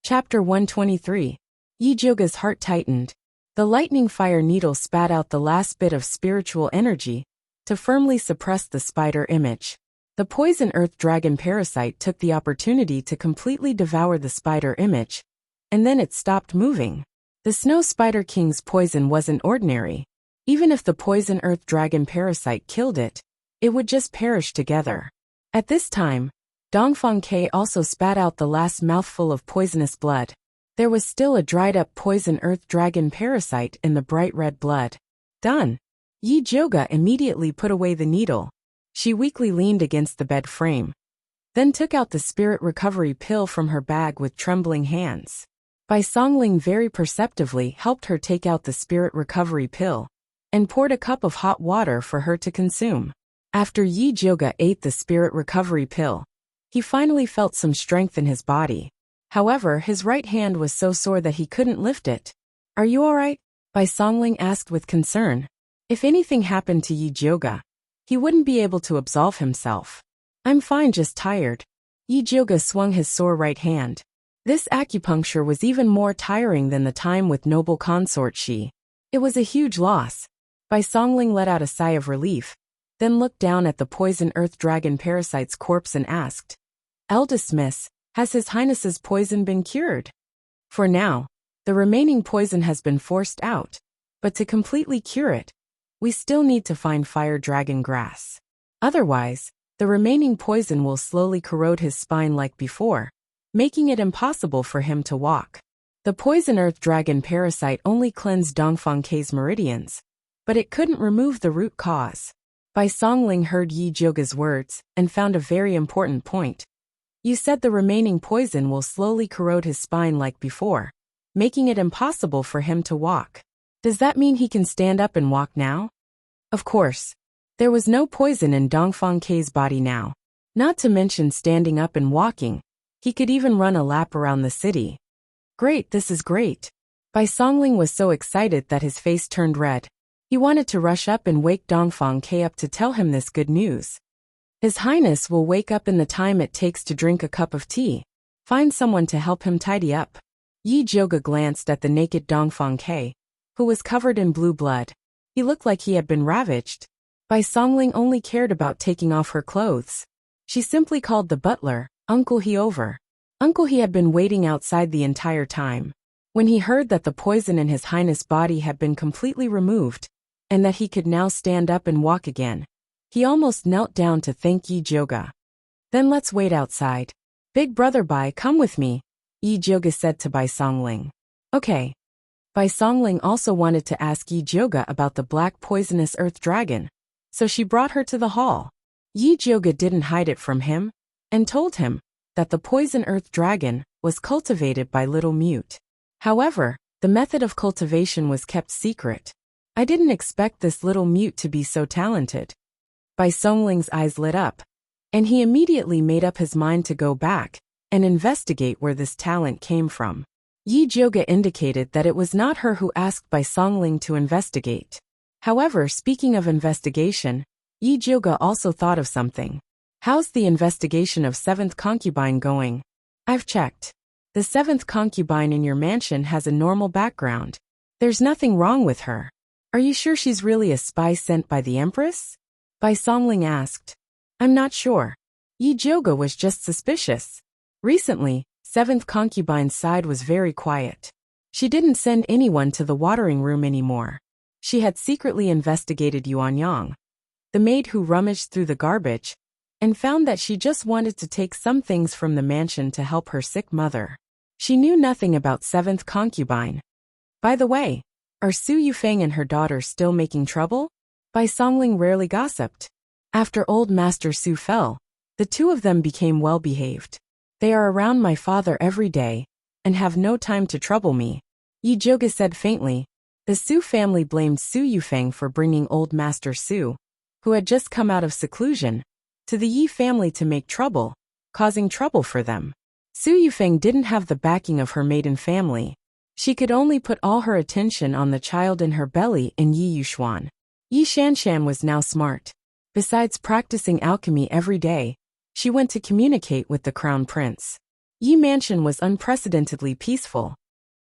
Chapter 123. Yi-Joga's heart tightened. The lightning fire needle spat out the last bit of spiritual energy to firmly suppress the spider image. The poison earth dragon parasite took the opportunity to completely devour the spider image, and then it stopped moving. The snow spider king's poison wasn't ordinary. Even if the poison earth dragon parasite killed it, it would just perish together. At this time, Dongfang Ke also spat out the last mouthful of poisonous blood. There was still a dried-up poison earth dragon parasite in the bright red blood. Done. Yi-Joga immediately put away the needle. She weakly leaned against the bed frame, then took out the spirit recovery pill from her bag with trembling hands. Bai Songling very perceptively helped her take out the spirit recovery pill and poured a cup of hot water for her to consume. After Yi-Joga ate the spirit recovery pill, he finally felt some strength in his body. However, his right hand was so sore that he couldn't lift it. "Are you alright?" Bai Songling asked with concern. If anything happened to Yi-Joga, he wouldn't be able to absolve himself. "I'm fine, just tired." Yi-Joga swung his sore right hand. This acupuncture was even more tiring than the time with noble consort Shi. It was a huge loss. Bai Songling let out a sigh of relief, then looked down at the poison earth dragon parasite's corpse and asked, "Eldest Miss, has His Highness's poison been cured?" "For now, the remaining poison has been forced out, but to completely cure it, we still need to find fire dragon grass. Otherwise, the remaining poison will slowly corrode his spine like before, making it impossible for him to walk." The poison earth dragon parasite only cleansed Dongfang Ke's meridians, but it couldn't remove the root cause. Bai Songling heard Yi-Joga's words and found a very important point. "You said the remaining poison will slowly corrode his spine like before, making it impossible for him to walk. Does that mean he can stand up and walk now?" Of course. There was no poison in Dongfang Ke's body now. Not to mention standing up and walking, he could even run a lap around the city. "Great, this is great." Bai Songling was so excited that his face turned red. He wanted to rush up and wake Dongfang Ke up to tell him this good news. His Highness will wake up in the time it takes to drink a cup of tea. Find someone to help him tidy up. Yi-Joga glanced at the naked Dongfang Ke, who was covered in blue blood. He looked like he had been ravaged. Bai Songling only cared about taking off her clothes. She simply called the butler, Uncle He, over. Uncle He had been waiting outside the entire time. When he heard that the poison in His Highness' body had been completely removed, and that he could now stand up and walk again, he almost knelt down to thank Yi-Joga. "Then let's wait outside. Big brother Bai, come with me," Yi-Joga said to Bai Songling. "Okay." Bai Songling also wanted to ask Yi-Joga about the black poisonous earth dragon, so she brought her to the hall. Yi-Joga didn't hide it from him, and told him that the poison earth dragon was cultivated by Little Mute. However, the method of cultivation was kept secret. "I didn't expect this Little Mute to be so talented." Bai Songling's eyes lit up, and he immediately made up his mind to go back and investigate where this talent came from. Yi-Joga indicated that it was not her who asked Bai Songling to investigate. However, speaking of investigation, Yi-Joga also thought of something. "How's the investigation of 7th concubine going?" "I've checked. The 7th concubine in your mansion has a normal background. There's nothing wrong with her." "Are you sure she's really a spy sent by the Empress?" Bai Songling asked. "I'm not sure." Yi-Joga was just suspicious. Recently, 7th concubine's side was very quiet. She didn't send anyone to the watering room anymore. She had secretly investigated Yuanyang, the maid who rummaged through the garbage, and found that she just wanted to take some things from the mansion to help her sick mother. She knew nothing about 7th concubine. "By the way, are Su Yufeng and her daughter still making trouble?" Bai Songling rarely gossiped. After old Master Su fell, the two of them became well-behaved. "They are around my father every day, and have no time to trouble me," Yi-Joga said faintly. The Su family blamed Su Yufeng for bringing old Master Su, who had just come out of seclusion, to the Yi family to make trouble, causing trouble for them. Su Yufeng didn't have the backing of her maiden family. She could only put all her attention on the child in her belly in Yi Yuxuan. Yi Shanshan was now smart. Besides practicing alchemy every day, she went to communicate with the crown prince. Yi Mansion was unprecedentedly peaceful.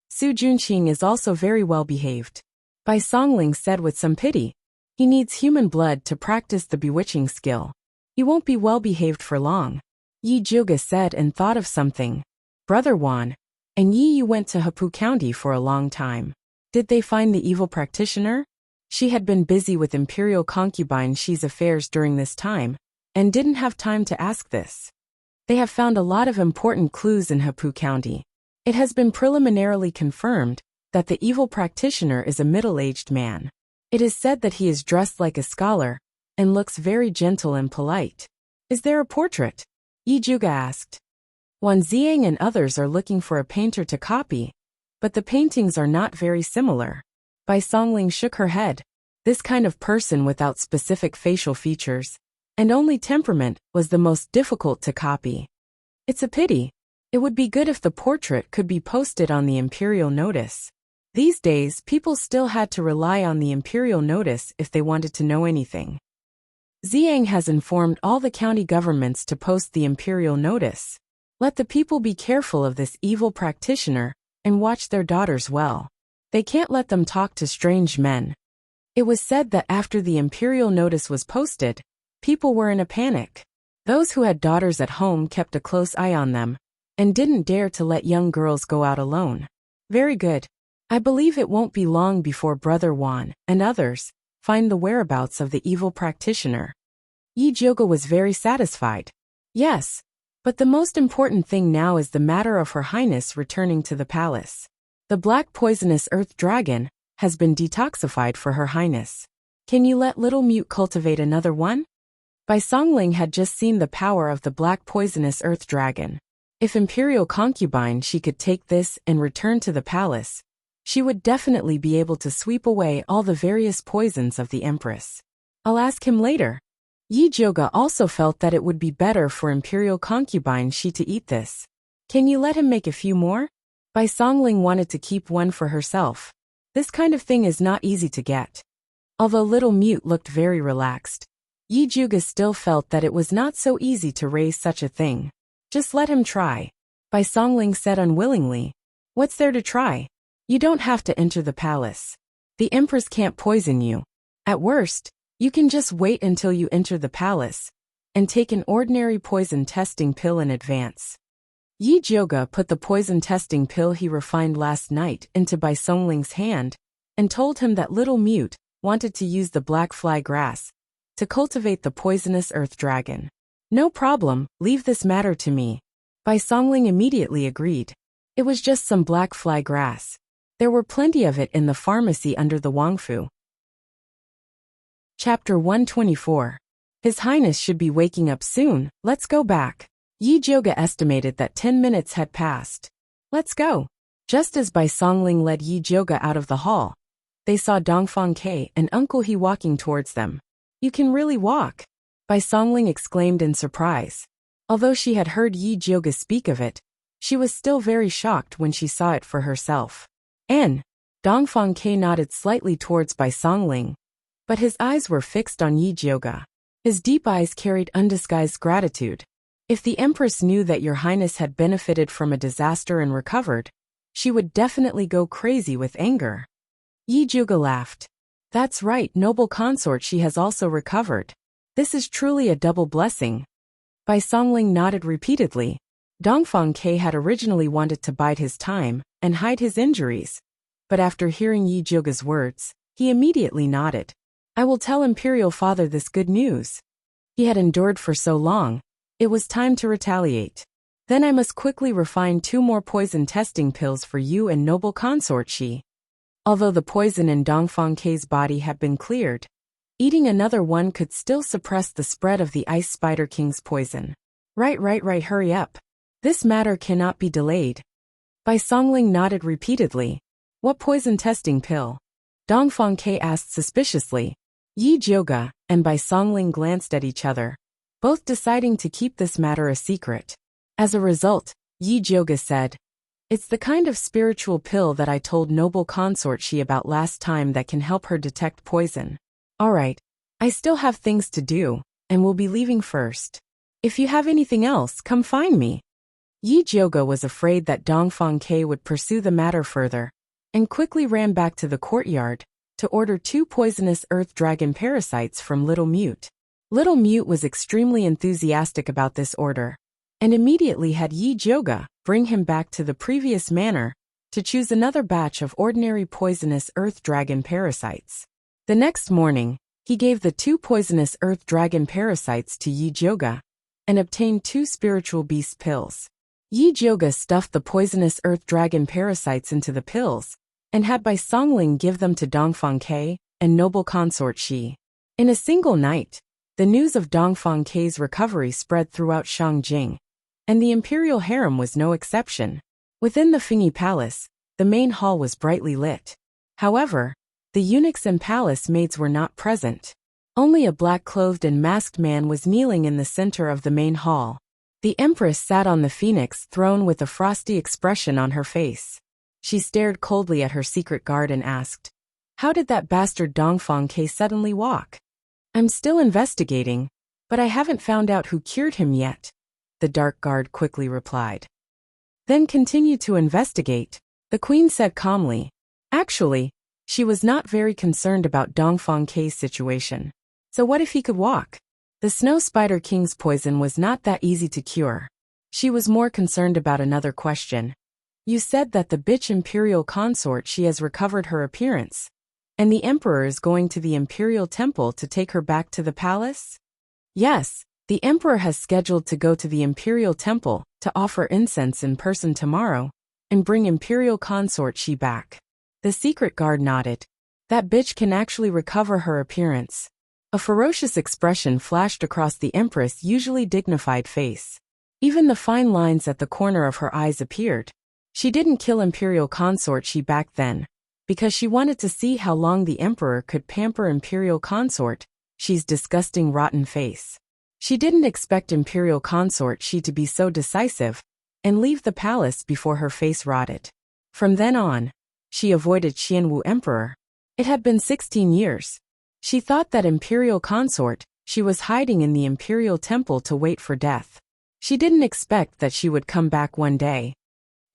Su Junqing is also very well behaved. Bai Songling said with some pity. He needs human blood to practice the bewitching skill. He won't be well behaved for long. Yi Zhuge said and thought of something. Brother Wan and Yi Yu went to Hepu County for a long time. Did they find the evil practitioner? She had been busy with imperial concubine Shi's affairs during this time, and didn't have time to ask this. They have found a lot of important clues in Hepu County. It has been preliminarily confirmed that the evil practitioner is a middle-aged man. It is said that he is dressed like a scholar and looks very gentle and polite. Is there a portrait? Yi Zhuge asked. Wan Ziang and others are looking for a painter to copy, but the paintings are not very similar. Bai Songling shook her head. This kind of person without specific facial features and only temperament was the most difficult to copy. It's a pity. It would be good if the portrait could be posted on the imperial notice. These days, people still had to rely on the imperial notice if they wanted to know anything. Ziang has informed all the county governments to post the imperial notice. Let the people be careful of this evil practitioner and watch their daughters well. They can't let them talk to strange men. It was said that after the imperial notice was posted, people were in a panic. Those who had daughters at home kept a close eye on them and didn't dare to let young girls go out alone. Very good. I believe it won't be long before Brother Wan and others find the whereabouts of the evil practitioner. Yi Zhuge was very satisfied. Yes, but the most important thing now is the matter of Her Highness returning to the palace. The black poisonous earth dragon has been detoxified for Her Highness. Can you let little Mute cultivate another one? Bai Songling had just seen the power of the black poisonous earth dragon. If imperial concubine she could take this and return to the palace, she would definitely be able to sweep away all the various poisons of the Empress. I'll ask him later. Yi Zhuge also felt that it would be better for imperial concubine Shi to eat this. Can you let him make a few more? Bai Songling wanted to keep one for herself. This kind of thing is not easy to get. Although little Mute looked very relaxed, Yi Zhuge still felt that it was not so easy to raise such a thing. Just let him try. Bai Songling said unwillingly. What's there to try? You don't have to enter the palace. The Empress can't poison you. At worst, you can just wait until you enter the palace and take an ordinary poison testing pill in advance. Yi Zhuge put the poison testing pill he refined last night into Bai Songling's hand and told him that little Mute wanted to use the black fly grass to cultivate the poisonous earth dragon. No problem, leave this matter to me. Bai Songling immediately agreed. It was just some black fly grass. There were plenty of it in the pharmacy under the Wangfu. Chapter 124. His Highness should be waking up soon, let's go back. Yi Zhuge estimated that 10 minutes had passed. Let's go. Just as Bai Songling led Yi Zhuge out of the hall, they saw Dongfang Ke and Uncle He walking towards them. You can really walk? Bai Songling exclaimed in surprise. Although she had heard Yi Zhuge speak of it, she was still very shocked when she saw it for herself. Dongfang Ke nodded slightly towards Bai Songling, but his eyes were fixed on Yi Zhuge. His deep eyes carried undisguised gratitude. If the Empress knew that Your Highness had benefited from a disaster and recovered, she would definitely go crazy with anger. Yi Zhuge laughed. That's right, noble consort, she has also recovered. This is truly a double blessing. Bai Songling nodded repeatedly. Dongfang Ke had originally wanted to bide his time and hide his injuries, but after hearing Yi Zhuge's words, he immediately nodded. I will tell Imperial Father this good news. He had endured for so long, it was time to retaliate. Then I must quickly refine 2 more poison testing pills for you and noble consort Shi. Although the poison in Dongfang Ke's body had been cleared, eating another one could still suppress the spread of the Ice Spider King's poison. Right, hurry up. This matter cannot be delayed. Bai Songling nodded repeatedly. What poison testing pill? Dongfang Ke asked suspiciously. Yi Zhuge and Bai Songling glanced at each other, both deciding to keep this matter a secret. As a result, Yi Zhuge said, It's the kind of spiritual pill that I told noble consort Shi about last time that can help her detect poison. Alright, I still have things to do, and will be leaving first. If you have anything else, come find me. Yi Jioga was afraid that Dongfang Ke would pursue the matter further, and quickly ran back to the courtyard to order 2 poisonous earth dragon parasites from Little Mute. Little Mute was extremely enthusiastic about this order, and immediately had Yi Jioga bring him back to the previous manor to choose another batch of ordinary poisonous earth dragon parasites. The next morning, he gave the 2 poisonous earth dragon parasites to Yi Jioga and obtained 2 spiritual beast pills. Yi Jioga stuffed the poisonous earth dragon parasites into the pills and had Bai Songling give them to Dongfang Ke and noble consort Shi. In a single night, the news of Dongfang Ke's recovery spread throughout Shangjing, and the imperial harem was no exception. Within the Fingyi Palace, the main hall was brightly lit. However, the eunuchs and palace maids were not present. Only a black-clothed and masked man was kneeling in the center of the main hall. The empress sat on the phoenix throne with a frosty expression on her face. She stared coldly at her secret guard and asked, "How did that bastard Dongfang Ke suddenly walk?" "I'm still investigating, but I haven't found out who cured him yet," the dark guard quickly replied. "Then continue to investigate," the queen said calmly. Actually, she was not very concerned about Dongfang Ke's situation. So what if he could walk? The Snow Spider King's poison was not that easy to cure. She was more concerned about another question. "You said that the bitch imperial consort she has recovered her appearance, and the emperor is going to the imperial temple to take her back to the palace?" "Yes, the emperor has scheduled to go to the imperial temple to offer incense in person tomorrow and bring imperial consort Shi back." The secret guard nodded. "That bitch can actually recover her appearance." A ferocious expression flashed across the empress' usually dignified face. Even the fine lines at the corner of her eyes appeared. She didn't kill imperial consort Shi back then, because she wanted to see how long the emperor could pamper imperial consort Shi's disgusting rotten face. She didn't expect imperial consort Shi to be so decisive and leave the palace before her face rotted. From then on, she avoided Xianwu emperor. It had been 16 years. She thought that imperial consort Shi was hiding in the imperial temple to wait for death. She didn't expect that she would come back one day.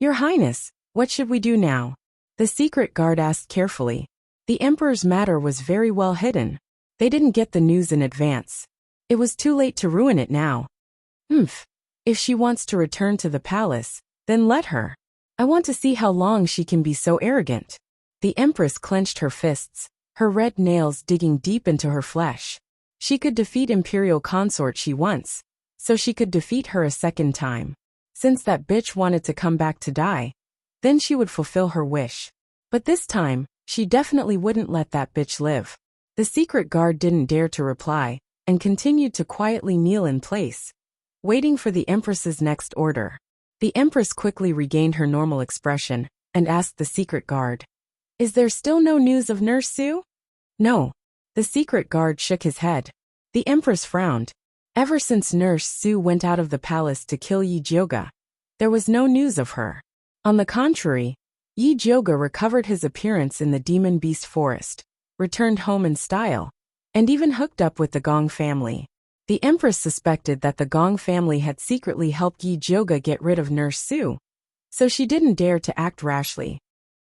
"Your Highness, what should we do now?" the secret guard asked carefully. The emperor's matter was very well hidden. They didn't get the news in advance. It was too late to ruin it now. If she wants to return to the palace, then let her. I want to see how long she can be so arrogant." The empress clenched her fists, her red nails digging deep into her flesh. She could defeat imperial consort Shi once, so she could defeat her a second time. Since that bitch wanted to come back to die, then she would fulfill her wish. But this time, she definitely wouldn't let that bitch live. The secret guard didn't dare to reply, and continued to quietly kneel in place, waiting for the empress's next order. The empress quickly regained her normal expression, and asked the secret guard, "Is there still no news of Nurse Su?" "No." The secret guard shook his head. The empress frowned. Ever since Nurse Su went out of the palace to kill Yi Jioga, there was no news of her. On the contrary, Yi Jioga recovered his appearance in the Demon Beast Forest, returned home in style, and even hooked up with the Gong family. The empress suspected that the Gong family had secretly helped Yi Jioga get rid of Nurse Su, so she didn't dare to act rashly.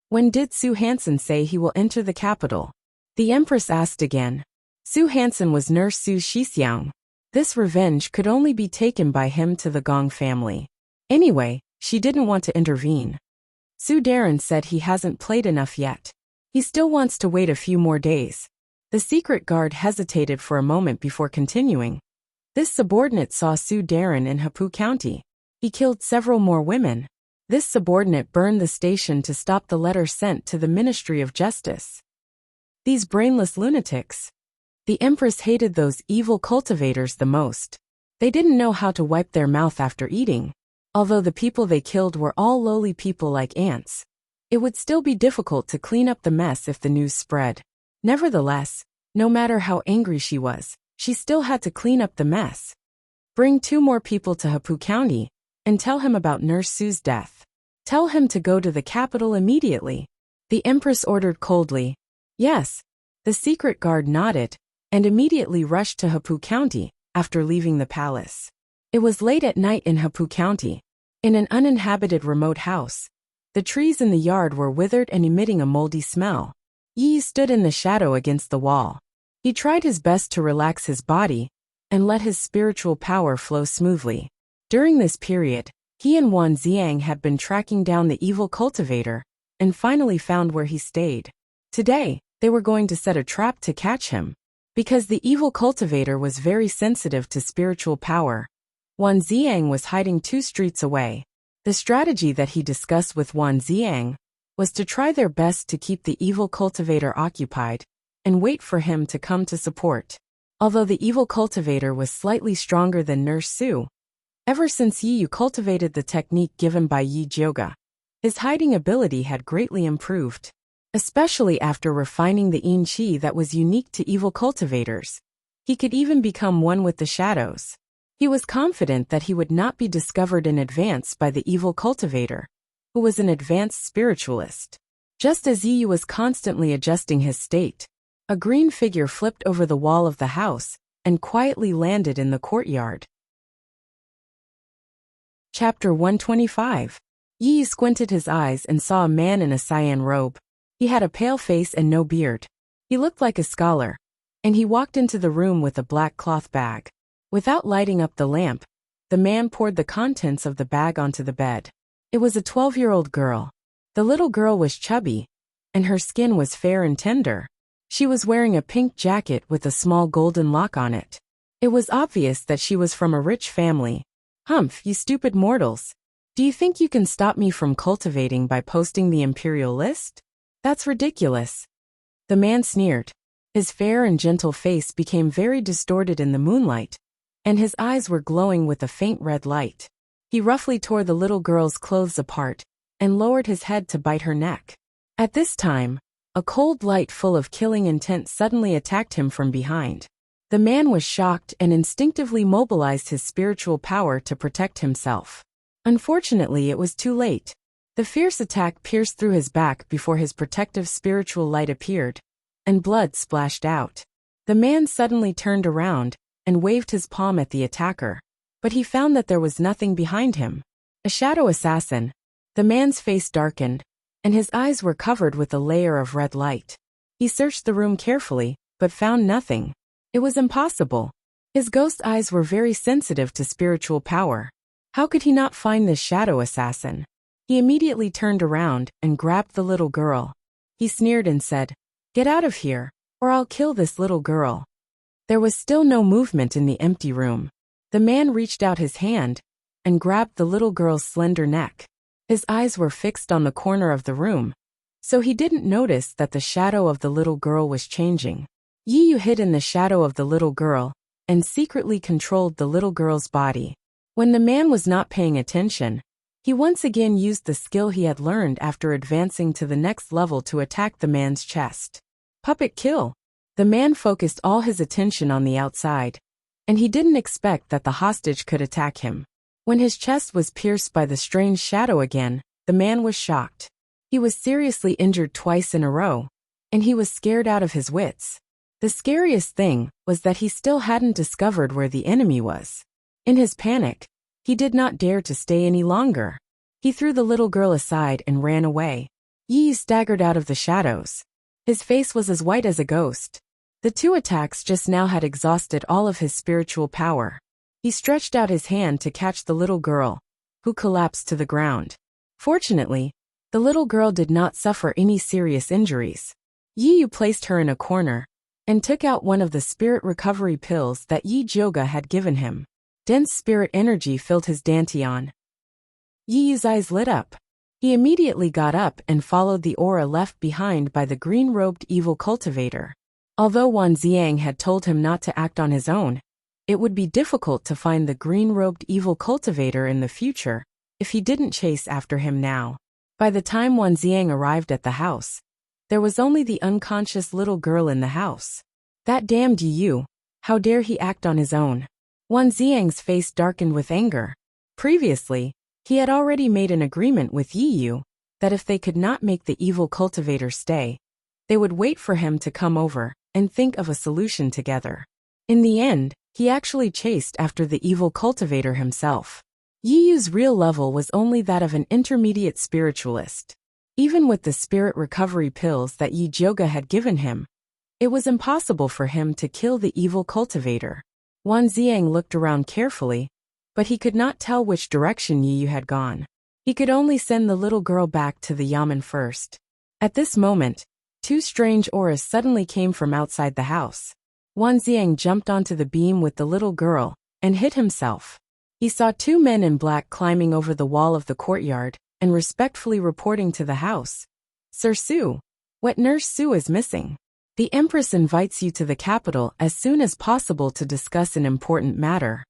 "When did Su Hansen say he will enter the capital?" the empress asked again. Su Hansen was Nurse Su's Shixiang. This revenge could only be taken by him to the Gong family. Anyway, she didn't want to intervene. Su Darren said he hasn't played enough yet. He still wants to wait a few more days. The secret guard hesitated for a moment before continuing. This subordinate saw Su Darren in Hapu County. He killed several more women. This subordinate burned the station to stop the letter sent to the Ministry of Justice. These brainless lunatics. The empress hated those evil cultivators the most. They didn't know how to wipe their mouth after eating. Although the people they killed were all lowly people like ants, it would still be difficult to clean up the mess if the news spread. Nevertheless, no matter how angry she was, she still had to clean up the mess. "Bring 2 more people to Hapu County and tell him about Nurse Su's death. Tell him to go to the capital immediately," the empress ordered coldly. "Yes." The secret guard nodded and immediately rushed to Hapu County after leaving the palace. It was late at night in Hapu County. In an uninhabited remote house, the trees in the yard were withered and emitting a moldy smell. Yi stood in the shadow against the wall. He tried his best to relax his body and let his spiritual power flow smoothly. During this period, he and Wan Xiang had been tracking down the evil cultivator and finally found where he stayed. Today, they were going to set a trap to catch him. Because the evil cultivator was very sensitive to spiritual power, Wan Xiang was hiding 2 streets away. The strategy that he discussed with Wan Xiang was to try their best to keep the evil cultivator occupied and wait for him to come to support. Although the evil cultivator was slightly stronger than Nurse Su, ever since Yi Yu cultivated the technique given by Yi Jioga, his hiding ability had greatly improved. Especially after refining the yin qi that was unique to evil cultivators. He could even become one with the shadows. He was confident that he would not be discovered in advance by the evil cultivator, who was an advanced spiritualist. Just as Yi Yu was constantly adjusting his state, a green figure flipped over the wall of the house and quietly landed in the courtyard. Chapter 125. Yi Yu squinted his eyes and saw a man in a cyan robe. He had a pale face and no beard. He looked like a scholar, and he walked into the room with a black cloth bag. Without lighting up the lamp, the man poured the contents of the bag onto the bed. It was a 12-year-old girl. The little girl was chubby, and her skin was fair and tender. She was wearing a pink jacket with a small golden lock on it. It was obvious that she was from a rich family. "Humph, you stupid mortals. Do you think you can stop me from cultivating by posting the imperial list? That's ridiculous." The man sneered. His fair and gentle face became very distorted in the moonlight, and his eyes were glowing with a faint red light. He roughly tore the little girl's clothes apart and lowered his head to bite her neck. At this time, a cold light full of killing intent suddenly attacked him from behind. The man was shocked and instinctively mobilized his spiritual power to protect himself. Unfortunately, it was too late. The fierce attack pierced through his back before his protective spiritual light appeared, and blood splashed out. The man suddenly turned around and waved his palm at the attacker, but he found that there was nothing behind him. A shadow assassin. The man's face darkened, and his eyes were covered with a layer of red light. He searched the room carefully, but found nothing. It was impossible. His ghost eyes were very sensitive to spiritual power. How could he not find this shadow assassin? He immediately turned around and grabbed the little girl. He sneered and said, "Get out of here, or I'll kill this little girl." There was still no movement in the empty room. The man reached out his hand and grabbed the little girl's slender neck. His eyes were fixed on the corner of the room, so he didn't notice that the shadow of the little girl was changing. Yi Yu hid in the shadow of the little girl and secretly controlled the little girl's body. When the man was not paying attention, he once again used the skill he had learned after advancing to the next level to attack the man's chest. Puppet kill. The man focused all his attention on the outside, and he didn't expect that the hostage could attack him. When his chest was pierced by the strange shadow again, the man was shocked. He was seriously injured twice in a row, and he was scared out of his wits. The scariest thing was that he still hadn't discovered where the enemy was. In his panic, he did not dare to stay any longer. He threw the little girl aside and ran away. Yi staggered out of the shadows. His face was as white as a ghost. The 2 attacks just now had exhausted all of his spiritual power. He stretched out his hand to catch the little girl, who collapsed to the ground. Fortunately, the little girl did not suffer any serious injuries. Yi Yu placed her in a corner and took out one of the spirit recovery pills that Yi Jioga had given him. Dense spirit energy filled his dantian. Yi Yu's eyes lit up. He immediately got up and followed the aura left behind by the green-robed evil cultivator. Although Wan Xiang had told him not to act on his own, it would be difficult to find the green-robed evil cultivator in the future if he didn't chase after him now. By the time Wan Xiang arrived at the house, there was only the unconscious little girl in the house. That damned Yi Yu! How dare he act on his own? Wan Xiang's face darkened with anger. Previously, he had already made an agreement with Yi Yu that if they could not make the evil cultivator stay, they would wait for him to come over and think of a solution together. In the end, he actually chased after the evil cultivator himself. Yi Yu's real level was only that of an intermediate spiritualist. Even with the spirit recovery pills that Yi Jioge had given him, it was impossible for him to kill the evil cultivator. Wan Ziang looked around carefully, but he could not tell which direction Yi Yu had gone. He could only send the little girl back to the yamen first. At this moment, two strange auras suddenly came from outside the house. Wan Ziang jumped onto the beam with the little girl and hid himself. He saw two men in black climbing over the wall of the courtyard and respectfully reporting to the house. Sir Su, wet nurse Su is missing. The Empress invites you to the capital as soon as possible to discuss an important matter.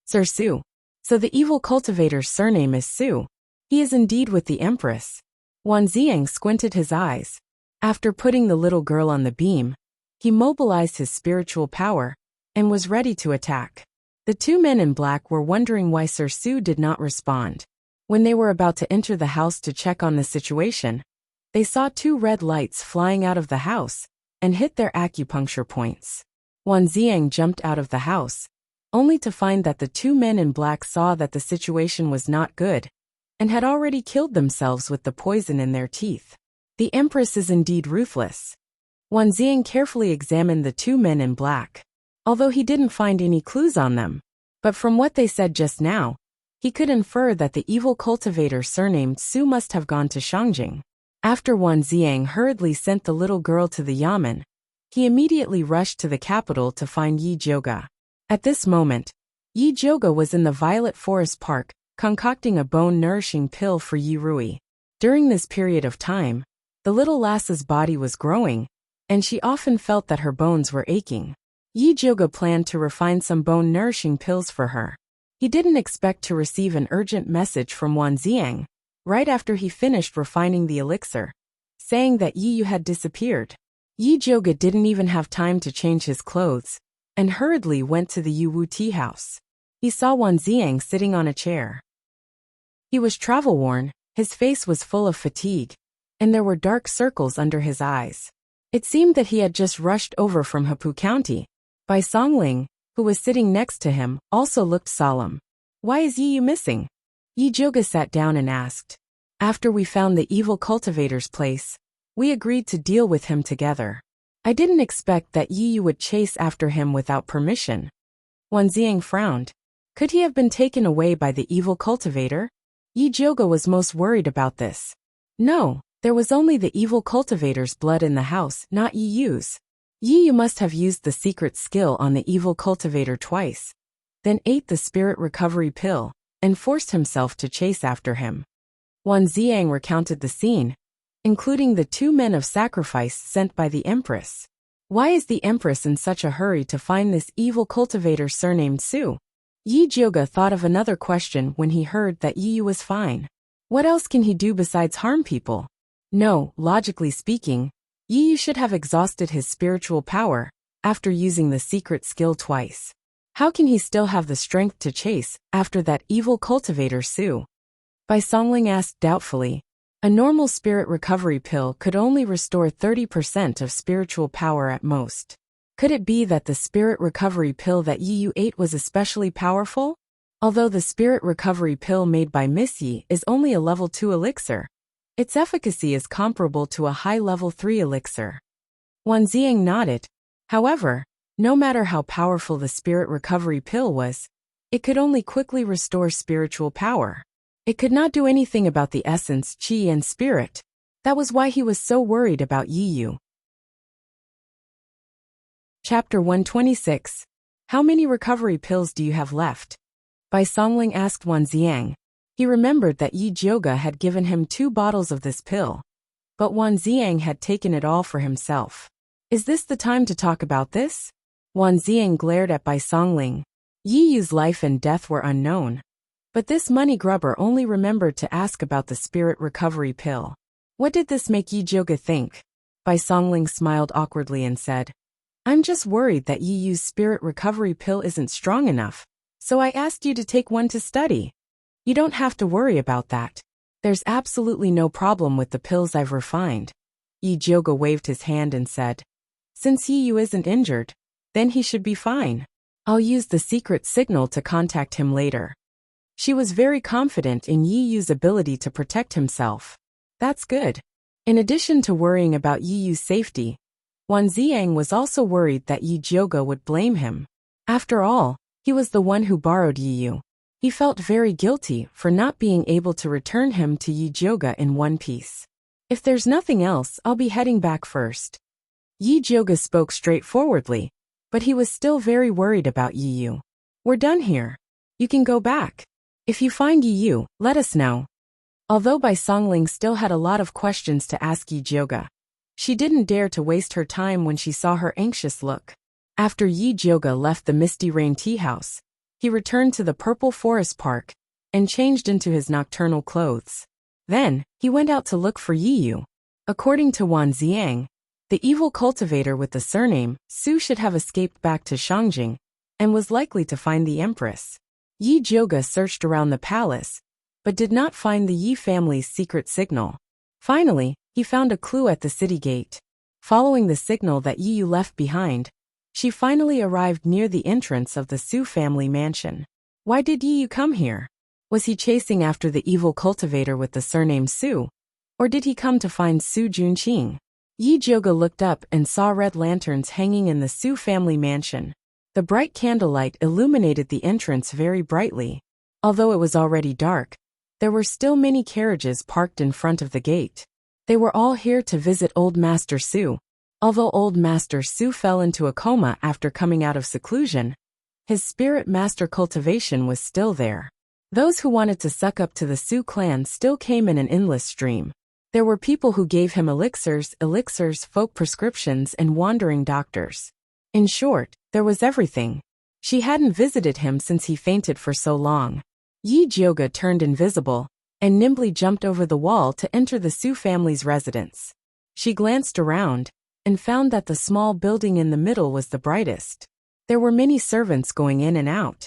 Sir Su. So the evil cultivator's surname is Su. He is indeed with the Empress. Wan Ziang squinted his eyes. After putting the little girl on the beam, he mobilized his spiritual power and was ready to attack. The two men in black were wondering why Sir Su did not respond. When they were about to enter the house to check on the situation, they saw two red lights flying out of the house and hit their acupuncture points. Wan Ziang jumped out of the house, only to find that the two men in black saw that the situation was not good and had already killed themselves with the poison in their teeth. The Empress is indeed ruthless. Wan Ziang carefully examined the two men in black, although he didn't find any clues on them. But from what they said just now, he could infer that the evil cultivator surnamed Su must have gone to Shangjing. After Wan Ziang hurriedly sent the little girl to the yamen, he immediately rushed to the capital to find Yi Jioge. At this moment, Yi Jioge was in the Violet Forest Park, concocting a bone-nourishing pill for Yi Rui. During this period of time, the little lass's body was growing, and she often felt that her bones were aching. Yi Jioge planned to refine some bone-nourishing pills for her. He didn't expect to receive an urgent message from Wan Ziang right after he finished refining the elixir, saying that Yi Yu had disappeared. Yi Jioge didn't even have time to change his clothes and hurriedly went to the Yu Wu tea house. He saw Wan Ziang sitting on a chair. He was travel-worn, his face was full of fatigue, and there were dark circles under his eyes. It seemed that he had just rushed over from Hepu County. Bai Songling, who was sitting next to him, also looked solemn. Why is Yi Yu missing? Yi Jioge sat down and asked. After we found the evil cultivator's place, we agreed to deal with him together. I didn't expect that Yi Yu would chase after him without permission. Wan Ziang frowned. Could he have been taken away by the evil cultivator? Yi Jioge was most worried about this. No, there was only the evil cultivator's blood in the house, not Yi Yu's. Yi Yu must have used the secret skill on the evil cultivator twice, then ate the spirit recovery pill, and forced himself to chase after him. Wan Ziang recounted the scene, including the two men of sacrifice sent by the Empress. Why is the Empress in such a hurry to find this evil cultivator surnamed Su? Yi Jioge thought of another question when he heard that Yi Yu was fine. What else can he do besides harm people? No, logically speaking, Yi Yu should have exhausted his spiritual power after using the secret skill twice. How can he still have the strength to chase after that evil cultivator Su? Bai Songling asked doubtfully. A normal spirit recovery pill could only restore 30% of spiritual power at most. Could it be that the spirit recovery pill that Yi Yu ate was especially powerful? Although the spirit recovery pill made by Miss Yi is only a level 2 elixir, its efficacy is comparable to a high level 3 elixir. Wan Ziang nodded. However, no matter how powerful the spirit recovery pill was, it could only quickly restore spiritual power. It could not do anything about the essence, qi and spirit. That was why he was so worried about Yi Yu. Chapter 126. How many recovery pills do you have left? Bai Songling asked Wan Ziang. He remembered that Yi Jioge had given him 2 bottles of this pill, but Wan Ziang had taken it all for himself. Is this the time to talk about this? Wan Ziang glared at Bai Songling. Yi Yu's life and death were unknown, but this money grubber only remembered to ask about the spirit recovery pill. What did this make Yi Jioge think? Bai Songling smiled awkwardly and said, I'm just worried that Yi Yu's spirit recovery pill isn't strong enough, so I asked you to take one to study. You don't have to worry about that. There's absolutely no problem with the pills I've refined. Yi Jioge waved his hand and said, Since Yi Yu isn't injured, then he should be fine. I'll use the secret signal to contact him later. She was very confident in Yi Yu's ability to protect himself. That's good. In addition to worrying about Yi Yu's safety, Wan Ziang was also worried that Yi Jioge would blame him. After all, he was the one who borrowed Yi Yu. He felt very guilty for not being able to return him to Yi Jioge in one piece. If there's nothing else, I'll be heading back first. Yi Jioge spoke straightforwardly, but he was still very worried about Yi Yu. We're done here. You can go back. If you find Yi Yu, let us know. Although Bai Songling still had a lot of questions to ask Yi Jioge, she didn't dare to waste her time when she saw her anxious look. After Yi Jioge left the Misty Rain tea house, he returned to the Purple Forest Park and changed into his nocturnal clothes. Then, he went out to look for Yi Yu. According to Wan Ziang, the evil cultivator with the surname Su should have escaped back to Shangjing and was likely to find the empress. Yi Jioge searched around the palace, but did not find the Yi family's secret signal. Finally, he found a clue at the city gate. Following the signal that Yi Yu left behind, she finally arrived near the entrance of the Su family mansion. Why did Yi Yu come here? Was he chasing after the evil cultivator with the surname Su? Or did he come to find Su Junqing? Yi Jioge looked up and saw red lanterns hanging in the Su family mansion. The bright candlelight illuminated the entrance very brightly. Although it was already dark, there were still many carriages parked in front of the gate. They were all here to visit Old Master Su. Although Old Master Su fell into a coma after coming out of seclusion, his spirit master cultivation was still there. Those who wanted to suck up to the Su clan still came in an endless stream. There were people who gave him elixirs, folk prescriptions, and wandering doctors. In short, there was everything. She hadn't visited him since he fainted for so long. Yi Jioge turned invisible and nimbly jumped over the wall to enter the Su family's residence. She glanced around and found that the small building in the middle was the brightest. There were many servants going in and out.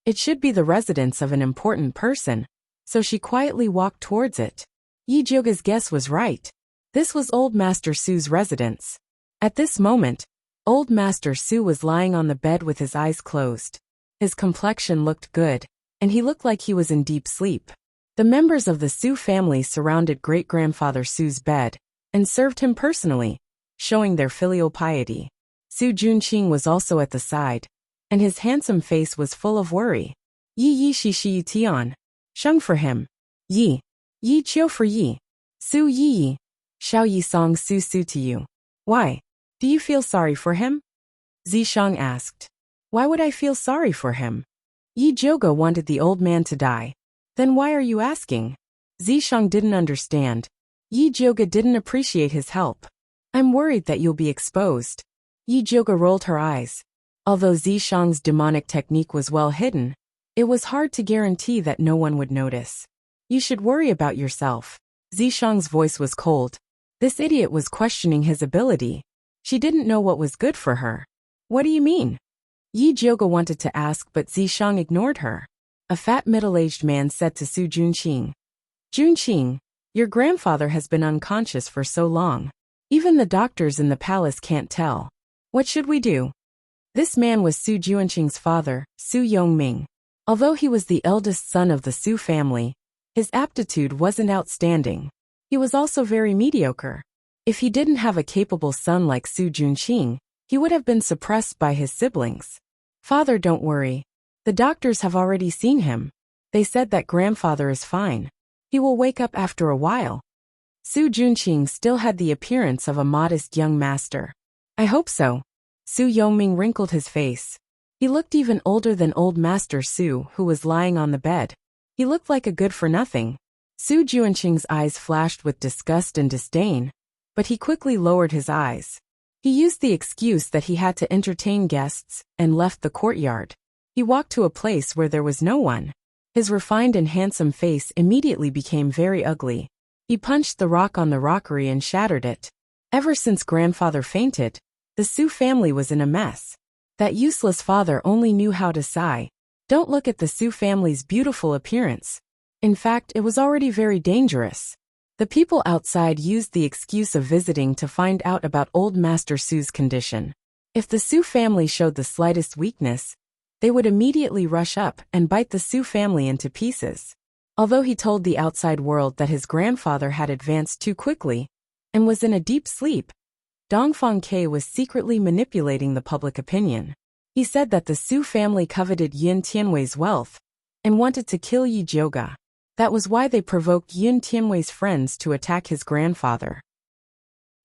It should be the residence of an important person, so she quietly walked towards it. Yi Jioge's guess was right. This was Old Master Su's residence. At this moment, Old Master Su was lying on the bed with his eyes closed. His complexion looked good, and he looked like he was in deep sleep. The members of the Su family surrounded great-grandfather Su's bed and served him personally, showing their filial piety. Su Junqing was also at the side, and his handsome face was full of worry. Yi Yi Shi Shi Yi Tian. Sheng for him. Yi. Yi Qiu for Yi. Su Yi Yi. Xiao Yi Song Su Su to you. Why? Do you feel sorry for him? Zishang asked. Why would I feel sorry for him? Yi Jioge wanted the old man to die. Then why are you asking? Zishang didn't understand. Yi Jioge didn't appreciate his help. I'm worried that you'll be exposed. Yi Jioge rolled her eyes. Although Zishang's demonic technique was well hidden, it was hard to guarantee that no one would notice. You should worry about yourself. Zishang's voice was cold. This idiot was questioning his ability. She didn't know what was good for her. What do you mean? Yi Jioge wanted to ask, but Zishang ignored her. A fat middle-aged man said to Su Junqing. Junqing, your grandfather has been unconscious for so long. Even the doctors in the palace can't tell. What should we do? This man was Su Junqing's father, Su Yongming. Although he was the eldest son of the Su family, his aptitude wasn't outstanding. He was also very mediocre. If he didn't have a capable son like Su Junqing, he would have been suppressed by his siblings. Father, don't worry. The doctors have already seen him. They said that grandfather is fine. He will wake up after a while. Su Junqing still had the appearance of a modest young master. I hope so. Su Yongming wrinkled his face. He looked even older than Old Master Su, who was lying on the bed. He looked like a good-for-nothing. Su Junqing's eyes flashed with disgust and disdain, but he quickly lowered his eyes. He used the excuse that he had to entertain guests and left the courtyard. He walked to a place where there was no one. His refined and handsome face immediately became very ugly. He punched the rock on the rockery and shattered it. Ever since grandfather fainted, the Su family was in a mess. That useless father only knew how to sigh. Don't look at the Su family's beautiful appearance. In fact, it was already very dangerous. The people outside used the excuse of visiting to find out about Old Master Su's condition. If the Su family showed the slightest weakness, they would immediately rush up and bite the Su family into pieces. Although he told the outside world that his grandfather had advanced too quickly and was in a deep sleep, Dongfang Ke was secretly manipulating the public opinion. He said that the Su family coveted Yin Tianwei's wealth and wanted to kill Yi Jioge. That was why they provoked Yin Tianwei's friends to attack his grandfather.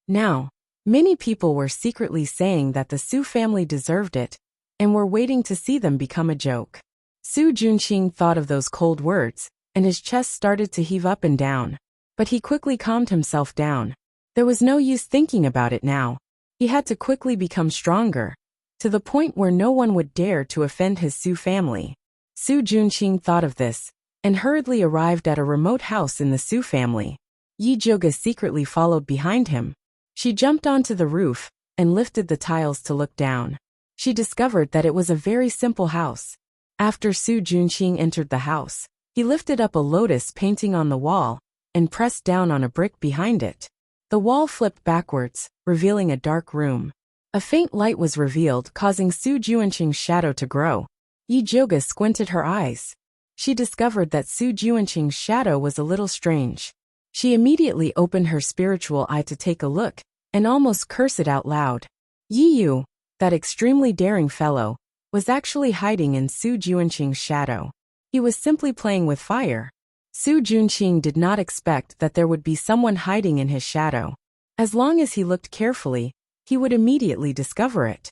Now, many people were secretly saying that the Su family deserved it and were waiting to see them become a joke. Su Junqing thought of those cold words, and his chest started to heave up and down. But he quickly calmed himself down. There was no use thinking about it now. He had to quickly become stronger, to the point where no one would dare to offend his Su family. Su Junqing thought of this, and hurriedly arrived at a remote house in the Su family. Yi Jioge secretly followed behind him. She jumped onto the roof and lifted the tiles to look down. She discovered that it was a very simple house. After Su Junqing entered the house, he lifted up a lotus painting on the wall and pressed down on a brick behind it. The wall flipped backwards, revealing a dark room. A faint light was revealed, causing Su Junqing's shadow to grow. Yi Jioge squinted her eyes. She discovered that Su Junqing's shadow was a little strange. She immediately opened her spiritual eye to take a look, and almost cursed it out loud. Yi Yu, that extremely daring fellow, was actually hiding in Su Junqing's shadow. He was simply playing with fire. Su Junqing did not expect that there would be someone hiding in his shadow. As long as he looked carefully, he would immediately discover it.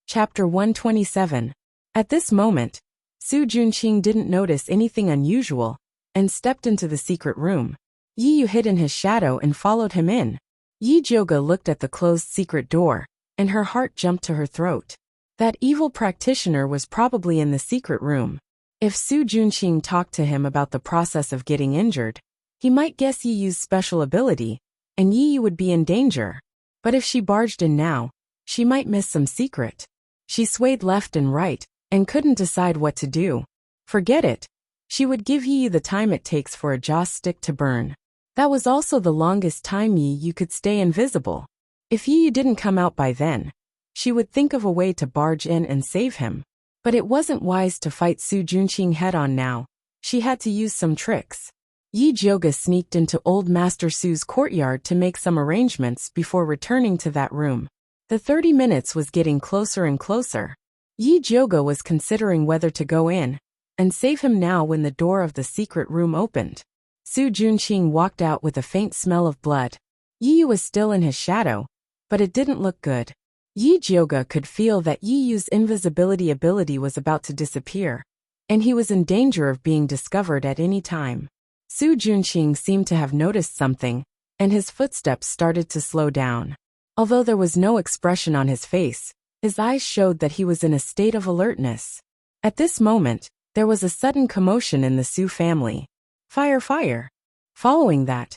Chapter 127. At this moment, Su Junqing didn't notice anything unusual, and stepped into the secret room. Yi Yu hid in his shadow and followed him in. Yi Jioge looked at the closed secret door, and her heart jumped to her throat. That evil practitioner was probably in the secret room. If Su Junqing talked to him about the process of getting injured, he might guess Yi Yu's special ability, and Yi Yu would be in danger. But if she barged in now, she might miss some secret. She swayed left and right, and couldn't decide what to do. Forget it. She would give Yi Yu the time it takes for a joss stick to burn. That was also the longest time Yi Yu could stay invisible. If Yi Yu didn't come out by then, she would think of a way to barge in and save him. But it wasn't wise to fight Su Junqing head-on now. She had to use some tricks. Yi Jioge sneaked into old Master Su's courtyard to make some arrangements before returning to that room. The 30 minutes was getting closer and closer. Yi Jioge was considering whether to go in and save him now when the door of the secret room opened. Su Junqing walked out with a faint smell of blood. Yi Yu was still in his shadow, but it didn't look good. Yi Jioge could feel that Yi Yu's invisibility ability was about to disappear, and he was in danger of being discovered at any time. Su Junqing seemed to have noticed something, and his footsteps started to slow down. Although there was no expression on his face, his eyes showed that he was in a state of alertness. At this moment, there was a sudden commotion in the Su family. Fire, fire! Following that,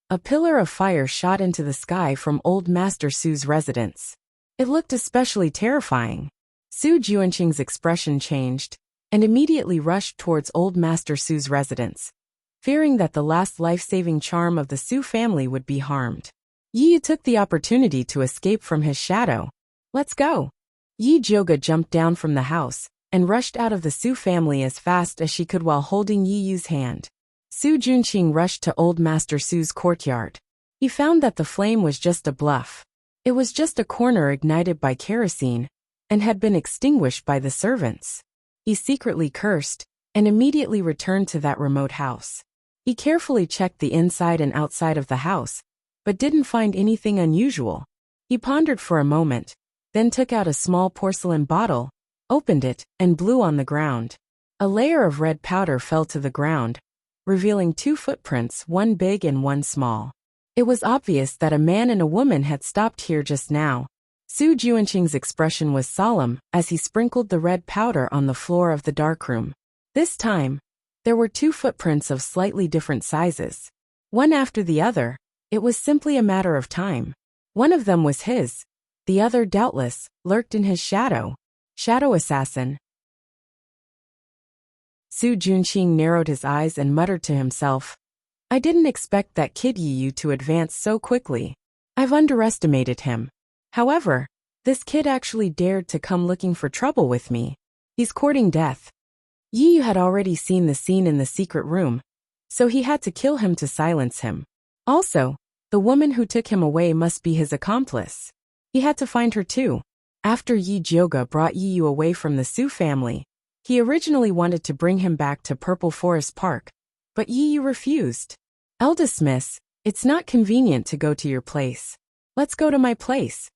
a pillar of fire shot into the sky from old Master Su's residence. It looked especially terrifying. Su Junqing's expression changed, and immediately rushed towards old Master Su's residence, fearing that the last life-saving charm of the Su family would be harmed. Yi Yu took the opportunity to escape from his shadow. Let's go! Yi Jioge jumped down from the house and rushed out of the Su family as fast as she could while holding Yi Yu's hand. Su Junqing rushed to old Master Su's courtyard. He found that the flame was just a bluff. It was just a corner ignited by kerosene and had been extinguished by the servants. He secretly cursed and immediately returned to that remote house. He carefully checked the inside and outside of the house, but didn't find anything unusual. He pondered for a moment, then took out a small porcelain bottle, opened it, and blew on the ground. A layer of red powder fell to the ground, revealing 2 footprints, one big and one small. It was obvious that a man and a woman had stopped here just now. Su Junqing's expression was solemn as he sprinkled the red powder on the floor of the darkroom. This time, there were 2 footprints of slightly different sizes. One after the other, it was simply a matter of time. One of them was his. The other, doubtless, lurked in his shadow. Shadow assassin. Su Junqing narrowed his eyes and muttered to himself, I didn't expect that kid Yi Yu to advance so quickly. I've underestimated him. However, This kid actually dared to come looking for trouble with me. He's courting death. Yi Yu had already seen the scene in the secret room, so he had to kill him to silence him. Also, the woman who took him away must be his accomplice. He had to find her too. After Yi Jioga brought Yi Yu away from the Su family, he originally wanted to bring him back to Purple Forest Park, but Yi Yu refused. Eldest miss, it's not convenient to go to your place. Let's go to my place.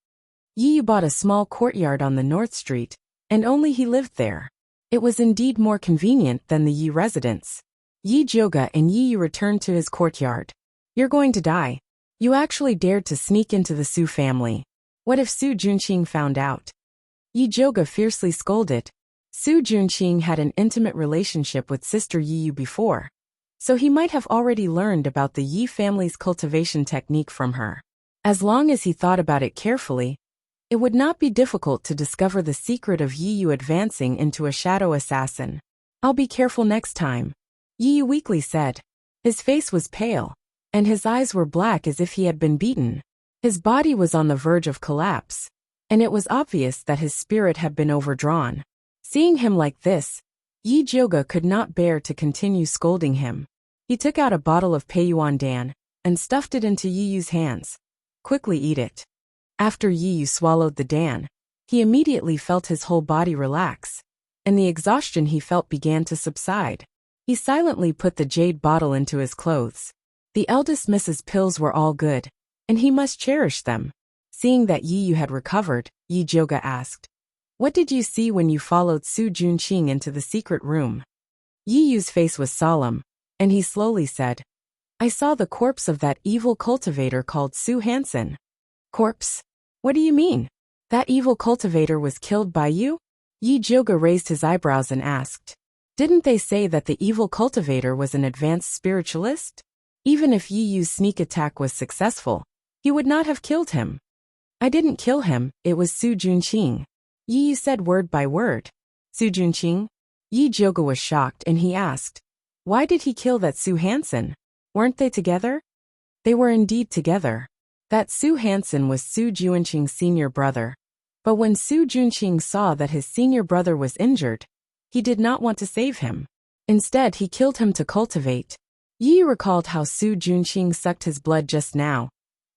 Yi Yu bought a small courtyard on the North Street, and only he lived there. It was indeed more convenient than the Yi residence. Yi Jioga and Yi Yu returned to his courtyard. You're going to die. You actually dared to sneak into the Su family. What if Su Junqing found out? Yi Jioga fiercely scolded. Su Junqing had an intimate relationship with Sister Yi Yu before, so he might have already learned about the Yi family's cultivation technique from her. As long as he thought about it carefully, it would not be difficult to discover the secret of Yi Yu advancing into a shadow assassin. I'll be careful next time, Yi Yu weakly said. His face was pale, and his eyes were black as if he had been beaten. His body was on the verge of collapse, and it was obvious that his spirit had been overdrawn. Seeing him like this, Yi Jioga could not bear to continue scolding him. He took out a bottle of Peiyuan Dan and stuffed it into Yi Yu's hands. Quickly eat it. After Yi Yu swallowed the Dan, he immediately felt his whole body relax, and the exhaustion he felt began to subside. He silently put the jade bottle into his clothes. The eldest Mrs. pills were all good, and he must cherish them. Seeing that Yi Yu had recovered, Yi Jioga asked, "What did you see when you followed Su Junqing into the secret room?" Yi Yu's face was solemn, and he slowly said, "I saw the corpse of that evil cultivator called Su Hansen." Corpse? What do you mean? That evil cultivator was killed by you? Yi Jioga raised his eyebrows and asked, "Didn't they say that the evil cultivator was an advanced spiritualist? Even if Yi Yu's sneak attack was successful, he would not have killed him." "I didn't kill him, it was Su Junqing," Yi Yu said word by word. "Su Junqing?" Yi Jioga was shocked and he asked, "Why did he kill that Su Hansen? Weren't they together?" They were indeed together. That Su Hansen was Su Junqing's senior brother. But when Su Junqing saw that his senior brother was injured, he did not want to save him. Instead, he killed him to cultivate. Yi recalled how Su Junqing sucked his blood just now,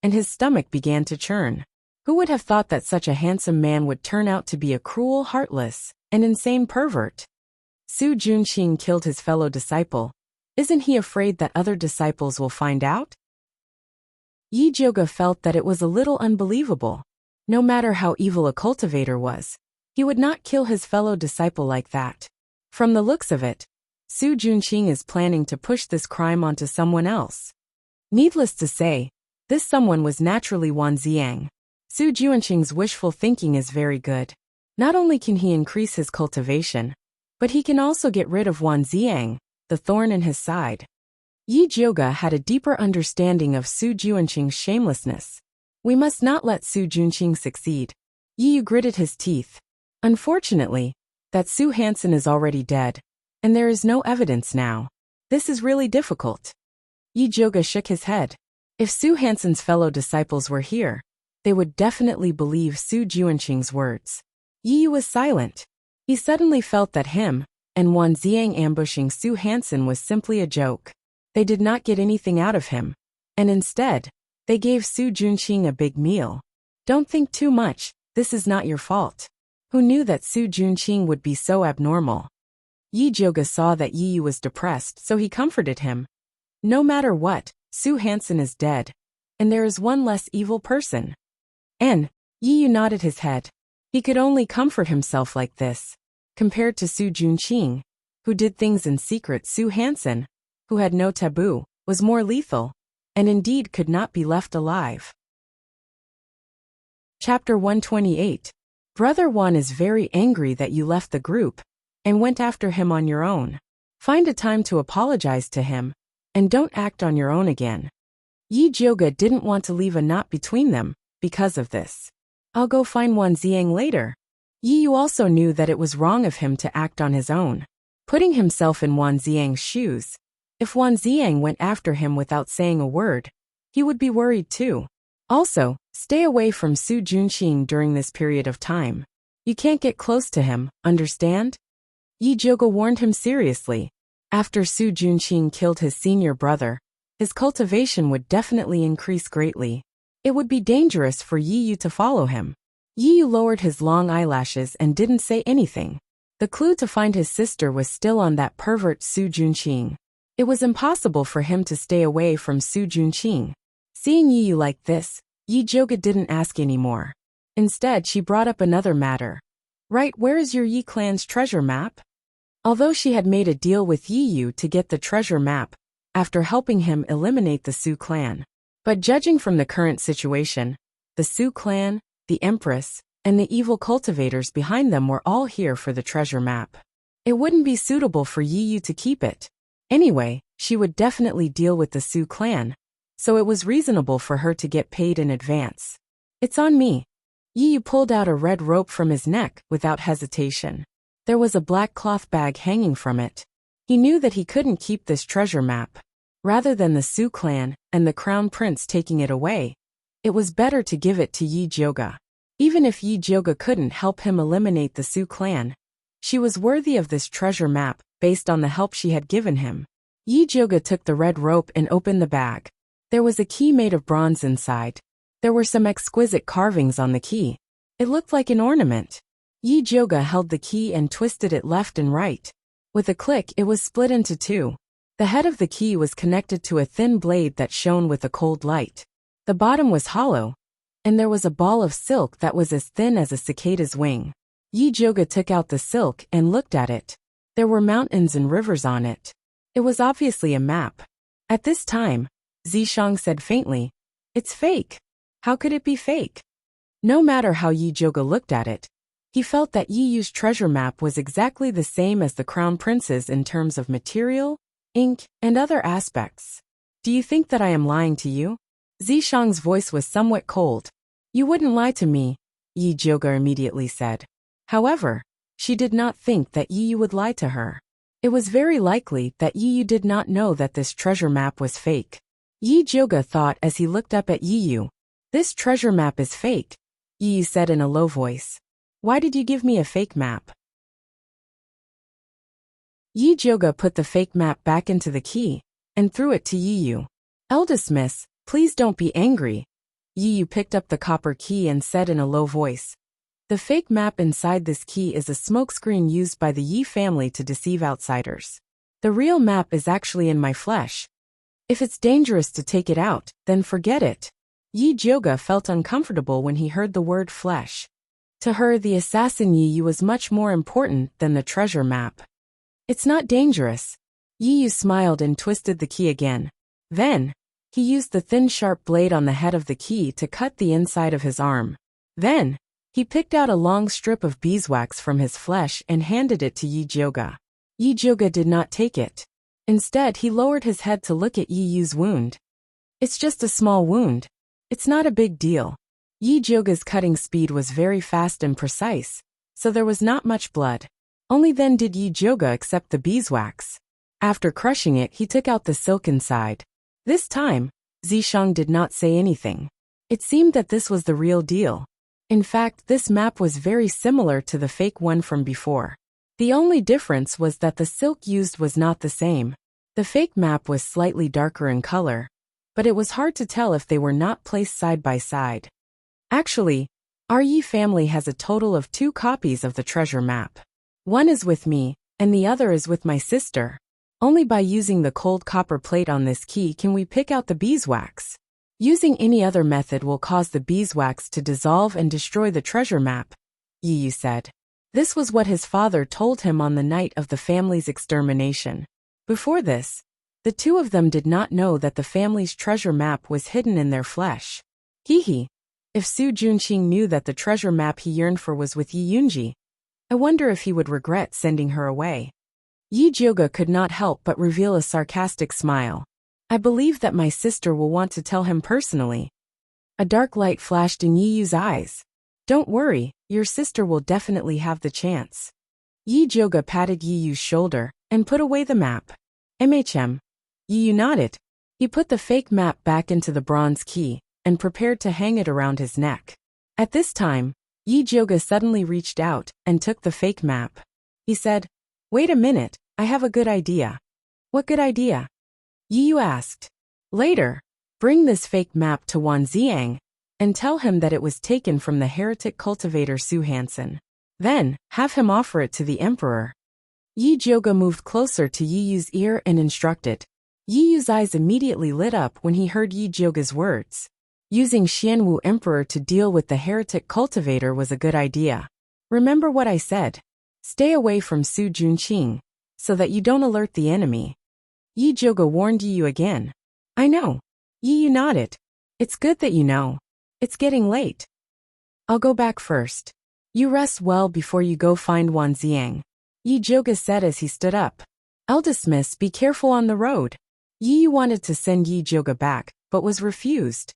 and his stomach began to churn. Who would have thought that such a handsome man would turn out to be a cruel, heartless, and insane pervert? Su Junqing killed his fellow disciple. Isn't he afraid that other disciples will find out? Yi Jioga felt that it was a little unbelievable. No matter how evil a cultivator was, he would not kill his fellow disciple like that. From the looks of it, Su Junqing is planning to push this crime onto someone else. Needless to say, this someone was naturally Wan Ziang. Su Junqing's wishful thinking is very good. Not only can he increase his cultivation, but he can also get rid of Wan Ziang, the thorn in his side. Yi Jioga had a deeper understanding of Su Junqing's shamelessness. We must not let Su Junqing succeed. Yi Yu gritted his teeth. Unfortunately, that Su Hansen is already dead, and there is no evidence now. This is really difficult. Yi Jioga shook his head. If Su Hansen's fellow disciples were here, they would definitely believe Su Junqing's words. Yi Yu was silent. He suddenly felt that him and Wan Ziang ambushing Su Hansen was simply a joke. They did not get anything out of him, and instead, they gave Su Junqing a big meal. Don't think too much, this is not your fault. Who knew that Su Junqing would be so abnormal? Yi Jioga saw that Yi Yu was depressed, so he comforted him. No matter what, Su Hansen is dead, and there is one less evil person. And Yi Yu nodded his head. He could only comfort himself like this. Compared to Su Junqing, who did things in secret, Su Hansen, who had no taboo, was more lethal, and indeed could not be left alive. Chapter 128. Brother Wan is very angry that you left the group and went after him on your own. Find a time to apologize to him, and don't act on your own again. Yi Jioga didn't want to leave a knot between them because of this. I'll go find Wan Ziang later. Yi Yu also knew that it was wrong of him to act on his own. Putting himself in Wan Ziang's shoes, if Wan Ziang went after him without saying a word, he would be worried too. Also, Stay away from Su Junqing during this period of time. You can't get close to him, understand? Yi Zhuge warned him seriously. After Su Junqing killed his senior brother, his cultivation would definitely increase greatly. It would be dangerous for Yi Yu to follow him. Yi Yu lowered his long eyelashes and didn't say anything. The clue to find his sister was still on that pervert Su Junqing. It was impossible for him to stay away from Su Junqing. Seeing Yi Yu like this, Yi Zhuge didn't ask anymore. Instead, she brought up another matter. Right, where is your Yi clan's treasure map? Although she had made a deal with Yi Yu to get the treasure map, after helping him eliminate the Su clan. But judging from the current situation, the Su clan, the Empress, and the evil cultivators behind them were all here for the treasure map. It wouldn't be suitable for Yi Yu to keep it. Anyway, she would definitely deal with the Su clan, so it was reasonable for her to get paid in advance. It's on me. Yi Yu pulled out a red rope from his neck without hesitation. There was a black cloth bag hanging from it. He knew that he couldn't keep this treasure map. Rather than the Su clan and the crown prince taking it away, it was better to give it to Yi Zhuge. Even if Yi Zhuge couldn't help him eliminate the Su clan, she was worthy of this treasure map based on the help she had given him. Yi Zhuge took the red rope and opened the bag. There was a key made of bronze inside. There were some exquisite carvings on the key. It looked like an ornament. Yi Zhuge held the key and twisted it left and right. With a click, it was split into two. The head of the key was connected to a thin blade that shone with a cold light. The bottom was hollow, and there was a ball of silk that was as thin as a cicada's wing. Yi Zhuge took out the silk and looked at it. There were mountains and rivers on it. It was obviously a map. At this time, Zishang said faintly, "It's fake. How could it be fake?" No matter how Yi Zhuge looked at it, he felt that Yi Yu's treasure map was exactly the same as the crown prince's in terms of material, ink, and other aspects. "Do you think that I am lying to you?" Zishang's voice was somewhat cold. "You wouldn't lie to me," Yi Zhuge immediately said. However, she did not think that Yi Yu would lie to her. It was very likely that Yi Yu did not know that this treasure map was fake. Yi Zhuge thought as he looked up at Yi Yu. "This treasure map is fake," Yi Yu said in a low voice. "Why did you give me a fake map?" Yi Zhuge put the fake map back into the key and threw it to Yi Yu. "Eldest miss, please don't be angry." Yi Yu picked up the copper key and said in a low voice, "The fake map inside this key is a smokescreen used by the Yi family to deceive outsiders. The real map is actually in my flesh. If it's dangerous to take it out, then forget it." Yi Zhuge felt uncomfortable when he heard the word flesh. To her, the assassin Yi Yu was much more important than the treasure map. "It's not dangerous." Yi Yu smiled and twisted the key again. Then, he used the thin sharp blade on the head of the key to cut the inside of his arm. Then, he picked out a long strip of beeswax from his flesh and handed it to Yi Zhuge. Yi Zhuge did not take it. Instead, he lowered his head to look at Yi Yu's wound. "It's just a small wound. It's not a big deal." Yi Zhuge's cutting speed was very fast and precise, so there was not much blood. Only then did Yi Zhuge accept the beeswax. After crushing it, he took out the silk inside. This time, Zishang did not say anything. It seemed that this was the real deal. In fact, this map was very similar to the fake one from before. The only difference was that the silk used was not the same. The fake map was slightly darker in color, but it was hard to tell if they were not placed side by side. Actually, our Yi family has a total of 2 copies of the treasure map. One is with me, and the other is with my sister. Only by using the cold copper plate on this key can we pick out the beeswax. Using any other method will cause the beeswax to dissolve and destroy the treasure map, Yi Yu said. This was what his father told him on the night of the family's extermination. Before this, the two of them did not know that the family's treasure map was hidden in their flesh. Hee. If Su Junqing knew that the treasure map he yearned for was with Yi Yunji, I wonder if he would regret sending her away. Yi Zhuge could not help but reveal a sarcastic smile. I believe that my sister will want to tell him personally. A dark light flashed in Yi Yu's eyes. Don't worry, your sister will definitely have the chance. Yi Zhuge patted Yi Yu's shoulder and put away the map. Yi Yu nodded. He put the fake map back into the bronze key and prepared to hang it around his neck. At this time, Yi Jioga suddenly reached out and took the fake map. He said, "Wait a minute, I have a good idea." "What good idea?" Yi Yu asked. "Later, bring this fake map to Wan Ziang and tell him that it was taken from the heretic cultivator Su Hansen. Then, have him offer it to the emperor." Yi Jioga moved closer to Yi Yu's ear and instructed. Yi Yu's eyes immediately lit up when he heard Yi Jioga's words. Using Xianwu Emperor to deal with the heretic cultivator was a good idea. "Remember what I said. Stay away from Su Junqing, so that you don't alert the enemy." Yi Jioga warned Yi Yu again. "I know." Yi Yu nodded. "It's good that you know. It's getting late. I'll go back first. You rest well before you go find Wan Ziang," Yi Jioga said as he stood up. "Eldest miss, be careful on the road." Yi Yu wanted to send Yi Jioga back, but was refused.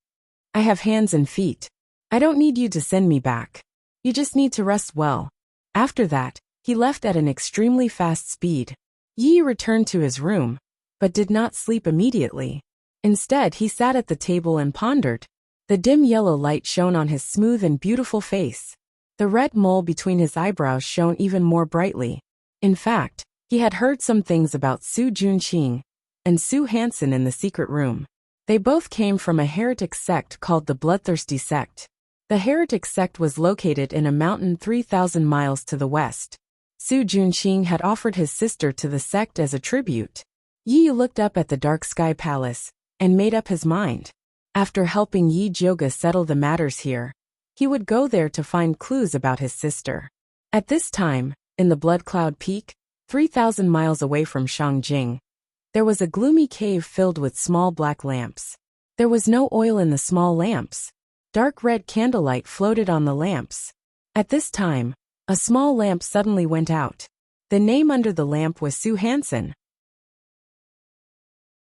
"I have hands and feet. I don't need you to send me back. You just need to rest well." After that, he left at an extremely fast speed. Yi Yu returned to his room, but did not sleep immediately. Instead, he sat at the table and pondered. The dim yellow light shone on his smooth and beautiful face. The red mole between his eyebrows shone even more brightly. In fact, he had heard some things about Su Junqing and Su Hansen in the secret room. They both came from a heretic sect called the Bloodthirsty Sect. The heretic sect was located in a mountain 3,000 miles to the west. Su Junqing had offered his sister to the sect as a tribute. Yi Yu looked up at the dark sky palace and made up his mind. After helping Yi Jioga settle the matters here, he would go there to find clues about his sister. At this time, in the Blood Cloud Peak, 3,000 miles away from Shangjing, there was a gloomy cave filled with small black lamps. There was no oil in the small lamps. Dark red candlelight floated on the lamps. At this time, a small lamp suddenly went out. The name under the lamp was Su Hansen.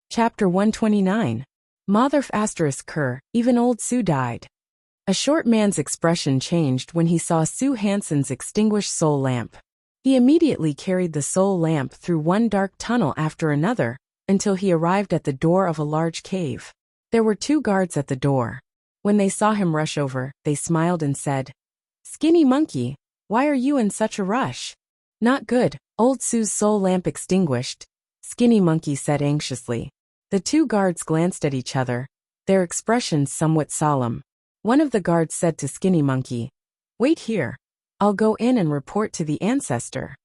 Chapter 129. Motherf *Ker, even old Su died. A short man's expression changed when he saw Su Hansen's extinguished soul lamp. He immediately carried the soul lamp through one dark tunnel after another, until he arrived at the door of a large cave. There were 2 guards at the door. When they saw him rush over, they smiled and said, "Skinny monkey, why are you in such a rush?" "Not good, old Su's soul lamp extinguished," Skinny monkey said anxiously. The 2 guards glanced at each other, their expressions somewhat solemn. One of the guards said to Skinny monkey, "Wait here. I'll go in and report to the ancestor."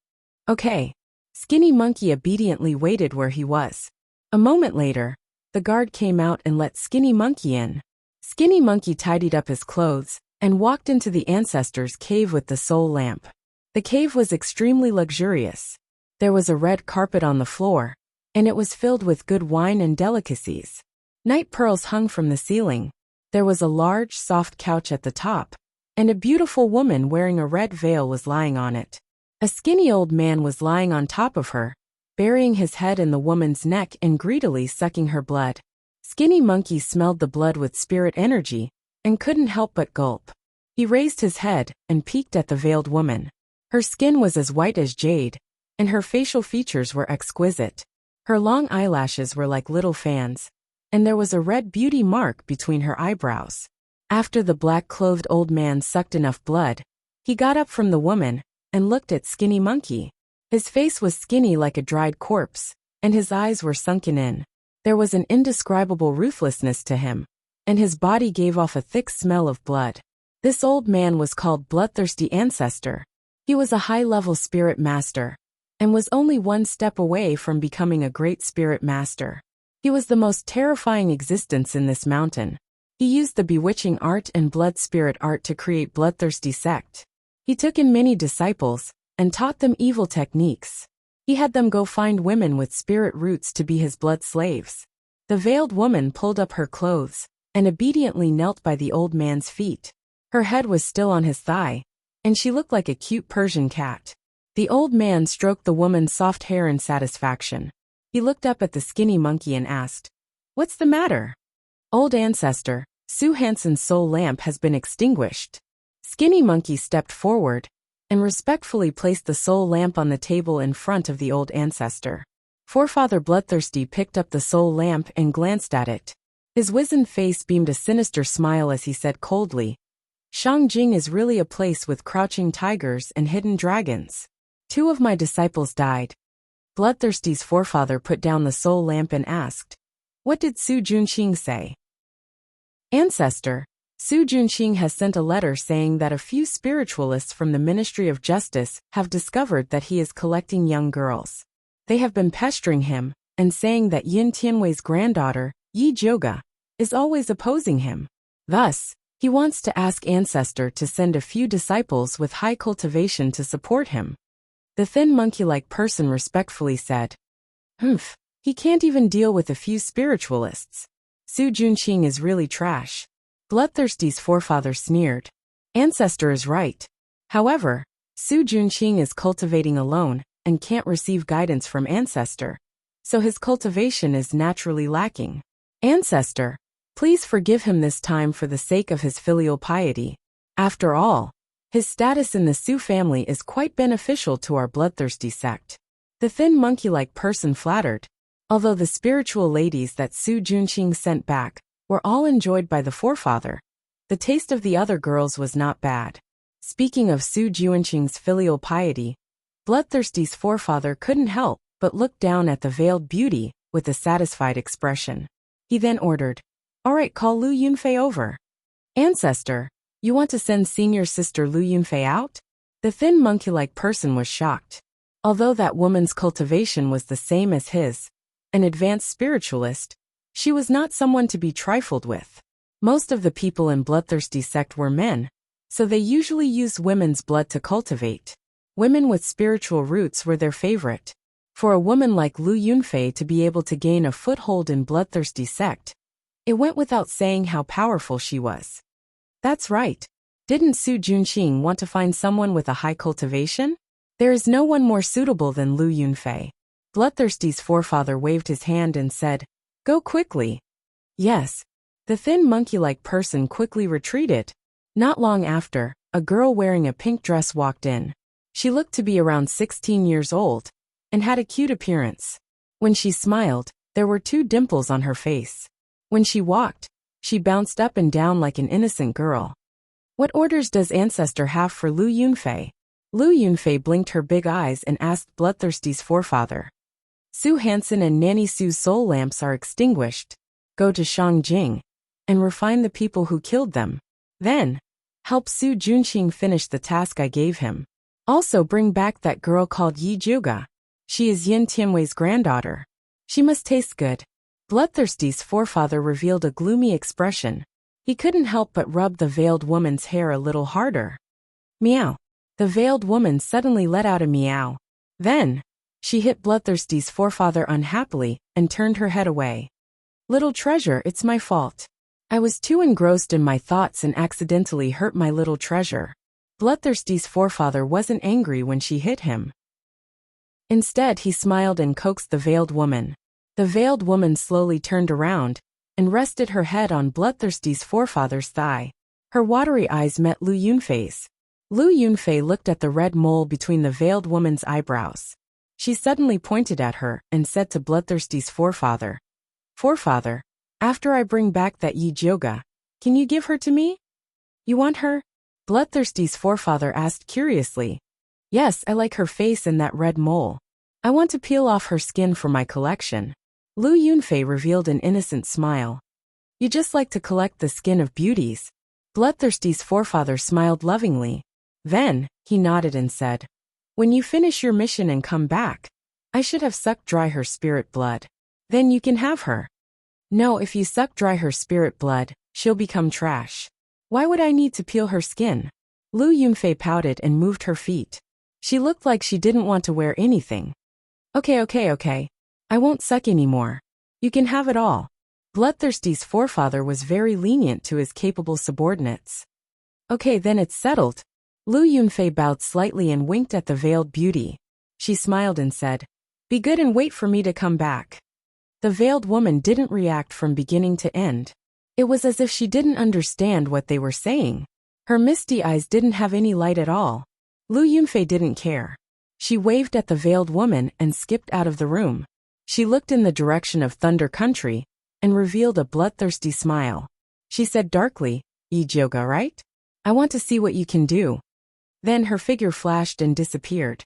"Okay." Skinny monkey obediently waited where he was. A moment later, the guard came out and let Skinny monkey in. Skinny monkey tidied up his clothes and walked into the ancestor's cave with the soul lamp. The cave was extremely luxurious. There was a red carpet on the floor, and it was filled with good wine and delicacies. Night pearls hung from the ceiling. There was a large, soft couch at the top, and a beautiful woman wearing a red veil was lying on it. A skinny old man was lying on top of her, burying his head in the woman's neck and greedily sucking her blood. Skinny monkey smelled the blood with spirit energy and couldn't help but gulp. He raised his head and peeked at the veiled woman. Her skin was as white as jade, and her facial features were exquisite. Her long eyelashes were like little fans, and there was a red beauty mark between her eyebrows. After the black-clothed old man sucked enough blood, he got up from the woman and looked at Skinny monkey. His face was skinny like a dried corpse, and his eyes were sunken in. There was an indescribable ruthlessness to him, and his body gave off a thick smell of blood. This old man was called Bloodthirsty Ancestor. He was a high-level spirit master, and was only one step away from becoming a great spirit master. He was the most terrifying existence in this mountain. He used the bewitching art and blood spirit art to create Bloodthirsty Sect. He took in many disciples, and taught them evil techniques. He had them go find women with spirit roots to be his blood slaves. The veiled woman pulled up her clothes, and obediently knelt by the old man's feet. Her head was still on his thigh, and she looked like a cute Persian cat. The old man stroked the woman's soft hair in satisfaction. He looked up at the skinny monkey and asked, "What's the matter?" "Old ancestor, Su Hansen's soul lamp has been extinguished." Skinny monkey stepped forward and respectfully placed the soul lamp on the table in front of the old ancestor. Forefather Bloodthirsty picked up the soul lamp and glanced at it. His wizened face beamed a sinister smile as he said coldly, Shangjing is really a place with crouching tigers and hidden dragons. 2 of my disciples died. Bloodthirsty's forefather put down the soul lamp and asked, What did Su Junqing say? Ancestor, Su Junqing has sent a letter saying that a few spiritualists from the Ministry of Justice have discovered that he is collecting young girls. They have been pestering him and saying that Yin Tianwei's granddaughter, Yi Jioga, is always opposing him. Thus, he wants to ask Ancestor to send a few disciples with high cultivation to support him. The thin monkey-like person respectfully said, he can't even deal with a few spiritualists. Su Junqing is really trash. Bloodthirsty's forefather sneered. Ancestor is right. However, Su Junqing is cultivating alone and can't receive guidance from Ancestor, so his cultivation is naturally lacking. Ancestor, please forgive him this time for the sake of his filial piety. After all, his status in the Su family is quite beneficial to our bloodthirsty sect. The thin monkey-like person flattered. Although the spiritual ladies that Su Junqing sent back were all enjoyed by the forefather, the taste of the other girls was not bad. Speaking of Su Junqing's filial piety, Bloodthirsty's forefather couldn't help but look down at the veiled beauty with a satisfied expression. He then ordered, All right, call Lu Yunfei over. Ancestor, you want to send senior sister Lu Yunfei out? The thin monkey-like person was shocked. Although that woman's cultivation was the same as his, an advanced spiritualist, she was not someone to be trifled with. Most of the people in Bloodthirsty sect were men, so they usually used women's blood to cultivate. Women with spiritual roots were their favorite. For a woman like Lu Yunfei to be able to gain a foothold in Bloodthirsty sect, it went without saying how powerful she was. That's right. Didn't Su Junqing want to find someone with a high cultivation? There is no one more suitable than Lu Yunfei. Bloodthirsty's forefather waved his hand and said, Go quickly. Yes. The thin monkey-like person quickly retreated. Not long after, a girl wearing a pink dress walked in. She looked to be around 16 years old and had a cute appearance. When she smiled, there were 2 dimples on her face. When she walked, she bounced up and down like an innocent girl. What orders does Ancestor have for Lu Yunfei? Lu Yunfei blinked her big eyes and asked Bloodthirsty's forefather. Su Hansen and Nanny Su's soul lamps are extinguished. Go to Shangjing and refine the people who killed them. Then, help Su Junqing finish the task I gave him. Also bring back that girl called Yi Jioga. She is Yin Tianwei's granddaughter. She must taste good. Bloodthirsty's forefather revealed a gloomy expression. He couldn't help but rub the veiled woman's hair a little harder. Meow. The veiled woman suddenly let out a meow. Then, she hit Bloodthirsty's forefather unhappily and turned her head away. Little treasure, it's my fault. I was too engrossed in my thoughts and accidentally hurt my little treasure. Bloodthirsty's forefather wasn't angry when she hit him. Instead, he smiled and coaxed the veiled woman. The veiled woman slowly turned around and rested her head on Bloodthirsty's forefather's thigh. Her watery eyes met Lu Yunfei's. Lu Yunfei looked at the red mole between the veiled woman's eyebrows. She suddenly pointed at her and said to Bloodthirsty's forefather, Forefather, after I bring back that Yi Jioga, can you give her to me? You want her? Bloodthirsty's forefather asked curiously. Yes, I like her face and that red mole. I want to peel off her skin for my collection. Lu Yunfei revealed an innocent smile. You just like to collect the skin of beauties. Bloodthirsty's forefather smiled lovingly. Then, he nodded and said, When you finish your mission and come back, I should have sucked dry her spirit blood. Then you can have her. No, if you suck dry her spirit blood, she'll become trash. Why would I need to peel her skin? Lu Yunfei pouted and moved her feet. She looked like she didn't want to wear anything. Okay. I won't suck anymore. You can have it all. Bloodthirsty's forefather was very lenient to his capable subordinates. Okay, then it's settled. Lu Yunfei bowed slightly and winked at the veiled beauty. She smiled and said, Be good and wait for me to come back. The veiled woman didn't react from beginning to end. It was as if she didn't understand what they were saying. Her misty eyes didn't have any light at all. Lu Yunfei didn't care. She waved at the veiled woman and skipped out of the room. She looked in the direction of Thunder Country and revealed a bloodthirsty smile. She said darkly, "Yoga, right? I want to see what you can do." Then her figure flashed and disappeared.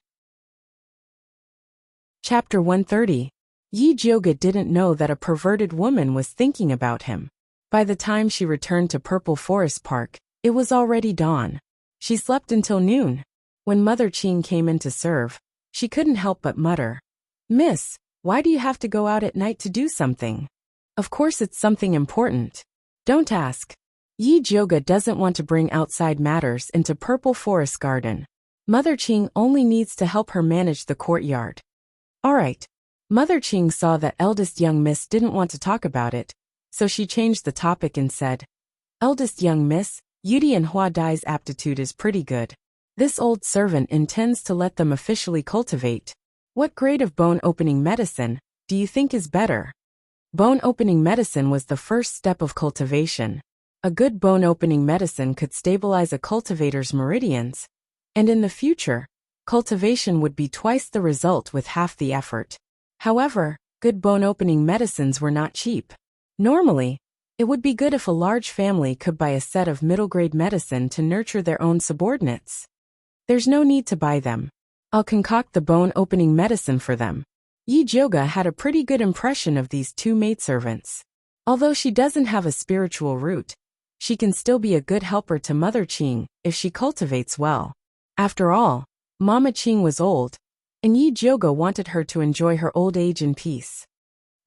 Chapter 130. Yoga didn't know that a perverted woman was thinking about him. By the time she returned to Purple Forest Park, it was already dawn. She slept until noon. When Mother Ching came in to serve, she couldn't help but mutter, "Miss, why do you have to go out at night to do something?" "Of course it's something important. Don't ask." Yoga doesn't want to bring outside matters into Purple Forest Garden. Mother Ching only needs to help her manage the courtyard. All right. Mother Ching saw that eldest young miss didn't want to talk about it, so she changed the topic and said, "Eldest young miss, Yudi and Hua Dai's aptitude is pretty good. This old servant intends to let them officially cultivate. What grade of bone-opening medicine do you think is better?" Bone-opening medicine was the first step of cultivation. A good bone-opening medicine could stabilize a cultivator's meridians, and in the future, cultivation would be twice the result with half the effort. However, good bone-opening medicines were not cheap. Normally, it would be good if a large family could buy a set of middle-grade medicine to nurture their own subordinates. There's no need to buy them. I'll concoct the bone-opening medicine for them. Yoga had a pretty good impression of these two maidservants. Although she doesn't have a spiritual root, she can still be a good helper to Mother Ching if she cultivates well. After all, Mama Ching was old, and Yoga wanted her to enjoy her old age in peace.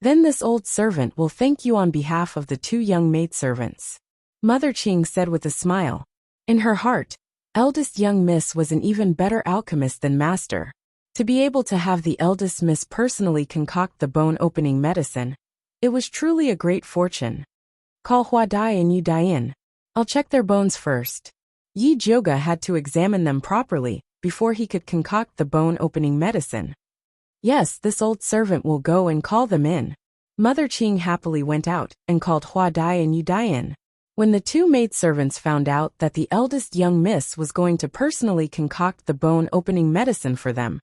"Then this old servant will thank you on behalf of the two young maidservants," Mother Ching said with a smile. In her heart, eldest young miss was an even better alchemist than master. To be able to have the eldest miss personally concoct the bone-opening medicine, it was truly a great fortune. "Call Hua Dai and Yu Dai in. I'll check their bones first." Yoga had to examine them properly before he could concoct the bone-opening medicine. "Yes, this old servant will go and call them in." Mother Ching happily went out and called Hua Dai and Yu Dai in. When the two maidservants found out that the eldest young miss was going to personally concoct the bone-opening medicine for them,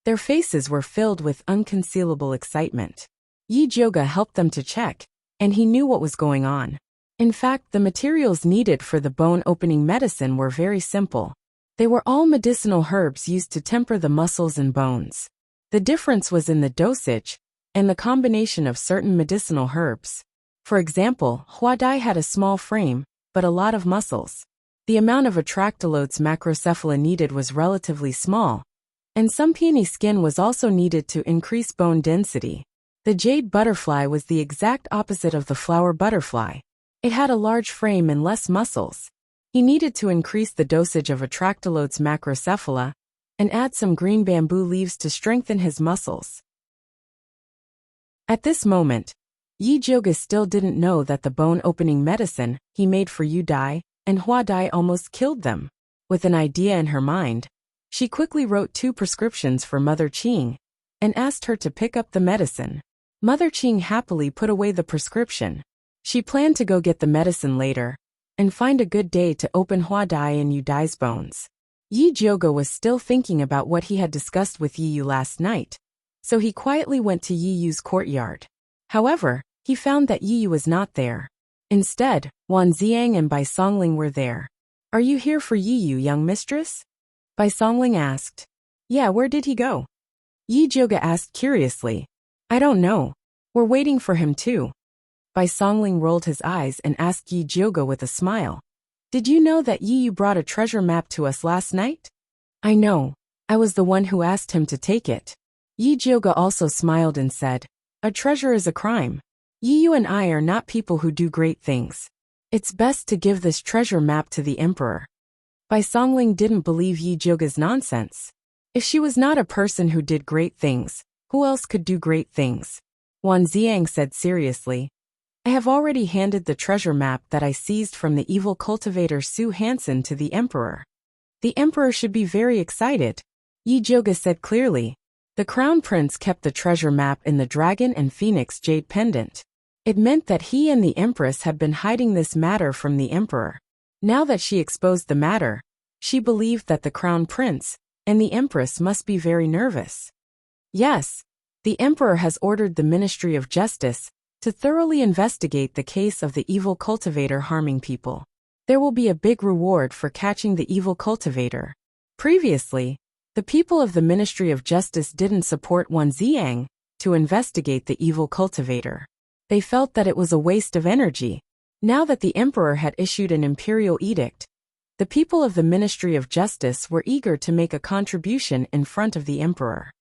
their faces were filled with unconcealable excitement. Yoga helped them to check, and he knew what was going on. In fact, the materials needed for the bone-opening medicine were very simple. They were all medicinal herbs used to temper the muscles and bones. The difference was in the dosage and the combination of certain medicinal herbs. For example, Hua Dai had a small frame, but a lot of muscles. The amount of atractylodes macrocephala needed was relatively small, and some peony skin was also needed to increase bone density. The jade butterfly was the exact opposite of the flower butterfly. It had a large frame and less muscles. He needed to increase the dosage of atractylodes macrocephala and add some green bamboo leaves to strengthen his muscles. At this moment, Yoga still didn't know that the bone-opening medicine he made for Yu Dai and Hua Dai almost killed them. With an idea in her mind, she quickly wrote 2 prescriptions for Mother Ching and asked her to pick up the medicine. Mother Ching happily put away the prescription. She planned to go get the medicine later and find a good day to open Hua Dai and Yu Dai's bones. Yoga was still thinking about what he had discussed with Yu last night, so he quietly went to Yu's courtyard. However, he found that Yu was not there. Instead, Wan Xiang and Bai Songling were there. "Are you here for Yu, young mistress?" Bai Songling asked. "Yeah, where did he go?" Yoga asked curiously. "I don't know. We're waiting for him too." Bai Songling rolled his eyes and asked Yoga with a smile, "Did you know that Yu brought a treasure map to us last night?" "I know. I was the one who asked him to take it." Yoga also smiled and said, "A treasure is a crime. Yu and I are not people who do great things. It's best to give this treasure map to the emperor." Bai Songling didn't believe Yoga's nonsense. If she was not a person who did great things, who else could do great things? Wan Xiang said seriously, "I have already handed the treasure map that I seized from the evil cultivator Su Hansen to the emperor." "The emperor should be very excited," Yoga said clearly. The crown prince kept the treasure map in the dragon and phoenix jade pendant. It meant that he and the empress had been hiding this matter from the emperor. Now that she exposed the matter, she believed that the crown prince and the empress must be very nervous. Yes, the emperor has ordered the Ministry of Justice to thoroughly investigate the case of the evil cultivator harming people. There will be a big reward for catching the evil cultivator. Previously, the people of the Ministry of Justice didn't support Wan Ziyang to investigate the evil cultivator. They felt that it was a waste of energy. Now that the emperor had issued an imperial edict, the people of the Ministry of Justice were eager to make a contribution in front of the emperor.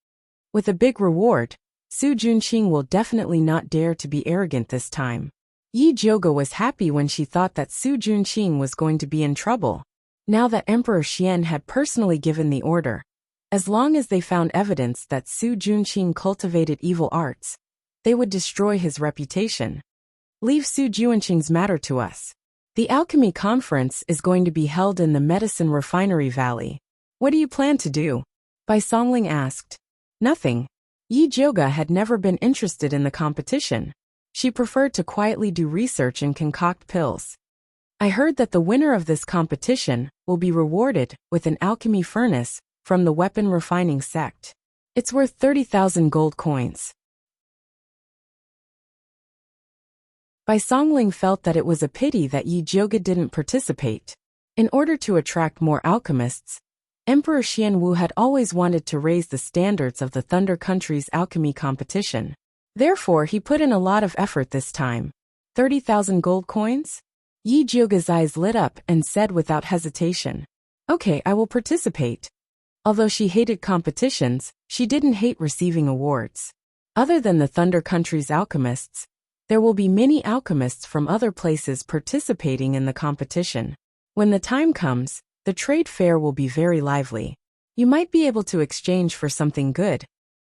With a big reward, Su Junqing will definitely not dare to be arrogant this time. Yi Zhouge was happy when she thought that Su Junqing was going to be in trouble. Now that Emperor Xian had personally given the order, as long as they found evidence that Su Junqing cultivated evil arts, they would destroy his reputation. Leave Su Junqing's matter to us. The alchemy conference is going to be held in the Medicine Refinery Valley. What do you plan to do? Bai Songling asked. Nothing. Yi Zhouge had never been interested in the competition. She preferred to quietly do research and concoct pills. I heard that the winner of this competition will be rewarded with an alchemy furnace from the weapon refining sect. It's worth 30,000 gold coins. Bai Songling felt that it was a pity that Yi Zhouge didn't participate. In order to attract more alchemists, Emperor Xianwu had always wanted to raise the standards of the Thunder Country's alchemy competition. Therefore, he put in a lot of effort this time. 30,000 gold coins? Yi Zhouge's eyes lit up and said without hesitation, "Okay, I will participate." Although she hated competitions, she didn't hate receiving awards. Other than the Thunder Country's alchemists, there will be many alchemists from other places participating in the competition. When the time comes, the trade fair will be very lively. You might be able to exchange for something good.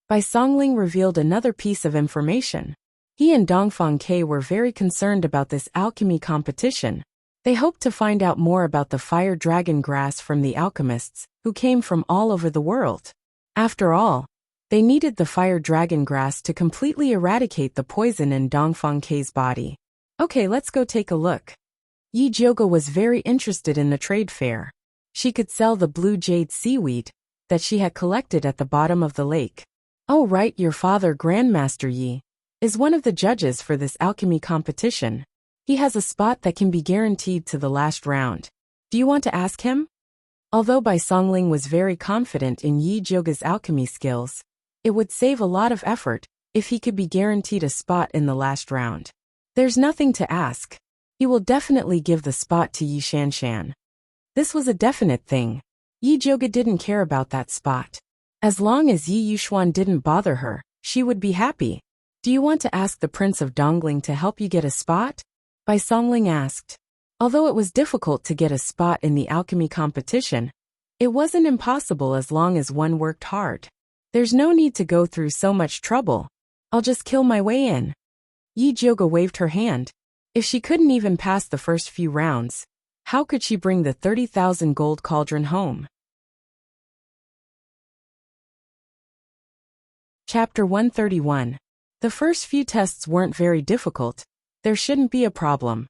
Bai Songling revealed another piece of information. He and Dongfang Ke were very concerned about this alchemy competition. They hoped to find out more about the fire dragon grass from the alchemists, who came from all over the world. After all, they needed the fire dragon grass to completely eradicate the poison in Dongfang Ke's body. Okay, let's go take a look. Yi Zhouge was very interested in the trade fair. She could sell the blue jade seaweed that she had collected at the bottom of the lake. Oh right, your father, Grandmaster Yi, is one of the judges for this alchemy competition. He has a spot that can be guaranteed to the last round. Do you want to ask him? Although Bai Songling was very confident in Yi Zhouge's alchemy skills, it would save a lot of effort if he could be guaranteed a spot in the last round. There's nothing to ask. He will definitely give the spot to Yi Shanshan. This was a definite thing. Yi Zhouge didn't care about that spot. As long as Yi Yuxuan didn't bother her, she would be happy. Do you want to ask the Prince of Dongling to help you get a spot? Bai Songling asked. Although it was difficult to get a spot in the alchemy competition, it wasn't impossible as long as one worked hard. There's no need to go through so much trouble. I'll just kill my way in. Yi Zhouge waved her hand. If she couldn't even pass the first few rounds, how could she bring the 30,000 gold cauldron home? Chapter 131. The first few tests weren't very difficult. There shouldn't be a problem.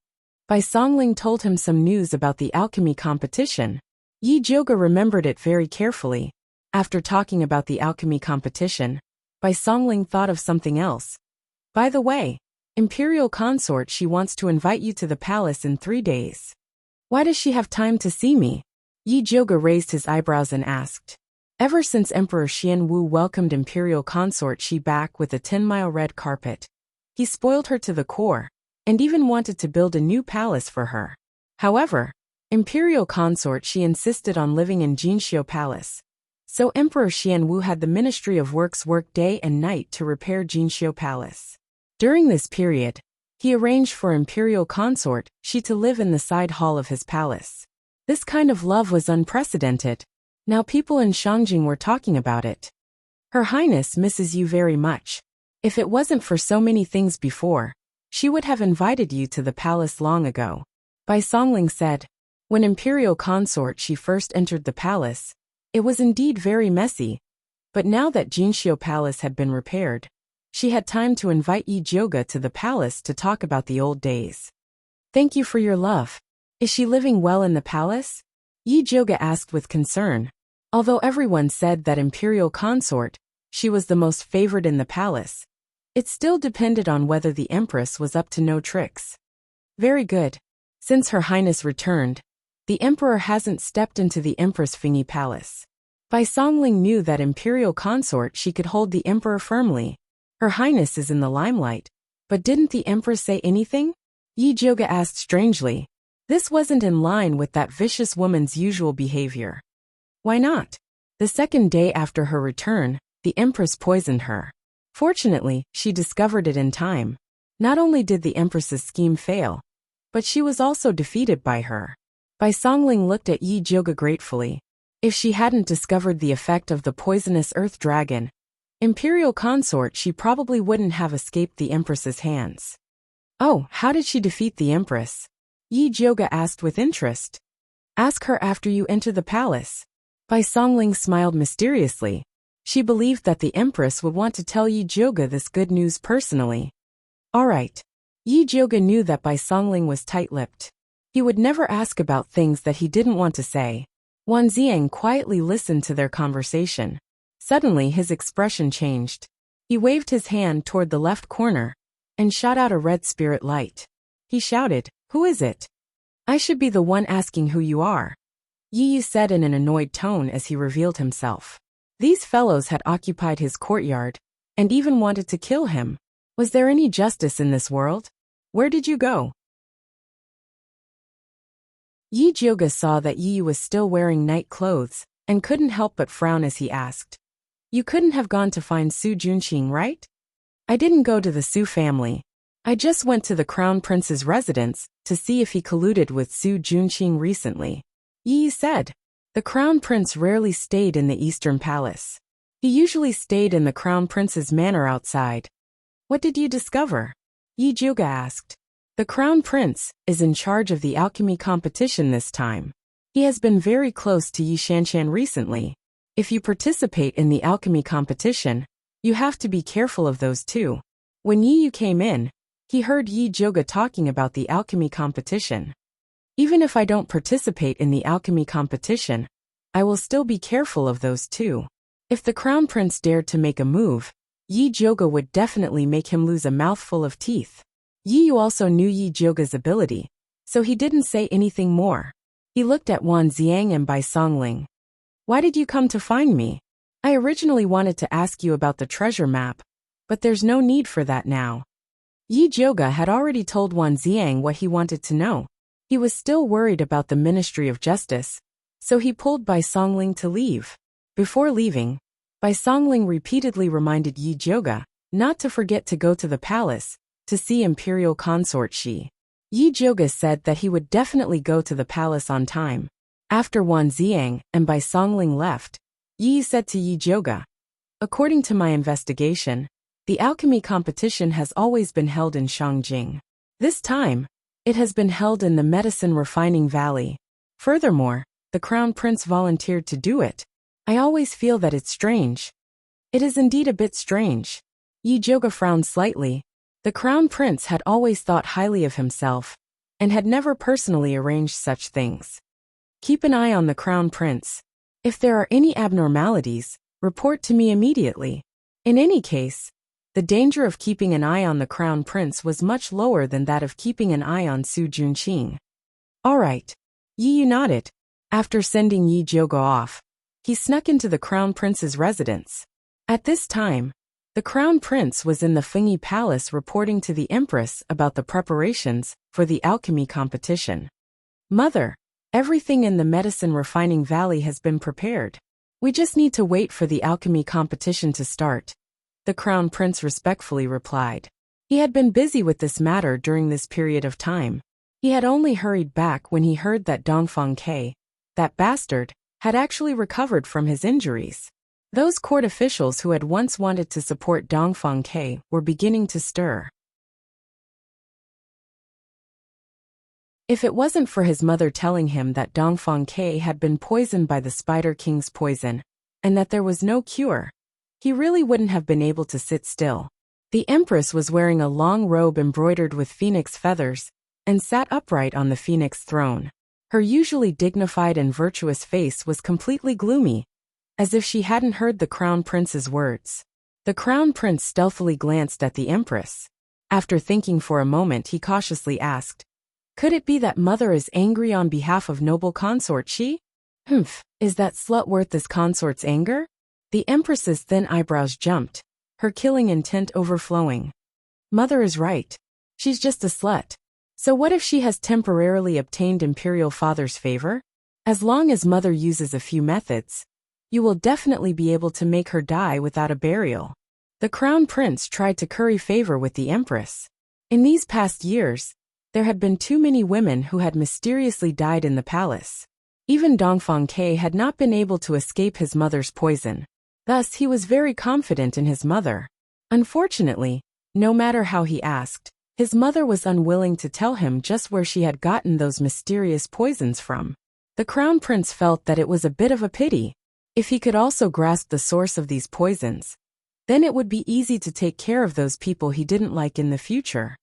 Bai Songling told him some news about the alchemy competition. Yi Zhouge remembered it very carefully. After talking about the alchemy competition, Bai Songling thought of something else. By the way, Imperial Consort, she wants to invite you to the palace in 3 days. Why does she have time to see me? Yi Zhouge raised his eyebrows and asked. Ever since Emperor Xianwu welcomed Imperial Consort Shi back with a 10-mile red carpet, he spoiled her to the core, and even wanted to build a new palace for her. However, Imperial Consort Shi insisted on living in Jinxiu Palace. So Emperor Xianwu had the Ministry of Works work day and night to repair Jinxiu Palace. During this period, he arranged for Imperial Consort Shi to live in the side hall of his palace. This kind of love was unprecedented. Now people in Shangjing were talking about it. Her Highness misses you very much. If it wasn't for so many things before, she would have invited you to the palace long ago. Bai Songling said. When Imperial Consort Shi first entered the palace, it was indeed very messy. But now that Jinxiu Palace had been repaired, she had time to invite Yi Zhouge to the palace to talk about the old days. Thank you for your love. Is she living well in the palace? Yi Zhouge asked with concern. Although everyone said that Imperial Consort Shi was the most favored in the palace, It still depended on whether the Empress was up to no tricks. Very good. Since Her Highness returned, the Emperor hasn't stepped into the Empress Fingy Palace. Bai Songling knew that imperial consort she could hold the Emperor firmly. Her Highness is in the limelight. But didn't the Empress say anything? Yi Jioga asked strangely. This wasn't in line with that vicious woman's usual behavior. Why not? The second day after her return, the Empress poisoned her. Fortunately, she discovered it in time. Not only did the Empress's scheme fail, but she was also defeated by her. Bai Songling looked at Yi Jioga gratefully. If she hadn't discovered the effect of the poisonous earth dragon, imperial consort, she probably wouldn't have escaped the Empress's hands. Oh, how did she defeat the Empress? Yi Jioga asked with interest. Ask her after you enter the palace. Bai Songling smiled mysteriously. She believed that the Empress would want to tell Yi Jioga this good news personally. All right. Yi Jioga knew that Bai Songling was tight-lipped. He would never ask about things that he didn't want to say. Wan Ziang quietly listened to their conversation. Suddenly his expression changed. He waved his hand toward the left corner and shot out a red spirit light. He shouted, "Who is it?" "I should be the one asking who you are," Yi Yu said in an annoyed tone as he revealed himself. These fellows had occupied his courtyard and even wanted to kill him. Was there any justice in this world? Where did you go? Yi Jioga saw that Yi Yu was still wearing night clothes and couldn't help but frown as he asked. You couldn't have gone to find Su Junqing, right? I didn't go to the Su family. I just went to the Crown Prince's residence to see if he colluded with Su Junqing recently. Yi Yu said. The Crown Prince rarely stayed in the Eastern Palace. He usually stayed in the Crown Prince's manor outside. What did you discover? Yi Jioga asked. The Crown Prince is in charge of the alchemy competition this time. He has been very close to Yi Shanshan recently. If you participate in the alchemy competition, you have to be careful of those two. When Yi Yu came in, he heard Yi Jioga talking about the alchemy competition. Even if I don't participate in the alchemy competition, I will still be careful of those two. If the Crown Prince dared to make a move, Yi Jioga would definitely make him lose a mouthful of teeth. Yi Yu also knew Yi Jioga's ability, so he didn't say anything more. He looked at Wan Ziang and Bai Songling. Why did you come to find me? I originally wanted to ask you about the treasure map, but there's no need for that now. Yi Jioga had already told Wan Ziang what he wanted to know. He was still worried about the Ministry of Justice, so he pulled Bai Songling to leave. Before leaving, Bai Songling repeatedly reminded Yi Jioga not to forget to go to the palace to see Imperial Consort Shi. Yi Jioga said that he would definitely go to the palace on time. After Wan Ziang and Bai Songling left, Yi said to Yi Jioga, according to my investigation, the alchemy competition has always been held in Shangjing. This time, it has been held in the Medicine Refining Valley. Furthermore, the Crown Prince volunteered to do it. I always feel that it's strange. It is indeed a bit strange. Yi Jioga frowned slightly. The Crown Prince had always thought highly of himself, and had never personally arranged such things. Keep an eye on the Crown Prince. If there are any abnormalities, report to me immediately. In any case, the danger of keeping an eye on the Crown Prince was much lower than that of keeping an eye on Su Junqing. All right. Yi Yu nodded. After sending Yi Jioga off, he snuck into the Crown Prince's residence. At this time, the Crown Prince was in the Fingy Palace reporting to the Empress about the preparations for the alchemy competition. Mother, everything in the Medicine Refining Valley has been prepared. We just need to wait for the alchemy competition to start, the Crown Prince respectfully replied. He had been busy with this matter during this period of time. He had only hurried back when he heard that Dongfang Ke, that bastard, had actually recovered from his injuries. Those court officials who had once wanted to support Dongfang Ke were beginning to stir. If it wasn't for his mother telling him that Dongfang Ke had been poisoned by the Spider King's poison, and that there was no cure, he really wouldn't have been able to sit still. The Empress was wearing a long robe embroidered with phoenix feathers, and sat upright on the phoenix throne. Her usually dignified and virtuous face was completely gloomy, as if she hadn't heard the Crown Prince's words. The crown prince stealthily glanced at the empress. After thinking for a moment, he cautiously asked, "Could it be that mother is angry on behalf of noble consort Shi?" "Humph, is that slut worth this consort's anger?" The empress's thin eyebrows jumped, her killing intent overflowing. "Mother is right. She's just a slut. So what if she has temporarily obtained imperial father's favor? As long as mother uses a few methods, you will definitely be able to make her die without a burial." The crown prince tried to curry favor with the empress. In these past years, there had been too many women who had mysteriously died in the palace. Even Dongfang Ke had not been able to escape his mother's poison. Thus, he was very confident in his mother. Unfortunately, no matter how he asked, his mother was unwilling to tell him just where she had gotten those mysterious poisons from. The crown prince felt that it was a bit of a pity. If he could also grasp the source of these poisons, then it would be easy to take care of those people he didn't like in the future.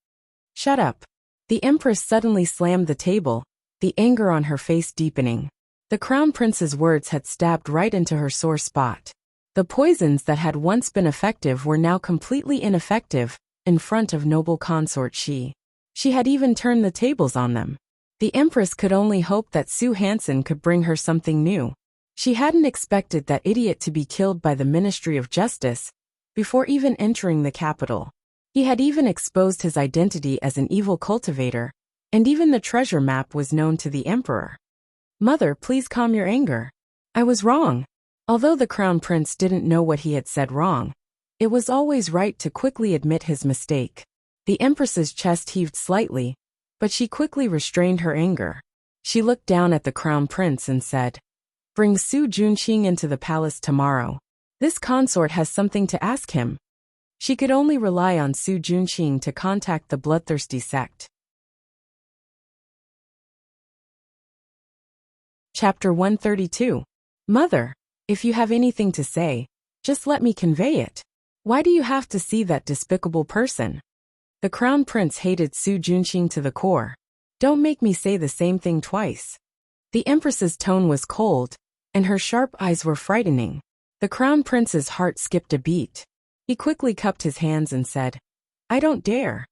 "Shut up." The empress suddenly slammed the table, the anger on her face deepening. The crown prince's words had stabbed right into her sore spot. The poisons that had once been effective were now completely ineffective in front of noble consort Shi. She had even turned the tables on them. The empress could only hope that Su Hansen could bring her something new. She hadn't expected that idiot to be killed by the Ministry of Justice before even entering the capital. He had even exposed his identity as an evil cultivator, and even the treasure map was known to the emperor. "Mother, please calm your anger. I was wrong." Although the crown prince didn't know what he had said wrong, it was always right to quickly admit his mistake. The empress's chest heaved slightly, but she quickly restrained her anger. She looked down at the crown prince and said, "Bring Su Junqing into the palace tomorrow. This consort has something to ask him." She could only rely on Su Junqing to contact the bloodthirsty sect. Chapter 132. "Mother, if you have anything to say, just let me convey it. Why do you have to see that despicable person?" The crown prince hated Su Junqing to the core. "Don't make me say the same thing twice." The empress's tone was cold, and her sharp eyes were frightening. The crown prince's heart skipped a beat. He quickly cupped his hands and said, "I don't dare."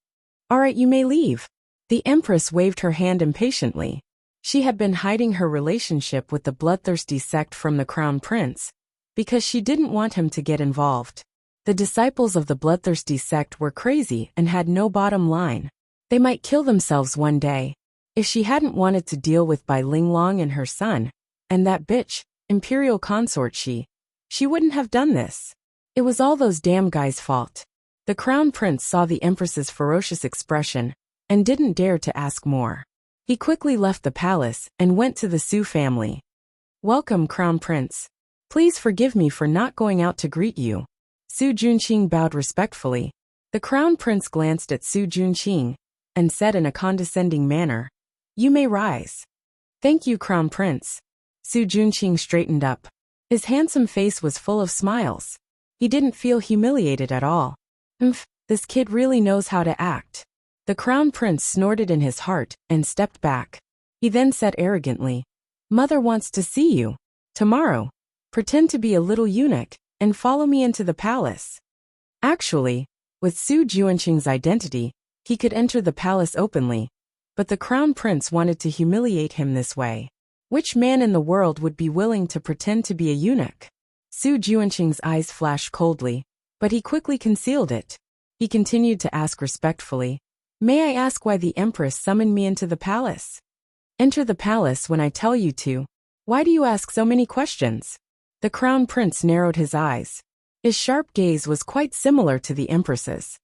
"All right, you may leave." The empress waved her hand impatiently. She had been hiding her relationship with the bloodthirsty sect from the crown prince because she didn't want him to get involved. The disciples of the bloodthirsty sect were crazy and had no bottom line. They might kill themselves one day. If she hadn't wanted to deal with Bai Linglong and her son, and that bitch, imperial consort she wouldn't have done this. It was all those damn guys' fault. The crown prince saw the empress's ferocious expression and didn't dare to ask more. He quickly left the palace and went to the Su family. "Welcome, crown prince. Please forgive me for not going out to greet you." Su Junqing bowed respectfully. The crown prince glanced at Su Junqing and said in a condescending manner, "You may rise." "Thank you, crown prince." Su Junqing straightened up. His handsome face was full of smiles. He didn't feel humiliated at all. This kid really knows how to act." The crown prince snorted in his heart and stepped back. He then said arrogantly, "Mother wants to see you. Tomorrow, pretend to be a little eunuch and follow me into the palace." Actually, with Su Junqing's identity, he could enter the palace openly, but the crown prince wanted to humiliate him this way. Which man in the world would be willing to pretend to be a eunuch? Su Junqing's eyes flashed coldly, but he quickly concealed it. He continued to ask respectfully, "May I ask why the empress summoned me into the palace?" "Enter the palace when I tell you to. Why do you ask so many questions?" The crown prince narrowed his eyes. His sharp gaze was quite similar to the empress's.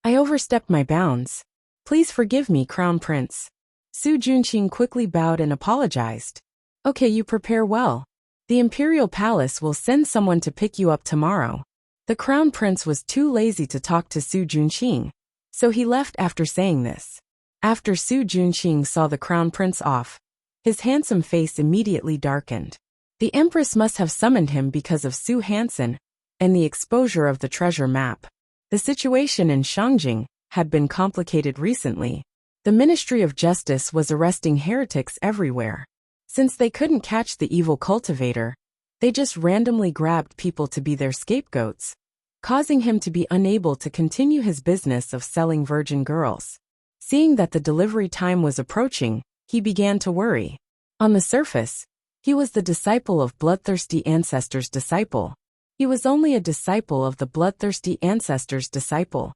"I overstepped my bounds. Please forgive me, crown prince." Su Junqing quickly bowed and apologized. "Okay, you prepare well. The imperial palace will send someone to pick you up tomorrow." The crown prince was too lazy to talk to Su Junqing, so he left after saying this. After Su Junqing saw the crown prince off, his handsome face immediately darkened. The empress must have summoned him because of Su Hansen and the exposure of the treasure map. The situation in Shangjing had been complicated recently. The Ministry of Justice was arresting heretics everywhere. Since they couldn't catch the evil cultivator, they just randomly grabbed people to be their scapegoats, causing him to be unable to continue his business of selling virgin girls. Seeing that the delivery time was approaching, he began to worry. On the surface, he was the disciple of bloodthirsty ancestors' disciple. He was only a disciple of the bloodthirsty ancestors' disciple.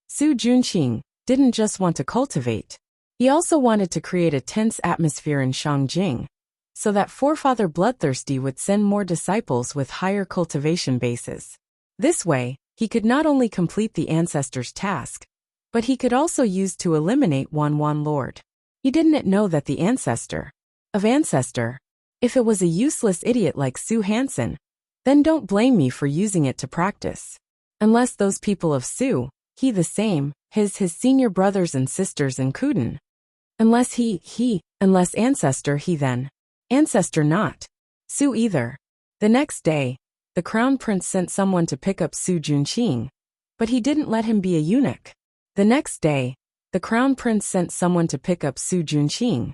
Su Junqing didn't just want to cultivate. He also wanted to create a tense atmosphere in Shangjing, so that forefather Bloodthirsty would send more disciples with higher cultivation bases. This way, he could not only complete the ancestor's task, but he could also use to eliminate Wan Lord. He didn't know that the ancestor, if it was a useless idiot like Su Hansen, then don't blame me for using it to practice. Unless those people of Su, he the same, his senior brothers and sisters in Kuden. Unless unless ancestor he then. Ancestor not. Su either. The next day, the crown prince sent someone to pick up Su Junqing, but he didn't let him be a eunuch. The next day, the crown prince sent someone to pick up Su Junqing,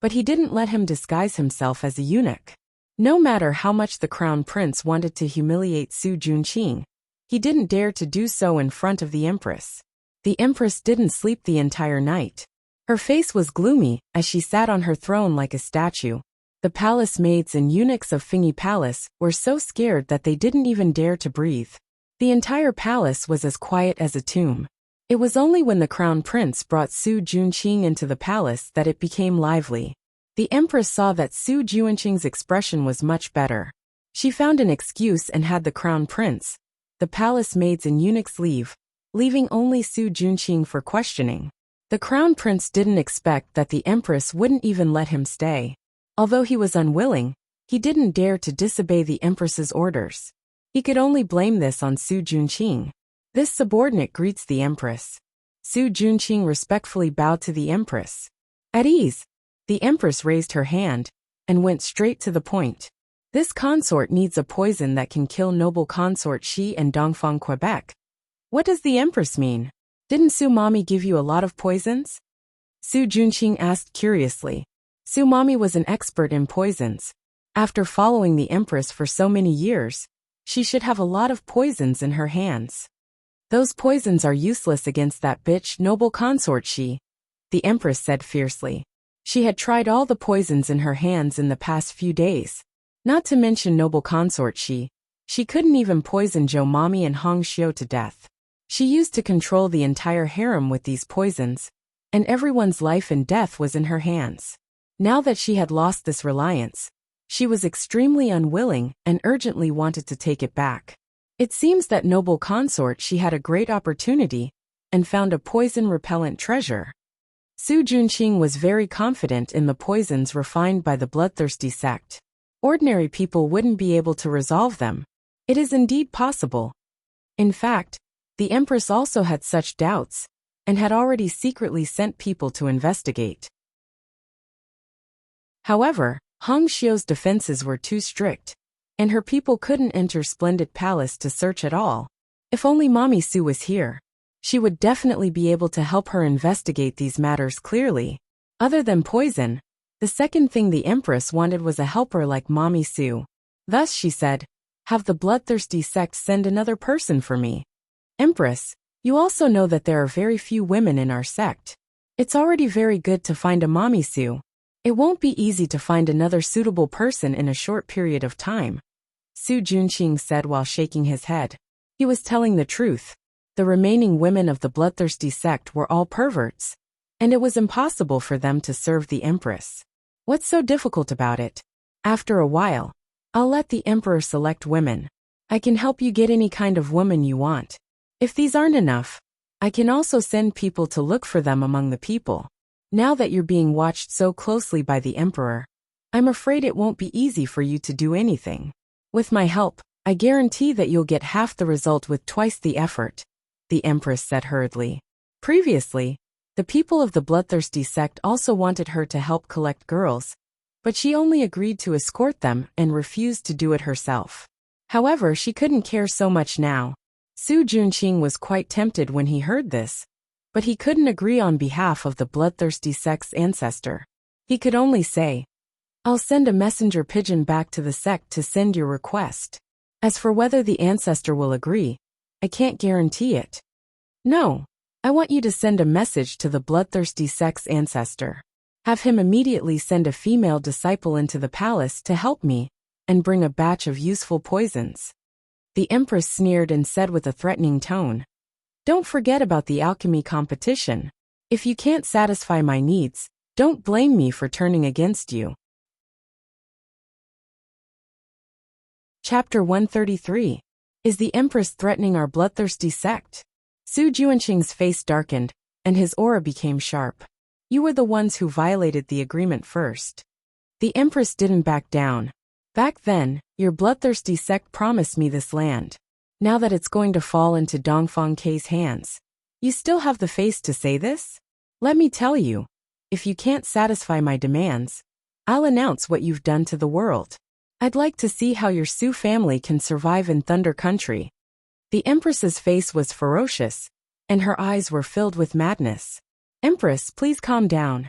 but he didn't let him disguise himself as a eunuch. No matter how much the crown prince wanted to humiliate Su Junqing, he didn't dare to do so in front of the empress. The empress didn't sleep the entire night. Her face was gloomy as she sat on her throne like a statue. The palace maids and eunuchs of Fingy Palace were so scared that they didn't even dare to breathe. The entire palace was as quiet as a tomb. It was only when the crown prince brought Su Junqing into the palace that it became lively. The empress saw that Su Junqing's expression was much better. She found an excuse and had the crown prince, the palace maids and eunuchs leaving only Su Junqing for questioning. The crown prince didn't expect that the empress wouldn't even let him stay. Although he was unwilling, he didn't dare to disobey the empress's orders. He could only blame this on Su Junqing. This subordinate greets the empress. Su Junqing respectfully bowed to the empress. At ease, the empress raised her hand and went straight to the point. This consort needs a poison that can kill noble consort Shi and Dongfang Quebec. What does the empress mean? Didn't Su Mommy give you a lot of poisons? Su Junqing asked curiously. Su Mommy was an expert in poisons. After following the empress for so many years, she should have a lot of poisons in her hands. Those poisons are useless against that bitch noble consort Shi, the empress said fiercely. She had tried all the poisons in her hands in the past few days. Not to mention noble consort Shi. She couldn't even poison Zhou Mommy and Hong Xiu to death. She used to control the entire harem with these poisons, and everyone's life and death was in her hands. Now that she had lost this reliance, she was extremely unwilling and urgently wanted to take it back. It seems that noble consort She had a great opportunity and found a poison-repellent treasure. Su Junqing was very confident in the poisons refined by the bloodthirsty sect. Ordinary people wouldn't be able to resolve them. It is indeed possible. In fact, the empress also had such doubts, and had already secretly sent people to investigate. However, Hong Xiu's defenses were too strict, and her people couldn't enter Splendid Palace to search at all. If only Mommy Su was here, she would definitely be able to help her investigate these matters clearly. Other than poison, the second thing the empress wanted was a helper like Mommy Su. Thus she said, "Have the bloodthirsty sect send another person for me." Empress, you also know that there are very few women in our sect. It's already very good to find a Mommy Su. It won't be easy to find another suitable person in a short period of time, Su Junqing said while shaking his head. He was telling the truth. The remaining women of the bloodthirsty sect were all perverts, and it was impossible for them to serve the empress. What's so difficult about it? After a while, I'll let the emperor select women. I can help you get any kind of woman you want. If these aren't enough, I can also send people to look for them among the people. Now that you're being watched so closely by the emperor, I'm afraid it won't be easy for you to do anything. With my help, I guarantee that you'll get half the result with twice the effort, the empress said hurriedly. Previously, the people of the bloodthirsty sect also wanted her to help collect girls, but she only agreed to escort them and refused to do it herself. However, she couldn't care so much now. Su Junqing was quite tempted when he heard this, but he couldn't agree on behalf of the bloodthirsty sect's ancestor. He could only say, "I'll send a messenger pigeon back to the sect to send your request." As for whether the ancestor will agree, I can't guarantee it. No, I want you to send a message to the bloodthirsty sex ancestor. Have him immediately send a female disciple into the palace to help me, and bring a batch of useful poisons. The empress sneered and said with a threatening tone, "Don't forget about the alchemy competition. If you can't satisfy my needs, don't blame me for turning against you." Chapter 133. Is the Empress threatening our bloodthirsty sect? Su Juanqing's face darkened, and his aura became sharp. You were the ones who violated the agreement first. The Empress didn't back down. Back then, your bloodthirsty sect promised me this land. Now that it's going to fall into Dongfang K's hands, you still have the face to say this? Let me tell you, if you can't satisfy my demands, I'll announce what you've done to the world. I'd like to see how your Su family can survive in Thunder Country. The Empress's face was ferocious, and her eyes were filled with madness. Empress, please calm down.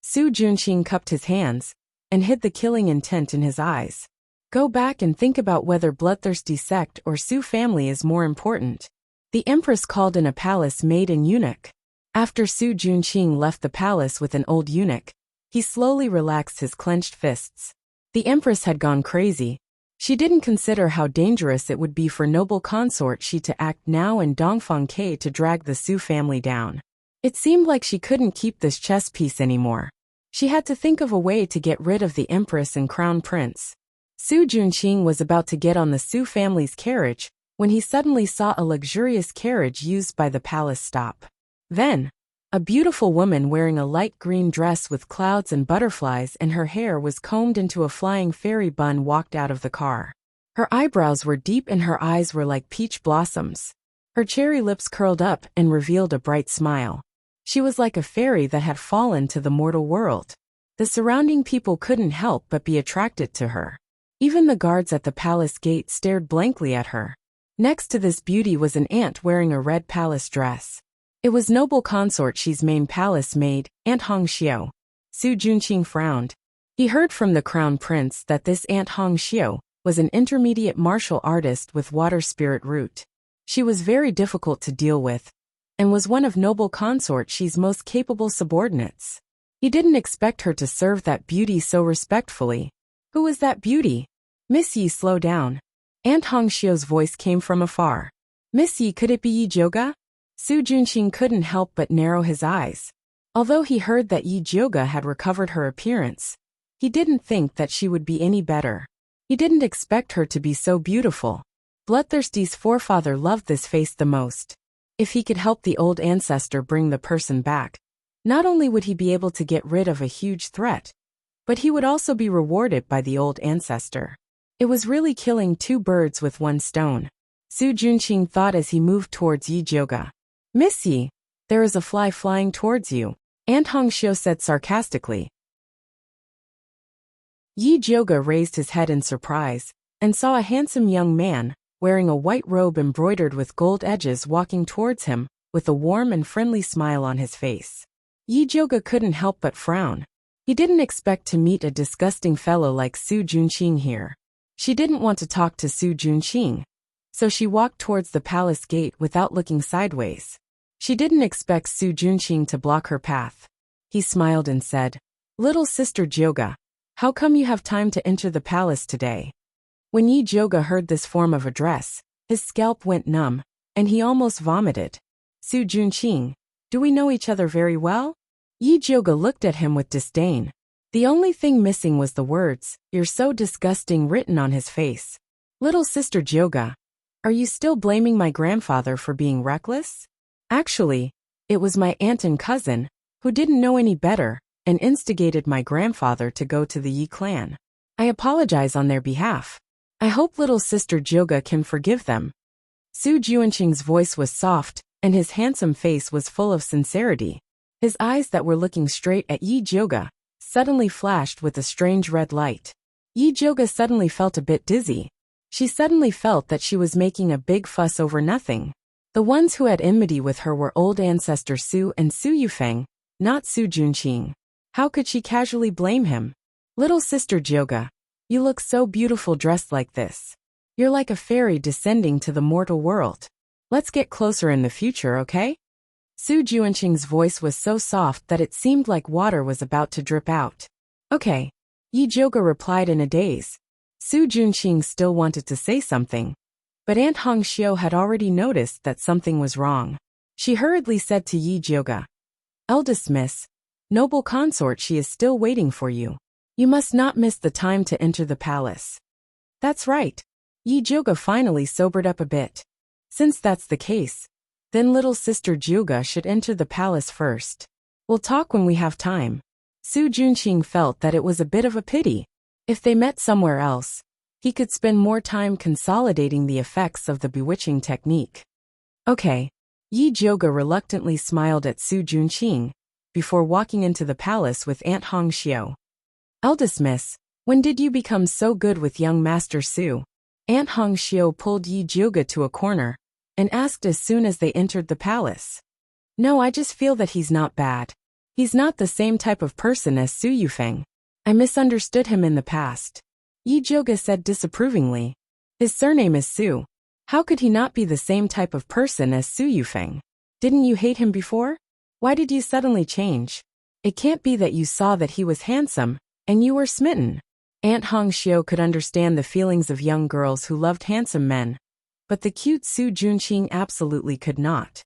Su Junqing cupped his hands, and hid the killing intent in his eyes. Go back and think about whether bloodthirsty sect or Su family is more important. The Empress called in a palace maid and eunuch. After Su Junqing left the palace with an old eunuch, he slowly relaxed his clenched fists. The Empress had gone crazy. She didn't consider how dangerous it would be for noble consort Shi to act now and Dongfang Ke to drag the Su family down. It seemed like she couldn't keep this chess piece anymore. She had to think of a way to get rid of the Empress and Crown Prince. Su Junqing was about to get on the Su family's carriage when he suddenly saw a luxurious carriage used by the palace stop. Then, a beautiful woman wearing a light green dress with clouds and butterflies and her hair was combed into a flying fairy bun walked out of the car. Her eyebrows were deep and her eyes were like peach blossoms. Her cherry lips curled up and revealed a bright smile. She was like a fairy that had fallen to the mortal world. The surrounding people couldn't help but be attracted to her. Even the guards at the palace gate stared blankly at her. Next to this beauty was an ant wearing a red palace dress. It was noble consort Shi's main palace maid, Aunt Hong Xiu. Su Junqing frowned. He heard from the crown prince that this Aunt Hong Xiu was an intermediate martial artist with water spirit root. She was very difficult to deal with, and was one of noble consort Shi's most capable subordinates. He didn't expect her to serve that beauty so respectfully. Who was that beauty? Miss Yi, slow down. Aunt Hong Xiu's voice came from afar. Miss Yi, could it be Yi Jioga? Su Junqing couldn't help but narrow his eyes. Although he heard that Yi Jioga had recovered her appearance, he didn't think that she would be any better. He didn't expect her to be so beautiful. Bloodthirsty's forefather loved this face the most. If he could help the old ancestor bring the person back, not only would he be able to get rid of a huge threat, but he would also be rewarded by the old ancestor. It was really killing two birds with one stone. Su Junqing thought as he moved towards Yi Jioga. Miss Yi, there is a fly flying towards you, Aunt Hong Xiu said sarcastically. Yi Jioga raised his head in surprise, and saw a handsome young man, wearing a white robe embroidered with gold edges walking towards him, with a warm and friendly smile on his face. Yi Jioga couldn't help but frown. He didn't expect to meet a disgusting fellow like Su Junqing here. She didn't want to talk to Su Junqing, so she walked towards the palace gate without looking sideways. She didn't expect Su Junqing to block her path. He smiled and said, Little sister Jioga, how come you have time to enter the palace today? When Yi Jioga heard this form of address, his scalp went numb, and he almost vomited. Su Junqing, do we know each other very well? Yi Jioga looked at him with disdain. The only thing missing was the words, "You're so disgusting," written on his face. Little sister Jioga, are you still blaming my grandfather for being reckless? Actually, it was my aunt and cousin, who didn't know any better, and instigated my grandfather to go to the Yi clan. I apologize on their behalf. I hope little sister Jioga can forgive them. Su Juanqing's voice was soft, and his handsome face was full of sincerity. His eyes that were looking straight at Yi Jioga suddenly flashed with a strange red light. Yi Jioga suddenly felt a bit dizzy. She suddenly felt that she was making a big fuss over nothing. The ones who had enmity with her were old ancestor Su and Su Yufeng, not Su Junqing. How could she casually blame him? Little sister Jioga, you look so beautiful dressed like this. You're like a fairy descending to the mortal world. Let's get closer in the future, okay? Su Juanqing's voice was so soft that it seemed like water was about to drip out. Okay. Yi Zhouge replied in a daze. Su Juanqing still wanted to say something, but Aunt Hongxiu had already noticed that something was wrong. She hurriedly said to Yi Zhouge, "Eldest miss, noble consort, she is still waiting for you. You must not miss the time to enter the palace." That's right. Yi Zhouge finally sobered up a bit. Since that's the case, then little sister Zhouge should enter the palace first. We'll talk when we have time. Su Juanqing felt that it was a bit of a pity. If they met somewhere else, he could spend more time consolidating the effects of the bewitching technique. Okay. Yi Zhouge reluctantly smiled at Su Juanqing before walking into the palace with Aunt Hongxiu. Eldest miss, when did you become so good with young Master Su? Aunt Hongxiu pulled Yi Zhouge to a corner and asked as soon as they entered the palace. No, I just feel that he's not bad. He's not the same type of person as Su Yufeng. I misunderstood him in the past. Yi Zhouge said disapprovingly. His surname is Su. How could he not be the same type of person as Su Yufeng? Didn't you hate him before? Why did you suddenly change? It can't be that you saw that he was handsome, and you were smitten. Aunt Hongxiu could understand the feelings of young girls who loved handsome men, but the cute Su Juanqing absolutely could not.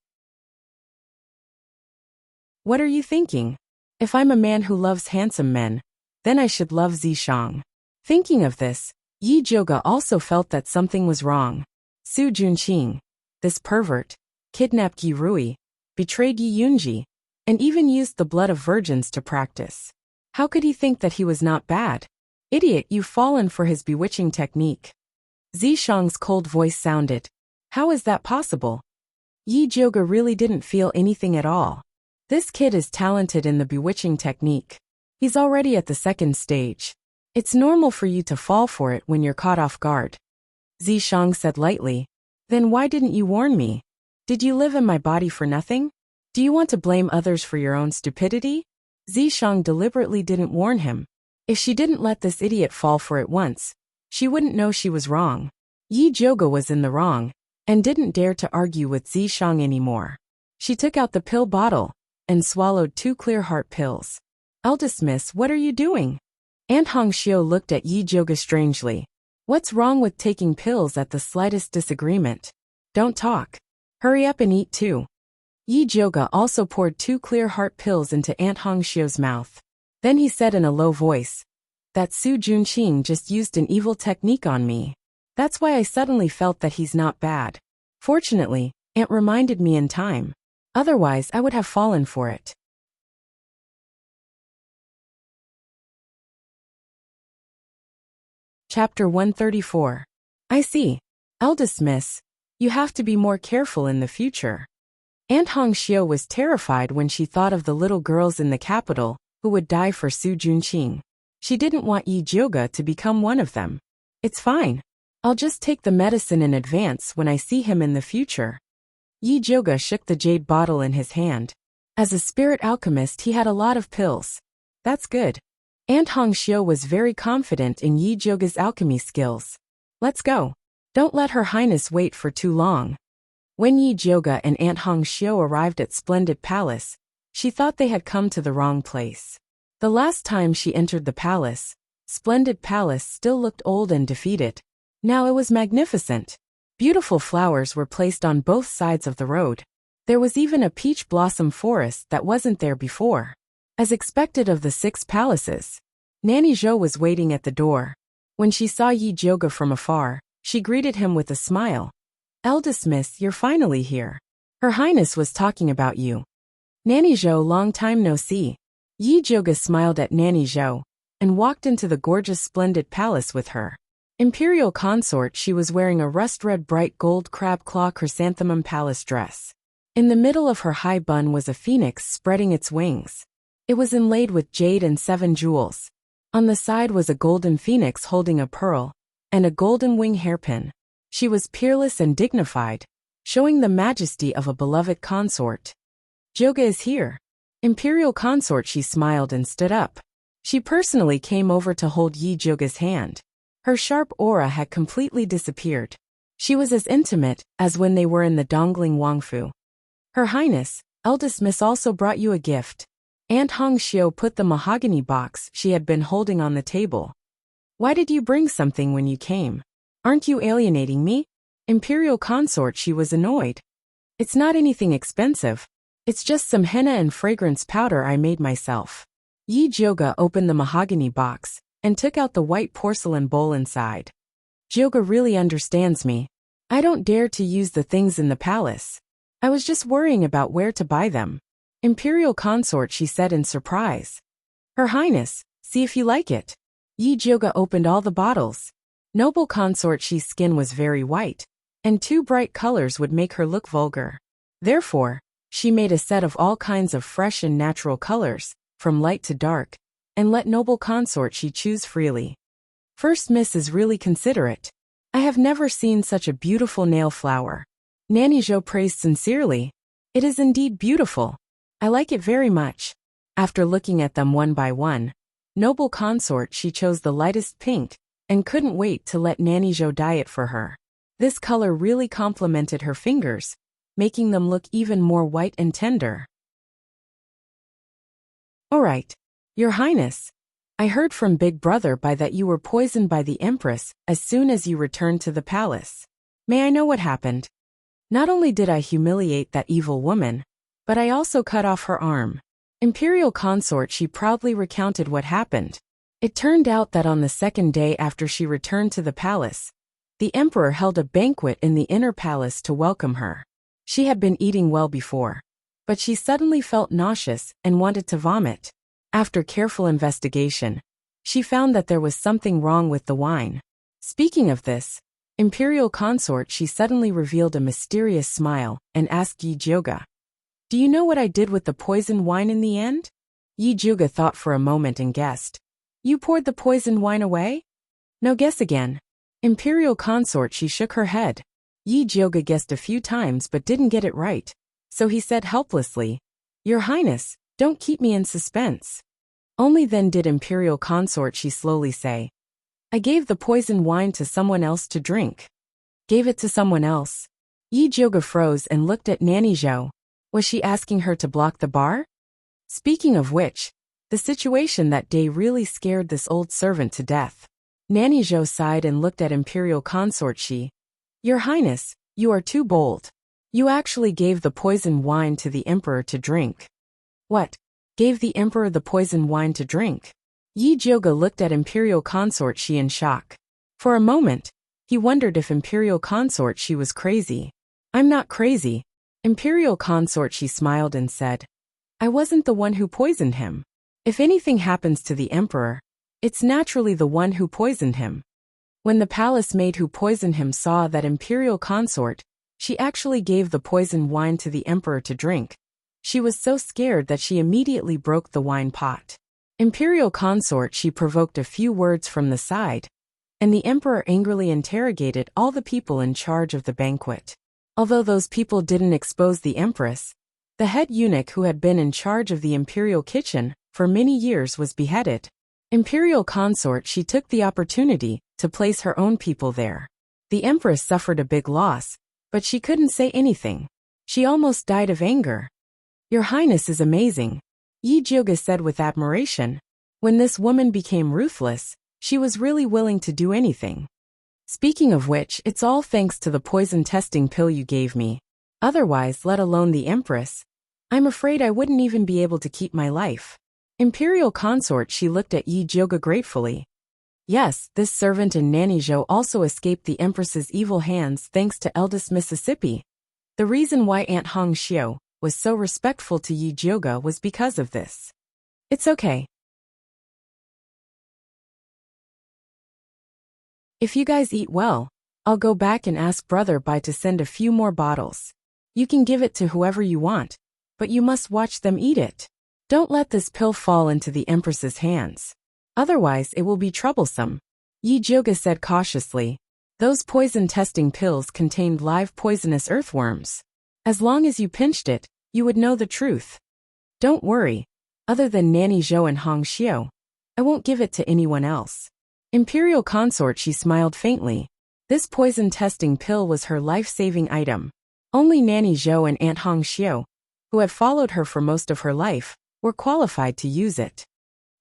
What are you thinking? If I'm a man who loves handsome men, then I should love Zishang. Thinking of this, Yi Zhouge also felt that something was wrong. Su Juanqing, this pervert, kidnapped Yi Rui, betrayed Yi Yunji, and even used the blood of virgins to practice. How could he think that he was not bad? Idiot, you've fallen for his bewitching technique. Zishang's cold voice sounded. How is that possible? Yi Zhouge really didn't feel anything at all. This kid is talented in the bewitching technique. He's already at the second stage. It's normal for you to fall for it when you're caught off guard. Zishang said lightly. Then why didn't you warn me? Did you live in my body for nothing? Do you want to blame others for your own stupidity? Zishang deliberately didn't warn him. If she didn't let this idiot fall for it once, she wouldn't know she was wrong. Yi Zhouge was in the wrong, and didn't dare to argue with Zishang anymore. She took out the pill bottle, and swallowed 2 clear heart pills. Eldest miss, what are you doing? Aunt Hongxiu looked at Yi Zhouge strangely. What's wrong with taking pills at the slightest disagreement? Don't talk. Hurry up and eat too. Yi Zhouge also poured 2 clear heart pills into Aunt Hongxiu's mouth. Then he said in a low voice, that Su Juanqing just used an evil technique on me. That's why I suddenly felt that he's not bad. Fortunately, Aunt reminded me in time. Otherwise, I would have fallen for it. Chapter 134. I see. Eldest miss, you have to be more careful in the future. Aunt Hongxiu was terrified when she thought of the little girls in the capital who would die for Su Juanqing. She didn't want Yi Zhouge to become one of them. It's fine. I'll just take the medicine in advance when I see him in the future. Yi Zhouge shook the jade bottle in his hand. As a spirit alchemist, he had a lot of pills. That's good. Aunt Hongxiu was very confident in Yi Zhouge's alchemy skills. Let's go. Don't let Her Highness wait for too long. When Yi Zhouge and Aunt Hongxiu arrived at Splendid Palace, she thought they had come to the wrong place. The last time she entered the palace, Splendid Palace still looked old and defeated. Now it was magnificent. Beautiful flowers were placed on both sides of the road. There was even a peach blossom forest that wasn't there before. As expected of the 6 palaces, Nanny Zhou was waiting at the door. When she saw Yi Zhouge from afar, she greeted him with a smile. Eldest miss, you're finally here. Her Highness was talking about you. Nanny Zhou, long time no see. Yi Zhouge smiled at Nanny Zhou and walked into the gorgeous Splendid Palace with her. Imperial consort, she was wearing a rust-red bright gold crab claw chrysanthemum palace dress. In the middle of her high bun was a phoenix spreading its wings. It was inlaid with jade and 7 jewels. On the side was a golden phoenix holding a pearl and a golden wing hairpin. She was peerless and dignified, showing the majesty of a beloved consort. Zhouge is here. Imperial consort, she smiled and stood up. She personally came over to hold Yi Zhouge's hand. Her sharp aura had completely disappeared. She was as intimate as when they were in the Dongling Wangfu. Her Highness, eldest Miss also brought you a gift. Aunt Hong Xiu put the mahogany box she had been holding on the table. Why did you bring something when you came? Aren't you alienating me? Imperial consort, she was annoyed. It's not anything expensive. It's just some henna and fragrance powder I made myself. Yi Jioga opened the mahogany box and took out the white porcelain bowl inside. Jioga really understands me. I don't dare to use the things in the palace. I was just worrying about where to buy them. Imperial consort, she said in surprise. Her Highness, see if you like it. Yi Jioga opened all the bottles. Noble consort, she's skin was very white, and too bright colors would make her look vulgar. Therefore, she made a set of all kinds of fresh and natural colors, from light to dark, and let noble consort she choose freely. First Miss is really considerate. I have never seen such a beautiful nail flower. Nanny Zhou praised sincerely. It is indeed beautiful. I like it very much. After looking at them one by one, noble consort she chose the lightest pink, and couldn't wait to let Nanny Zhou dye it for her. This color really complemented her fingers, making them look even more white and tender. Alright, Your Highness. I heard from Big Brother by that you were poisoned by the Empress as soon as you returned to the palace. May I know what happened? Not only did I humiliate that evil woman, but I also cut off her arm. Imperial consort, she proudly recounted what happened. It turned out that on the second day after she returned to the palace, the emperor held a banquet in the inner palace to welcome her. She had been eating well before, but she suddenly felt nauseous and wanted to vomit. After careful investigation, she found that there was something wrong with the wine. Speaking of this, Imperial consort, she suddenly revealed a mysterious smile and asked Yi Jioga, "Do you know what I did with the poisoned wine in the end?" Yi Jioga thought for a moment and guessed. You poured the poisoned wine away? No, guess again. Imperial consort, she shook her head. Yi Jioga guessed a few times but didn't get it right, so he said helplessly, Your Highness, don't keep me in suspense. Only then did Imperial consort, she slowly say, I gave the poisoned wine to someone else to drink. Gave it to someone else? Yi Jioga froze and looked at Nanny Zhou. Was she asking her to block the bar? Speaking of which, the situation that day really scared this old servant to death. Nanny Zhou sighed and looked at Imperial consort. Your Highness, you are too bold. You actually gave the poisoned wine to the emperor to drink. What? Gave the emperor the poisoned wine to drink? Yi Jioga looked at Imperial consort in shock. For a moment, he wondered if Imperial consort was crazy. I'm not crazy. Imperial consort smiled and said, I wasn't the one who poisoned him. If anything happens to the emperor, it's naturally the one who poisoned him. When the palace maid who poisoned him saw that Imperial consort, she actually gave the poisoned wine to the emperor to drink, she was so scared that she immediately broke the wine pot. Imperial consort, she provoked a few words from the side, and the emperor angrily interrogated all the people in charge of the banquet. Although those people didn't expose the empress, the head eunuch who had been in charge of the imperial kitchen for many years was beheaded. Imperial consort, she took the opportunity to place her own people there. The empress suffered a big loss, but she couldn't say anything. She almost died of anger. Your Highness is amazing, Yi Jioga said with admiration. When this woman became ruthless, she was really willing to do anything. Speaking of which, it's all thanks to the poison testing pill you gave me. Otherwise, let alone the empress, I'm afraid I wouldn't even be able to keep my life. Imperial consort, she looked at Yi Jioga gratefully. Yes, this servant and Nanny Zhou also escaped the empress's evil hands thanks to eldest Mississippi. The reason why Aunt Hong Xiu was so respectful to Yi Jioga was because of this. It's okay. If you guys eat well, I'll go back and ask Brother Bai to send a few more bottles. You can give it to whoever you want, but you must watch them eat it. Don't let this pill fall into the empress's hands. Otherwise it will be troublesome. Yi Jioga said cautiously. Those poison testing pills contained live poisonous earthworms. As long as you pinched it, you would know the truth. Don't worry. Other than Nanny Zhou and Hong Xiu, I won't give it to anyone else. Imperial consort, she smiled faintly. This poison testing pill was her life-saving item. Only Nanny Zhou and Aunt Hong Xiu, who had followed her for most of her life, were qualified to use it.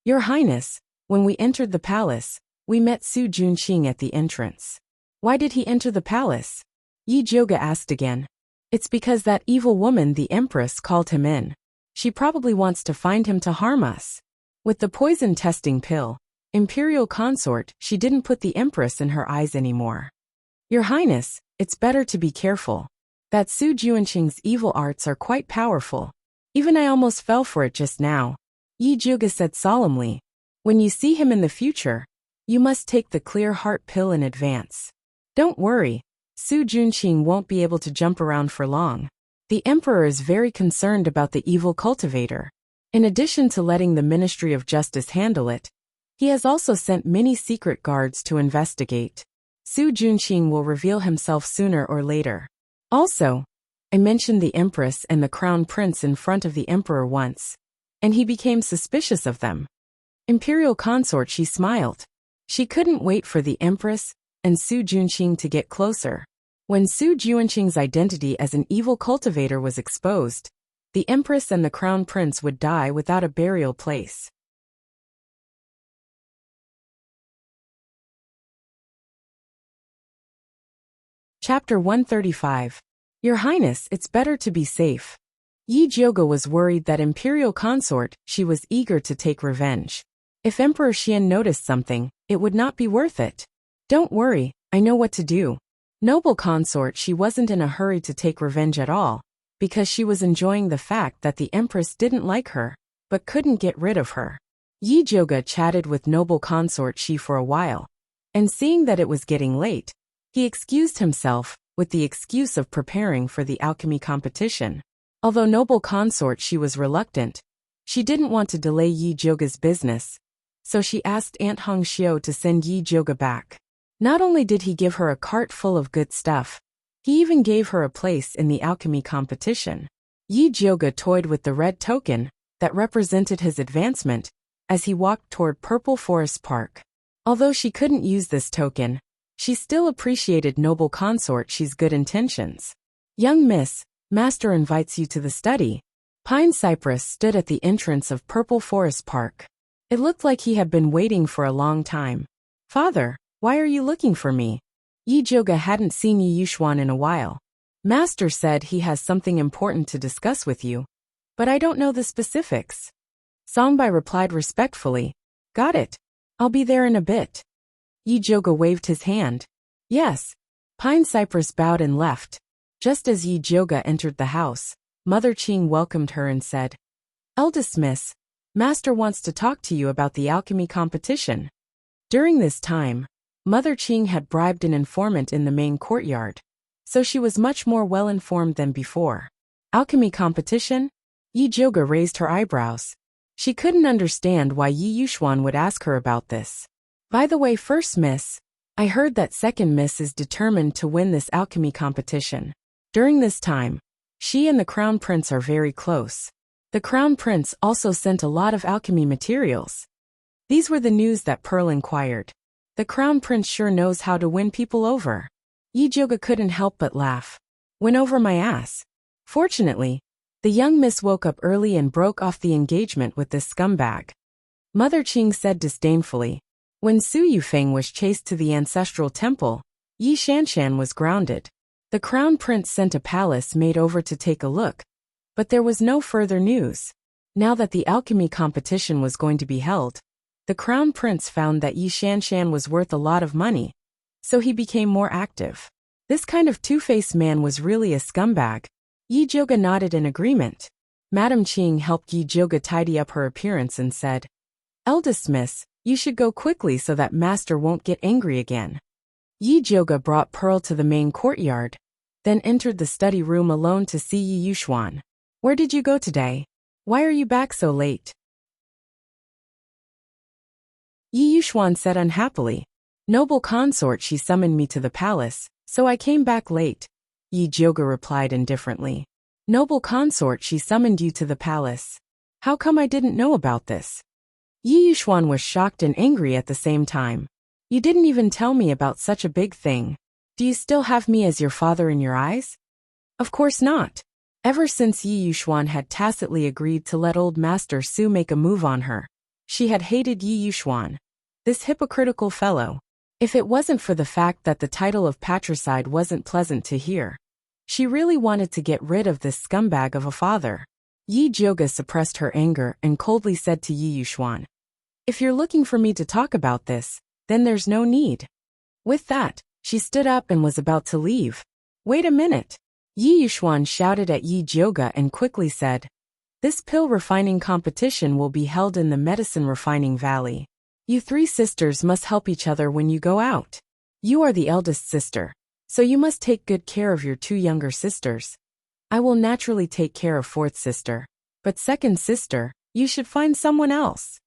Your Highness, when we entered the palace, we met Su Junqing at the entrance. Why did he enter the palace? Yi Zhouge asked again. It's because that evil woman, the Empress, called him in. She probably wants to find him to harm us. With the poison testing pill, Imperial consort, she didn't put the Empress in her eyes anymore. Your Highness, it's better to be careful. That Su Junqing's evil arts are quite powerful. Even I almost fell for it just now. Yi Zhouge said solemnly. When you see him in the future, you must take the clear heart pill in advance. Don't worry, Su Junqing won't be able to jump around for long. The Emperor is very concerned about the evil cultivator. In addition to letting the Ministry of Justice handle it, he has also sent many secret guards to investigate. Su Junqing will reveal himself sooner or later. Also, I mentioned the Empress and the Crown Prince in front of the Emperor once, and he became suspicious of them. Imperial consort, she smiled. She couldn't wait for the Empress and Su Junqing to get closer. When Su Junqing's identity as an evil cultivator was exposed, the Empress and the Crown Prince would die without a burial place. Chapter 135. Your Highness, it's better to be safe. Yi Zhouge was worried that Imperial consort, she was eager to take revenge. If Emperor Xian noticed something, it would not be worth it. Don't worry, I know what to do. Noble consort, she wasn't in a hurry to take revenge at all, because she was enjoying the fact that the Empress didn't like her, but couldn't get rid of her. Yi Zhouge chatted with noble consort Shi for a while, and seeing that it was getting late, he excused himself, with the excuse of preparing for the alchemy competition. Although noble consort Shi was reluctant, she didn't want to delay Yi Zhouge's business, so she asked Aunt Hong Xiu to send Yi Zhouge back. Not only did he give her a cart full of good stuff, he even gave her a place in the alchemy competition. Yi Zhouge toyed with the red token that represented his advancement as he walked toward Purple Forest Park. Although she couldn't use this token, she still appreciated noble consort Shi's good intentions. Young miss, master invites you to the study. Pine Cypress stood at the entrance of Purple Forest Park. It looked like he had been waiting for a long time. Father, why are you looking for me? Yi Zhouge hadn't seen Yi Yuxuan in a while. Master said he has something important to discuss with you, but I don't know the specifics. Songbai replied respectfully. Got it. I'll be there in a bit. Yi Zhouge waved his hand. Yes. Pine Cypress bowed and left. Just as Yi Zhouge entered the house, Mother Qing welcomed her and said, Eldest miss, Master wants to talk to you about the alchemy competition. During this time, Mother Qing had bribed an informant in the main courtyard, so she was much more well-informed than before. Alchemy competition? Yi Zhouge raised her eyebrows. She couldn't understand why Yi Yuxuan would ask her about this. By the way, first miss, I heard that second miss is determined to win this alchemy competition. During this time, she and the Crown Prince are very close. The Crown Prince also sent a lot of alchemy materials. These were the news that Pearl inquired. The Crown Prince sure knows how to win people over. Yi Zhouge couldn't help but laugh. Win over my ass. Fortunately, the young miss woke up early and broke off the engagement with this scumbag. Mother Qing said disdainfully. When Su Yufeng was chased to the ancestral temple, Yi Shanshan was grounded. The Crown Prince sent a palace maid over to take a look, but there was no further news. Now that the alchemy competition was going to be held, the Crown Prince found that Yi Shanshan was worth a lot of money, so he became more active. This kind of two-faced man was really a scumbag. Yi Zhouge nodded in agreement. Madame Qing helped Yi Zhouge tidy up her appearance and said, Eldest miss, you should go quickly so that master won't get angry again. Yi Zhouge brought Pearl to the main courtyard, then entered the study room alone to see Yi Yuxuan. Where did you go today? Why are you back so late? Yi Yuxuan said unhappily. Noble consort, she summoned me to the palace, so I came back late. Yi Zhouge replied indifferently. Noble consort, she summoned you to the palace. How come I didn't know about this? Yi Yuxuan was shocked and angry at the same time. You didn't even tell me about such a big thing. Do you still have me as your father in your eyes? Of course not. Ever since Yi Yuxuan had tacitly agreed to let old Master Su make a move on her, she had hated Yi Yuxuan, this hypocritical fellow. If it wasn't for the fact that the title of patricide wasn't pleasant to hear, she really wanted to get rid of this scumbag of a father. Yi Jioga suppressed her anger and coldly said to Yi Yuxuan, "If you're looking for me to talk about this, then there's no need." With that, she stood up and was about to leave. "Wait a minute." Yi Yuxuan shouted at Yi Jioga and quickly said, "This pill refining competition will be held in the medicine refining valley. You three sisters must help each other when you go out. You are the eldest sister, so you must take good care of your two younger sisters. I will naturally take care of fourth sister, but second sister, you should find someone else."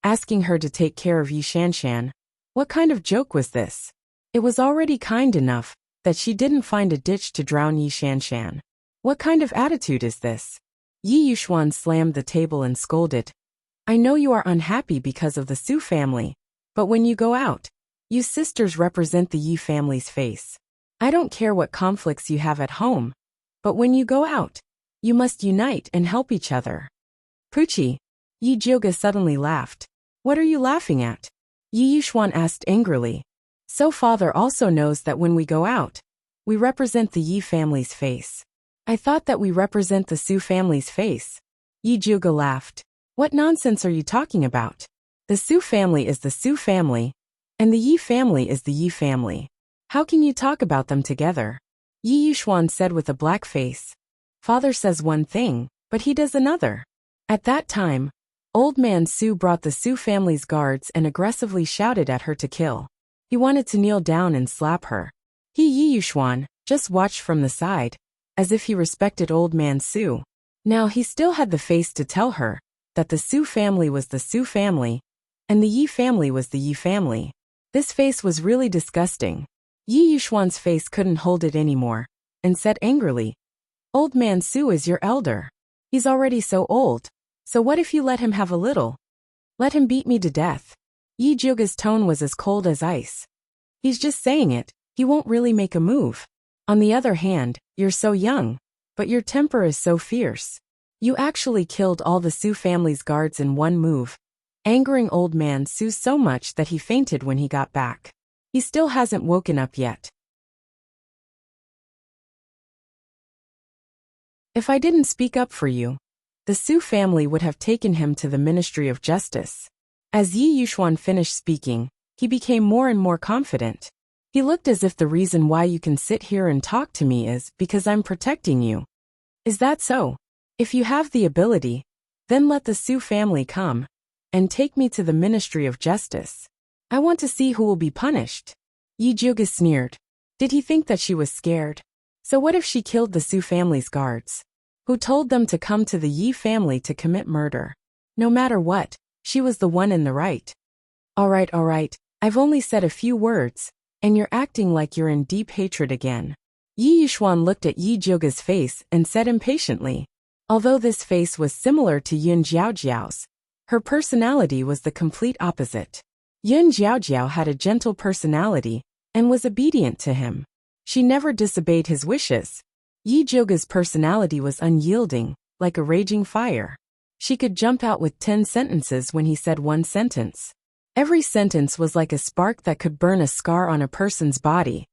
Asking her to take care of Yi Shanshan, what kind of joke was this? It was already kind enough that she didn't find a ditch to drown Yi Shanshan. What kind of attitude is this? Yi Yuxuan slammed the table and scolded, "I know you are unhappy because of the Su family, but when you go out, you sisters represent the Yi family's face. I don't care what conflicts you have at home, but when you go out, you must unite and help each other." "Poochie." Yi Jioga suddenly laughed. "What are you laughing at?" Yi Yuxuan asked angrily. "So father also knows that when we go out, we represent the Yi family's face. I thought that we represent the Su family's face." Yi Jioga laughed. "What nonsense are you talking about? The Su family is the Su family, and the Yi family is the Yi family. How can you talk about them together?" Yi Yuxuan said with a black face. "Father says one thing, but he does another." At that time, Old Man Su brought the Su family's guards and aggressively shouted at her to kill. He wanted to kneel down and slap her. Yi Yuxuan just watched from the side, as if he respected Old Man Su. Now he still had the face to tell her that the Su family was the Su family, and the Yi family was the Yi family. This face was really disgusting. Yi Yuxuan's face couldn't hold it anymore, and said angrily, "Old Man Su is your elder. He's already so old, so what if you let him have a little? Let him beat me to death." Yi Jioga's tone was as cold as ice. "He's just saying it, he won't really make a move. On the other hand, you're so young, but your temper is so fierce. You actually killed all the Su family's guards in one move, angering Old Man Su so much that he fainted when he got back. He still hasn't woken up yet. If I didn't speak up for you, the Su family would have taken him to the Ministry of Justice." As Yi Yuxuan finished speaking, he became more and more confident. He looked as if the reason why you can sit here and talk to me is because I'm protecting you. Is that so? If you have the ability, then let the Su family come and take me to the Ministry of Justice. I want to see who will be punished." Yi Jioga sneered. Did he think that she was scared? So what if she killed the Su family's guards, who told them to come to the Yi family to commit murder? No matter what, she was the one in the right. All right, I've only said a few words, and you're acting like you're in deep hatred again." Yi Yuxuan looked at Yi Jioga's face and said impatiently. Although this face was similar to Yun Jiaojiao's, her personality was the complete opposite. Yun Jiaojiao had a gentle personality and was obedient to him. She never disobeyed his wishes. Yi Jioga's personality was unyielding, like a raging fire. She could jump out with 10 sentences when he said one sentence. Every sentence was like a spark that could burn a scar on a person's body.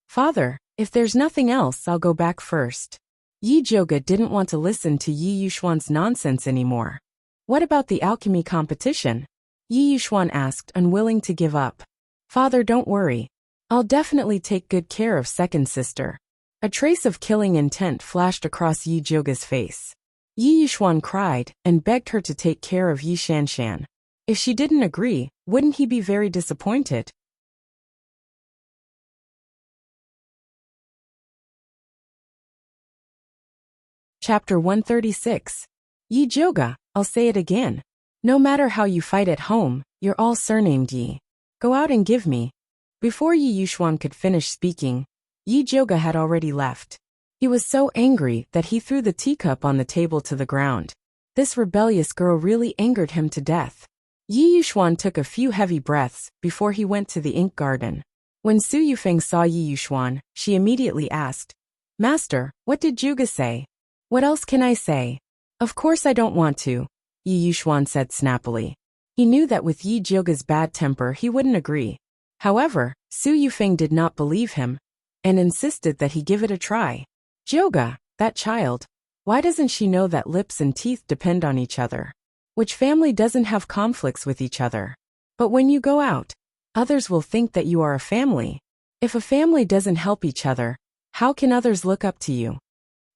"Father, if there's nothing else, I'll go back first." Yi Jioga didn't want to listen to Yi Yuxuan's nonsense anymore. "What about the alchemy competition?" Yi Yuxuan asked, unwilling to give up. "Father, don't worry. I'll definitely take good care of second sister." A trace of killing intent flashed across Yi Jioga's face. Yi Yuxuan cried and begged her to take care of Yi Shanshan. If she didn't agree, wouldn't he be very disappointed? Chapter 136. Yi Jioga, I'll say it again. No matter how you fight at home, you're all surnamed Yi. Go out and give me. Before Yi Yuxuan could finish speaking, Yi Jioga had already left. He was so angry that he threw the teacup on the table to the ground. This rebellious girl really angered him to death. Yi Yuxuan took a few heavy breaths before he went to the ink garden. When Su Yufeng saw Yi Yuxuan, she immediately asked, "Master, what did Juga say?" "What else can I say? Of course I don't want to," Yi Yuxuan said snappily. He knew that with Yi Jyoga's bad temper he wouldn't agree. However, Su Yufeng did not believe him, and insisted that he give it a try. "Jyoga, that child. Why doesn't she know that lips and teeth depend on each other? Which family doesn't have conflicts with each other? But when you go out, others will think that you are a family. If a family doesn't help each other, how can others look up to you?"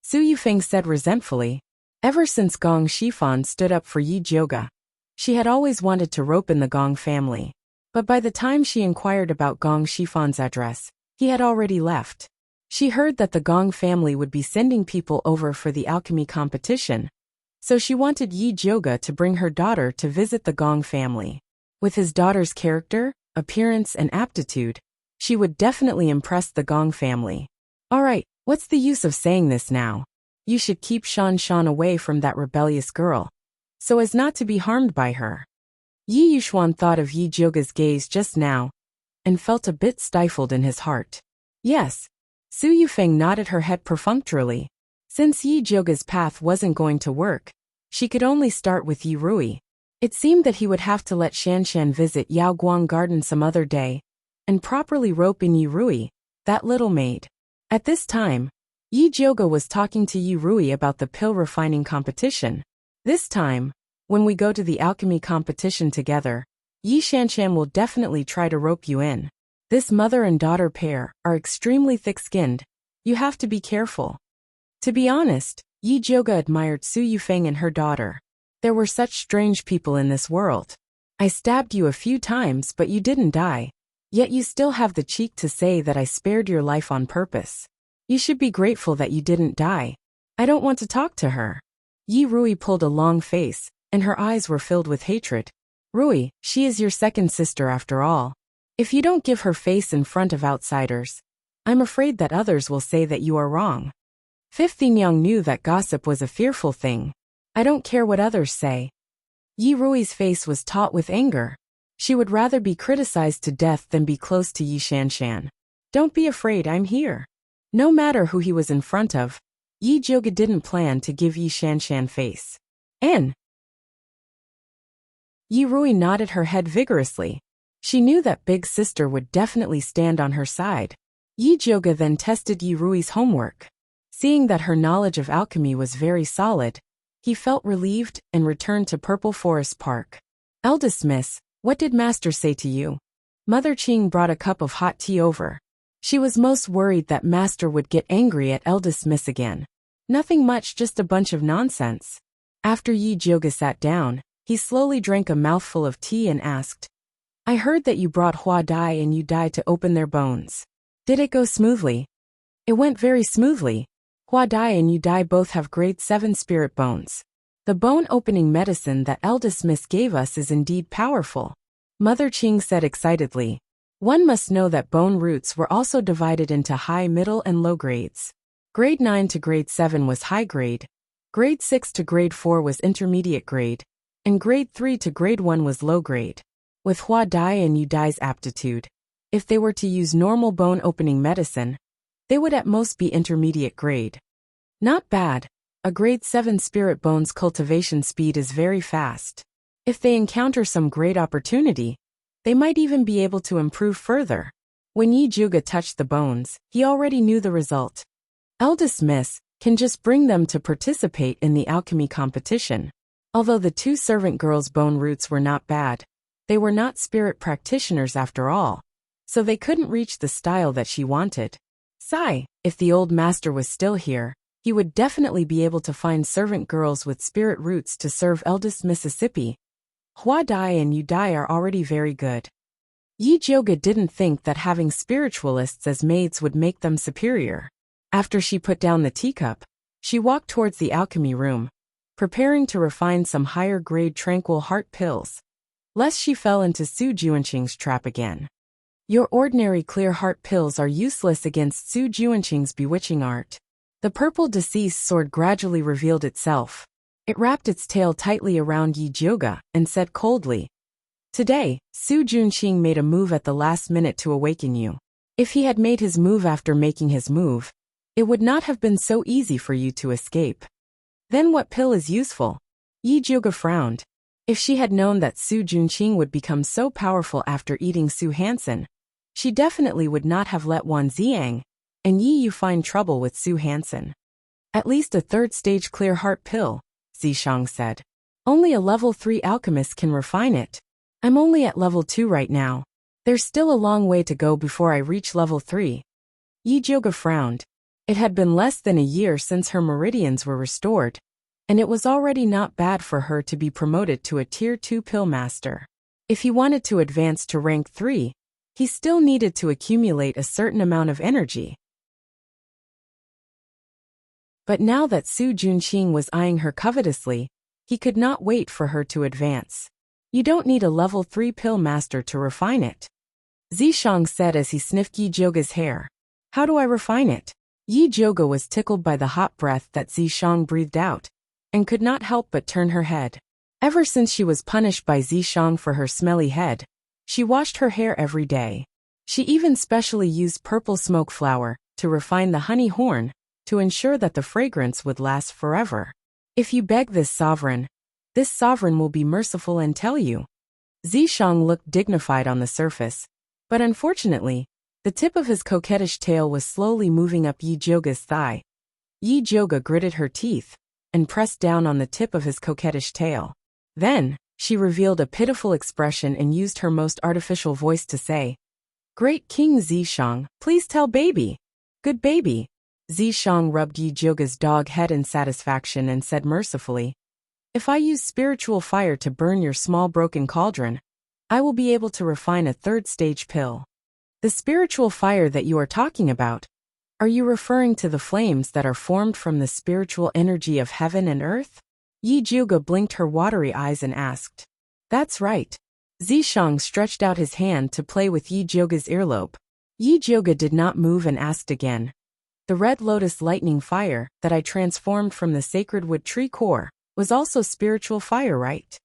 Su Yufeng said resentfully. Ever since Gong Shifan stood up for Yi Jyoga, she had always wanted to rope in the Gong family. But by the time she inquired about Gong Shifan's address, he had already left. She heard that the Gong family would be sending people over for the alchemy competition, so she wanted Yi Jyoga to bring her daughter to visit the Gong family. With his daughter's character, appearance and aptitude, she would definitely impress the Gong family. "Alright, what's the use of saying this now? You should keep Shan Shan away from that rebellious girl, so as not to be harmed by her." Yi Yuxuan thought of Yi Jyoga's gaze just now, and felt a bit stifled in his heart. Yes. Su Yufeng nodded her head perfunctorily. Since Yi Jyoga's path wasn't going to work, she could only start with Yi Rui. It seemed that he would have to let Shan Shan visit Yao Guang Garden some other day, and properly rope in Yi Rui, that little maid. At this time, Yi Jyoga was talking to Yi Rui about the pill refining competition. "This time, when we go to the alchemy competition together, Yi Shanshan will definitely try to rope you in. This mother and daughter pair are extremely thick-skinned. You have to be careful." To be honest, Yi Jyoga admired Su Yufeng and her daughter. There were such strange people in this world. "I stabbed you a few times but you didn't die. Yet you still have the cheek to say that I spared your life on purpose. You should be grateful that you didn't die. I don't want to talk to her." Yi Rui pulled a long face, and her eyes were filled with hatred. "Rui, she is your second sister after all. If you don't give her face in front of outsiders, I'm afraid that others will say that you are wrong." Fifth Yang knew that gossip was a fearful thing. "I don't care what others say." Yi Rui's face was taut with anger. She would rather be criticized to death than be close to Yi Shanshan. "Don't be afraid, I'm here." No matter who he was in front of, Yi Jyoga didn't plan to give Yi Shanshan face. "N." Yi Rui nodded her head vigorously. She knew that big sister would definitely stand on her side. Yi Jyoga then tested Yi Rui's homework. Seeing that her knowledge of alchemy was very solid, he felt relieved and returned to Purple Forest Park. "Eldest miss, what did master say to you?" Mother Qing brought a cup of hot tea over. She was most worried that master would get angry at eldest miss again. "Nothing much, just a bunch of nonsense." After Yi Jyoga sat down, he slowly drank a mouthful of tea and asked, "I heard that you brought Hua Dai and Yu Dai to open their bones. Did it go smoothly?" "It went very smoothly. Hua Dai and Yu Dai both have grade 7 spirit bones. The bone-opening medicine that eldest miss gave us is indeed powerful," Mother Qing said excitedly. One must know that bone roots were also divided into high, middle, and low grades. Grade 9 to grade 7 was high grade, grade 6 to grade 4 was intermediate grade, and grade 3 to grade 1 was low grade. With Hua Dai and Yu Dai's aptitude, if they were to use normal bone-opening medicine, they would at most be intermediate grade. Not bad. A grade 7 spirit bone's cultivation speed is very fast. If they encounter some great opportunity, they might even be able to improve further. When Yi Jyoga touched the bones, he already knew the result. Eldest miss can just bring them to participate in the alchemy competition. Although the two servant girls' bone roots were not bad, they were not spirit practitioners after all, so they couldn't reach the style that she wanted. Sigh, if the old master was still here, he would definitely be able to find servant girls with spirit roots to serve eldest Mississippi. Hua Dai and Yu Dai are already very good. Yi Jyoga didn't think that having spiritualists as maids would make them superior. After she put down the teacup, she walked towards the alchemy room, preparing to refine some higher-grade tranquil heart pills, lest she fell into Su Juanqing's trap again. Your ordinary clear heart pills are useless against Su Juanqing's bewitching art. The purple deceased sword gradually revealed itself. It wrapped its tail tightly around Yi Jyoga and said coldly, Today, Su Junqing made a move at the last minute to awaken you. If he had made his move after making his move, it would not have been so easy for you to escape. Then what pill is useful? Yi Jiuge frowned. If she had known that Su Junqing would become so powerful after eating Su Hansen, she definitely would not have let Wan Ziang and Yi Yu find trouble with Su Hansen. At least a third-stage clear heart pill, Zishang said. Only a level 3 alchemist can refine it. I'm only at level 2 right now. There's still a long way to go before I reach level 3. Yi Jiuge frowned. It had been less than a year since her meridians were restored, and it was already not bad for her to be promoted to a Tier 2 pill master. If he wanted to advance to rank 3, he still needed to accumulate a certain amount of energy. But now that Su Junqing was eyeing her covetously, he could not wait for her to advance. You don't need a level 3 pill master to refine it, Zishang said as he sniffed Yi Jiuge's hair. How do I refine it? Yi Jiuge was tickled by the hot breath that Zishang breathed out, and could not help but turn her head. Ever since she was punished by Zishang for her smelly head, she washed her hair every day. She even specially used purple smoke flower to refine the honey horn to ensure that the fragrance would last forever. If you beg this sovereign will be merciful and tell you. Zishang looked dignified on the surface, but unfortunately, the tip of his coquettish tail was slowly moving up Yi Jiuge's thigh. Yi Jiuge gritted her teeth and pressed down on the tip of his coquettish tail. Then, she revealed a pitiful expression and used her most artificial voice to say, Great King Zishang, please tell baby. Good baby. Zishang rubbed Yi Jiuge's dog head in satisfaction and said mercifully, If I use spiritual fire to burn your small broken cauldron, I will be able to refine a third-stage pill. The spiritual fire that you are talking about, are you referring to the flames that are formed from the spiritual energy of heaven and earth? Yi Jiuge blinked her watery eyes and asked. That's right. Zishang stretched out his hand to play with Yi Jiuge's earlobe. Yi Jiuge did not move and asked again. The red lotus lightning fire that I transformed from the sacred wood tree core was also spiritual fire, right?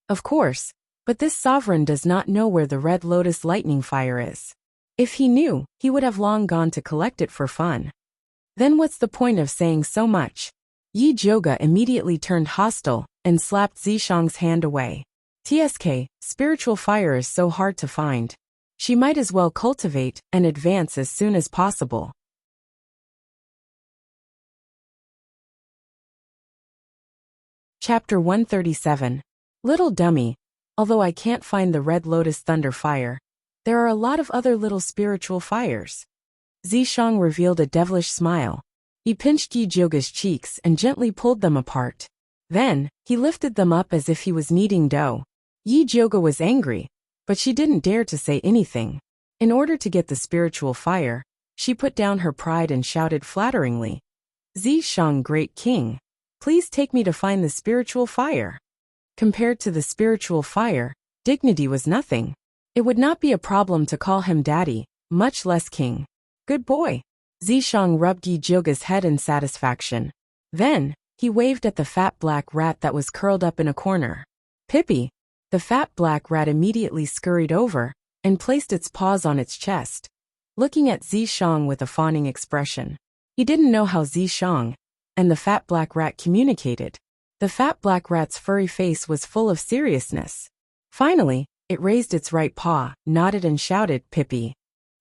Of course, but this sovereign does not know where the red lotus lightning fire is. If he knew, he would have long gone to collect it for fun. Then what's the point of saying so much? Yi Jiuge immediately turned hostile and slapped Zishang's hand away. TSK, spiritual fire is so hard to find. She might as well cultivate and advance as soon as possible. Chapter 137. Little dummy, although I can't find the red lotus thunder fire, there are a lot of other little spiritual fires. Zishang revealed a devilish smile. He pinched Yi Jiuge's cheeks and gently pulled them apart. Then, he lifted them up as if he was kneading dough. Yi Jiuge was angry, but she didn't dare to say anything. In order to get the spiritual fire, she put down her pride and shouted flatteringly, Zishang, great king, please take me to find the spiritual fire. Compared to the spiritual fire, dignity was nothing. It would not be a problem to call him daddy, much less king. Good boy. Zishang rubbed Yi Jiuge's head in satisfaction. Then, he waved at the fat black rat that was curled up in a corner. Pippi. The fat black rat immediately scurried over and placed its paws on its chest, looking at Zishang with a fawning expression. He didn't know how Zishang and the fat black rat communicated. The fat black rat's furry face was full of seriousness. Finally, it raised its right paw, nodded and shouted, Pippi.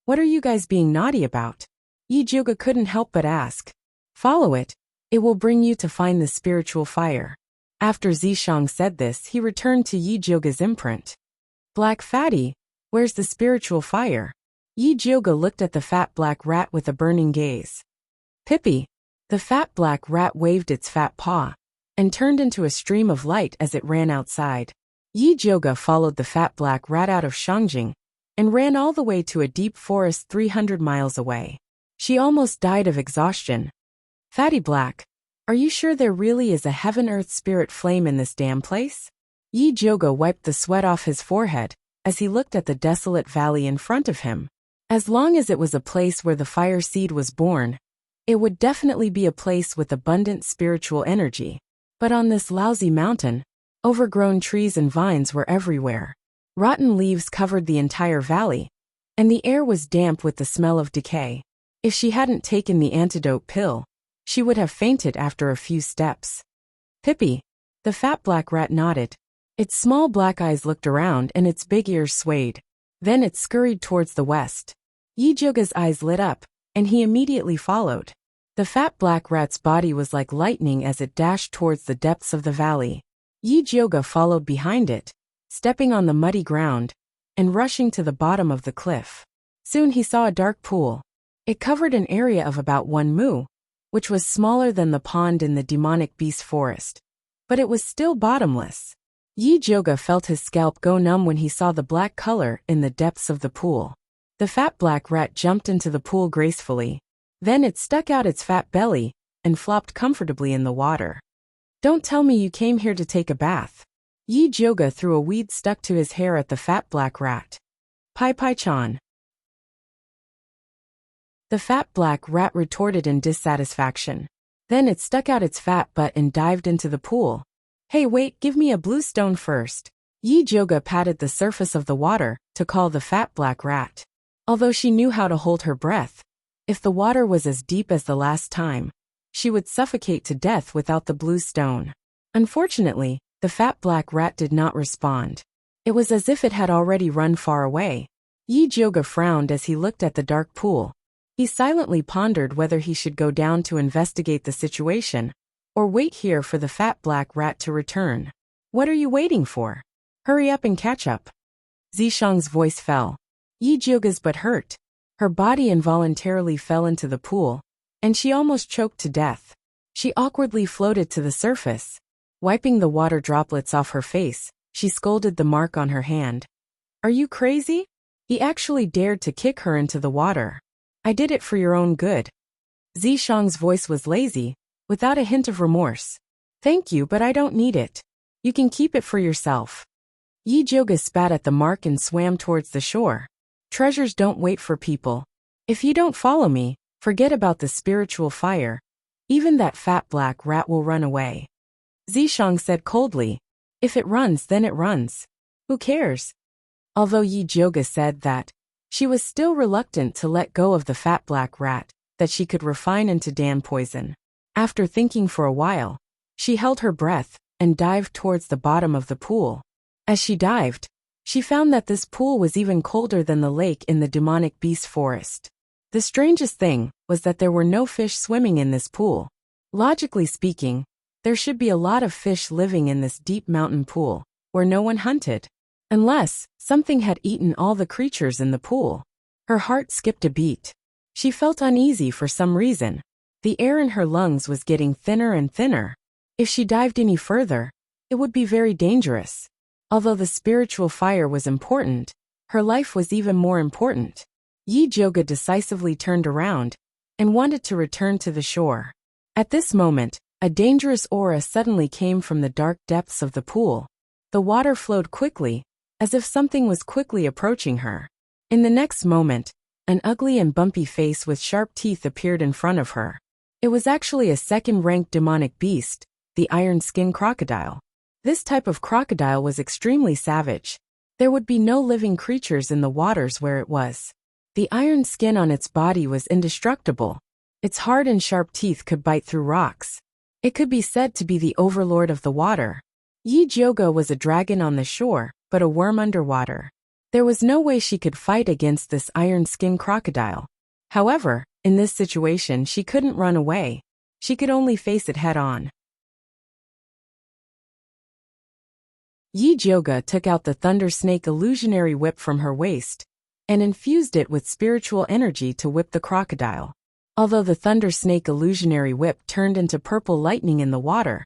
What are you guys being naughty about? Yi Jiuge couldn't help but ask. Follow it. It will bring you to find the spiritual fire. After Zishang said this, he returned to Yi Jiuge's imprint. Black fatty, where's the spiritual fire? Yi Jiuge looked at the fat black rat with a burning gaze. Pippi. The fat black rat waved its fat paw and turned into a stream of light as it ran outside. Yi Jiuge followed the fat black rat out of Shangjing and ran all the way to a deep forest 300 miles away. She almost died of exhaustion. Fatty Black, are you sure there really is a heaven-earth spirit flame in this damn place? Yi Jiuge wiped the sweat off his forehead as he looked at the desolate valley in front of him. As long as it was a place where the fire seed was born, it would definitely be a place with abundant spiritual energy. But on this lousy mountain, overgrown trees and vines were everywhere. Rotten leaves covered the entire valley, and the air was damp with the smell of decay. If she hadn't taken the antidote pill, she would have fainted after a few steps. Pippi. The fat black rat nodded. Its small black eyes looked around and its big ears swayed. Then it scurried towards the west. Yijioga's eyes lit up, and he immediately followed. The fat black rat's body was like lightning as it dashed towards the depths of the valley. Yijioga followed behind it, stepping on the muddy ground, and rushing to the bottom of the cliff. Soon he saw a dark pool. It covered an area of about 1 mu, which was smaller than the pond in the demonic beast forest. But it was still bottomless. Yijioga felt his scalp go numb when he saw the black color in the depths of the pool. The fat black rat jumped into the pool gracefully. Then it stuck out its fat belly and flopped comfortably in the water. Don't tell me you came here to take a bath. Yijioga threw a weed stuck to his hair at the fat black rat. Pai-Pai-chan. The fat black rat retorted in dissatisfaction. Then it stuck out its fat butt and dived into the pool. Hey wait, give me a blue stone first. Yijioga patted the surface of the water to call the fat black rat. Although she knew how to hold her breath, if the water was as deep as the last time, she would suffocate to death without the blue stone. Unfortunately, the fat black rat did not respond. It was as if it had already run far away. Yijioga frowned as he looked at the dark pool. He silently pondered whether he should go down to investigate the situation, or wait here for the fat black rat to return. What are you waiting for? Hurry up and catch up. Zishang's voice fell. Yijioga's butt hurt. Her body involuntarily fell into the pool, and she almost choked to death. She awkwardly floated to the surface. Wiping the water droplets off her face, she scolded the mark on her hand. Are you crazy? He actually dared to kick her into the water. I did it for your own good. Zishang's voice was lazy, without a hint of remorse. Thank you, but I don't need it. You can keep it for yourself. Yijioga spat at the mark and swam towards the shore. Treasures don't wait for people. If you don't follow me, forget about the spiritual fire. Even that fat black rat will run away. Zishang said coldly. If it runs, then it runs. Who cares? Although Yijioga said that, she was still reluctant to let go of the fat black rat that she could refine into damn poison. After thinking for a while, she held her breath and dived towards the bottom of the pool. As she dived, she found that this pool was even colder than the lake in the demonic beast forest. The strangest thing was that there were no fish swimming in this pool. Logically speaking, there should be a lot of fish living in this deep mountain pool, where no one hunted. Unless something had eaten all the creatures in the pool. Her heart skipped a beat. She felt uneasy for some reason. The air in her lungs was getting thinner and thinner. If she dived any further, it would be very dangerous. Although the spiritual fire was important, her life was even more important. Yijioga decisively turned around and wanted to return to the shore. At this moment, a dangerous aura suddenly came from the dark depths of the pool. The water flowed quickly, as if something was quickly approaching her. In the next moment, an ugly and bumpy face with sharp teeth appeared in front of her. It was actually a second-ranked demonic beast, the iron-skin crocodile. This type of crocodile was extremely savage. There would be no living creatures in the waters where it was. The iron skin on its body was indestructible. Its hard and sharp teeth could bite through rocks. It could be said to be the overlord of the water. Yijioga was a dragon on the shore, but a worm underwater. There was no way she could fight against this iron-skin crocodile. However, in this situation she couldn't run away. She could only face it head-on. Yijioga took out the Thunder Snake illusionary whip from her waist and infused it with spiritual energy to whip the crocodile. Although the Thunder Snake illusionary whip turned into purple lightning in the water,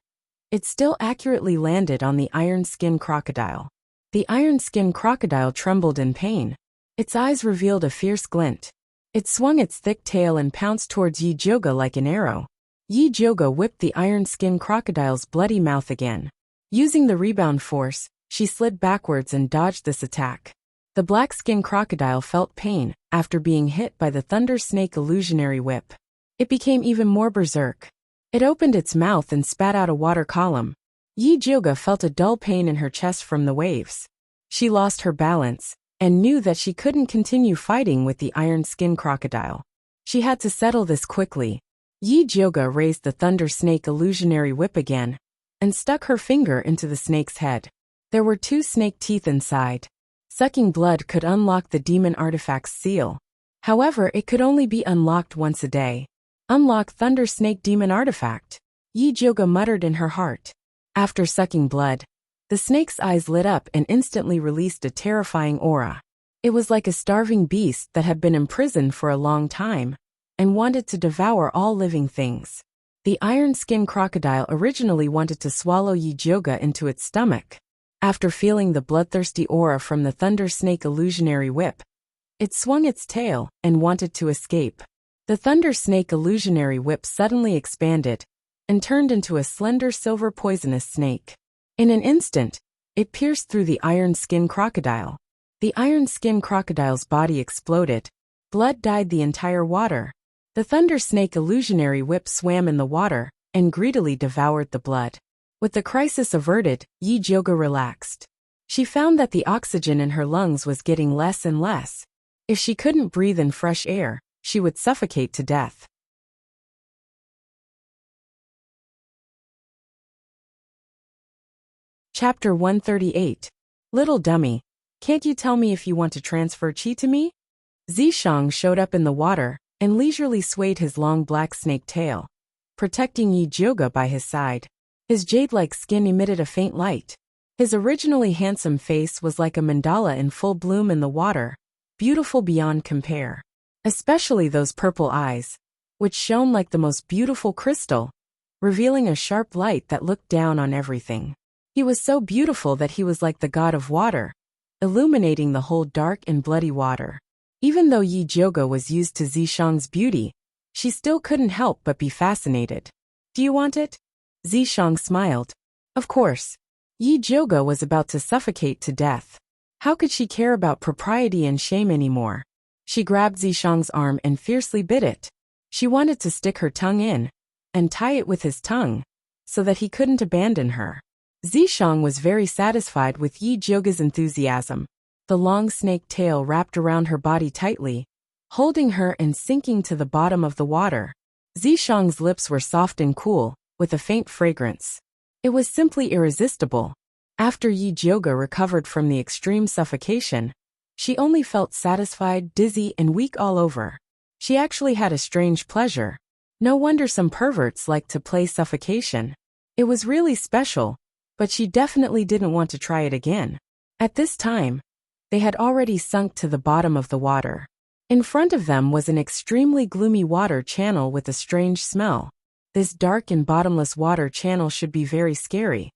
it still accurately landed on the iron-skin crocodile. The iron-skin crocodile trembled in pain. Its eyes revealed a fierce glint. It swung its thick tail and pounced towards Yijioga like an arrow. Yijioga whipped the iron-skin crocodile's bloody mouth again. Using the rebound force, she slid backwards and dodged this attack. The black-skin crocodile felt pain after being hit by the Thunder Snake illusionary whip. It became even more berserk. It opened its mouth and spat out a water column. Yijioga felt a dull pain in her chest from the waves. She lost her balance and knew that she couldn't continue fighting with the iron-skinned crocodile. She had to settle this quickly. Yi Jyoga raised the thunder snake illusionary whip again and stuck her finger into the snake's head. There were 2 snake teeth inside. Sucking blood could unlock the demon artifact's seal. However, it could only be unlocked once a day. Unlock Thunder Snake Demon Artifact, Yi Jyoga muttered in her heart. After sucking blood, the snake's eyes lit up and instantly released a terrifying aura. It was like a starving beast that had been imprisoned for a long time and wanted to devour all living things. The iron-skinned crocodile originally wanted to swallow Yi Jyoga into its stomach. After feeling the bloodthirsty aura from the Thunder Snake illusionary whip, it swung its tail and wanted to escape. The Thunder Snake illusionary whip suddenly expanded and turned into a slender silver poisonous snake. In an instant, it pierced through the iron-skinned crocodile. The iron-skinned crocodile's body exploded. Blood dyed the entire water. The Thunder Snake illusionary whip swam in the water and greedily devoured the blood. With the crisis averted, Yi Jyoga relaxed. She found that the oxygen in her lungs was getting less and less. If she couldn't breathe in fresh air, she would suffocate to death. Chapter 138. Little dummy, can't you tell me if you want to transfer chi to me? Zishang showed up in the water and leisurely swayed his long black snake tail, protecting Yi Jyoga by his side. His jade-like skin emitted a faint light. His originally handsome face was like a mandala in full bloom in the water, beautiful beyond compare. Especially those purple eyes, which shone like the most beautiful crystal, revealing a sharp light that looked down on everything. He was so beautiful that he was like the god of water, illuminating the whole dark and bloody water. Even though Yi Jyoga was used to Zishang's beauty, she still couldn't help but be fascinated. Do you want it? Zishang smiled. Of course. Yi Jyoga was about to suffocate to death. How could she care about propriety and shame anymore? She grabbed Zishang's arm and fiercely bit it. She wanted to stick her tongue in and tie it with his tongue so that he couldn't abandon her. Zishang was very satisfied with Yi Jyoga's enthusiasm. The long snake tail wrapped around her body tightly, holding her and sinking to the bottom of the water. Zishang's lips were soft and cool, with a faint fragrance. It was simply irresistible. After Yi Jyoga recovered from the extreme suffocation, she only felt satisfied, dizzy, and weak all over. She actually had a strange pleasure. No wonder some perverts like to play suffocation. It was really special, but she definitely didn't want to try it again. At this time, they had already sunk to the bottom of the water. In front of them was an extremely gloomy water channel with a strange smell. This dark and bottomless water channel should be very scary.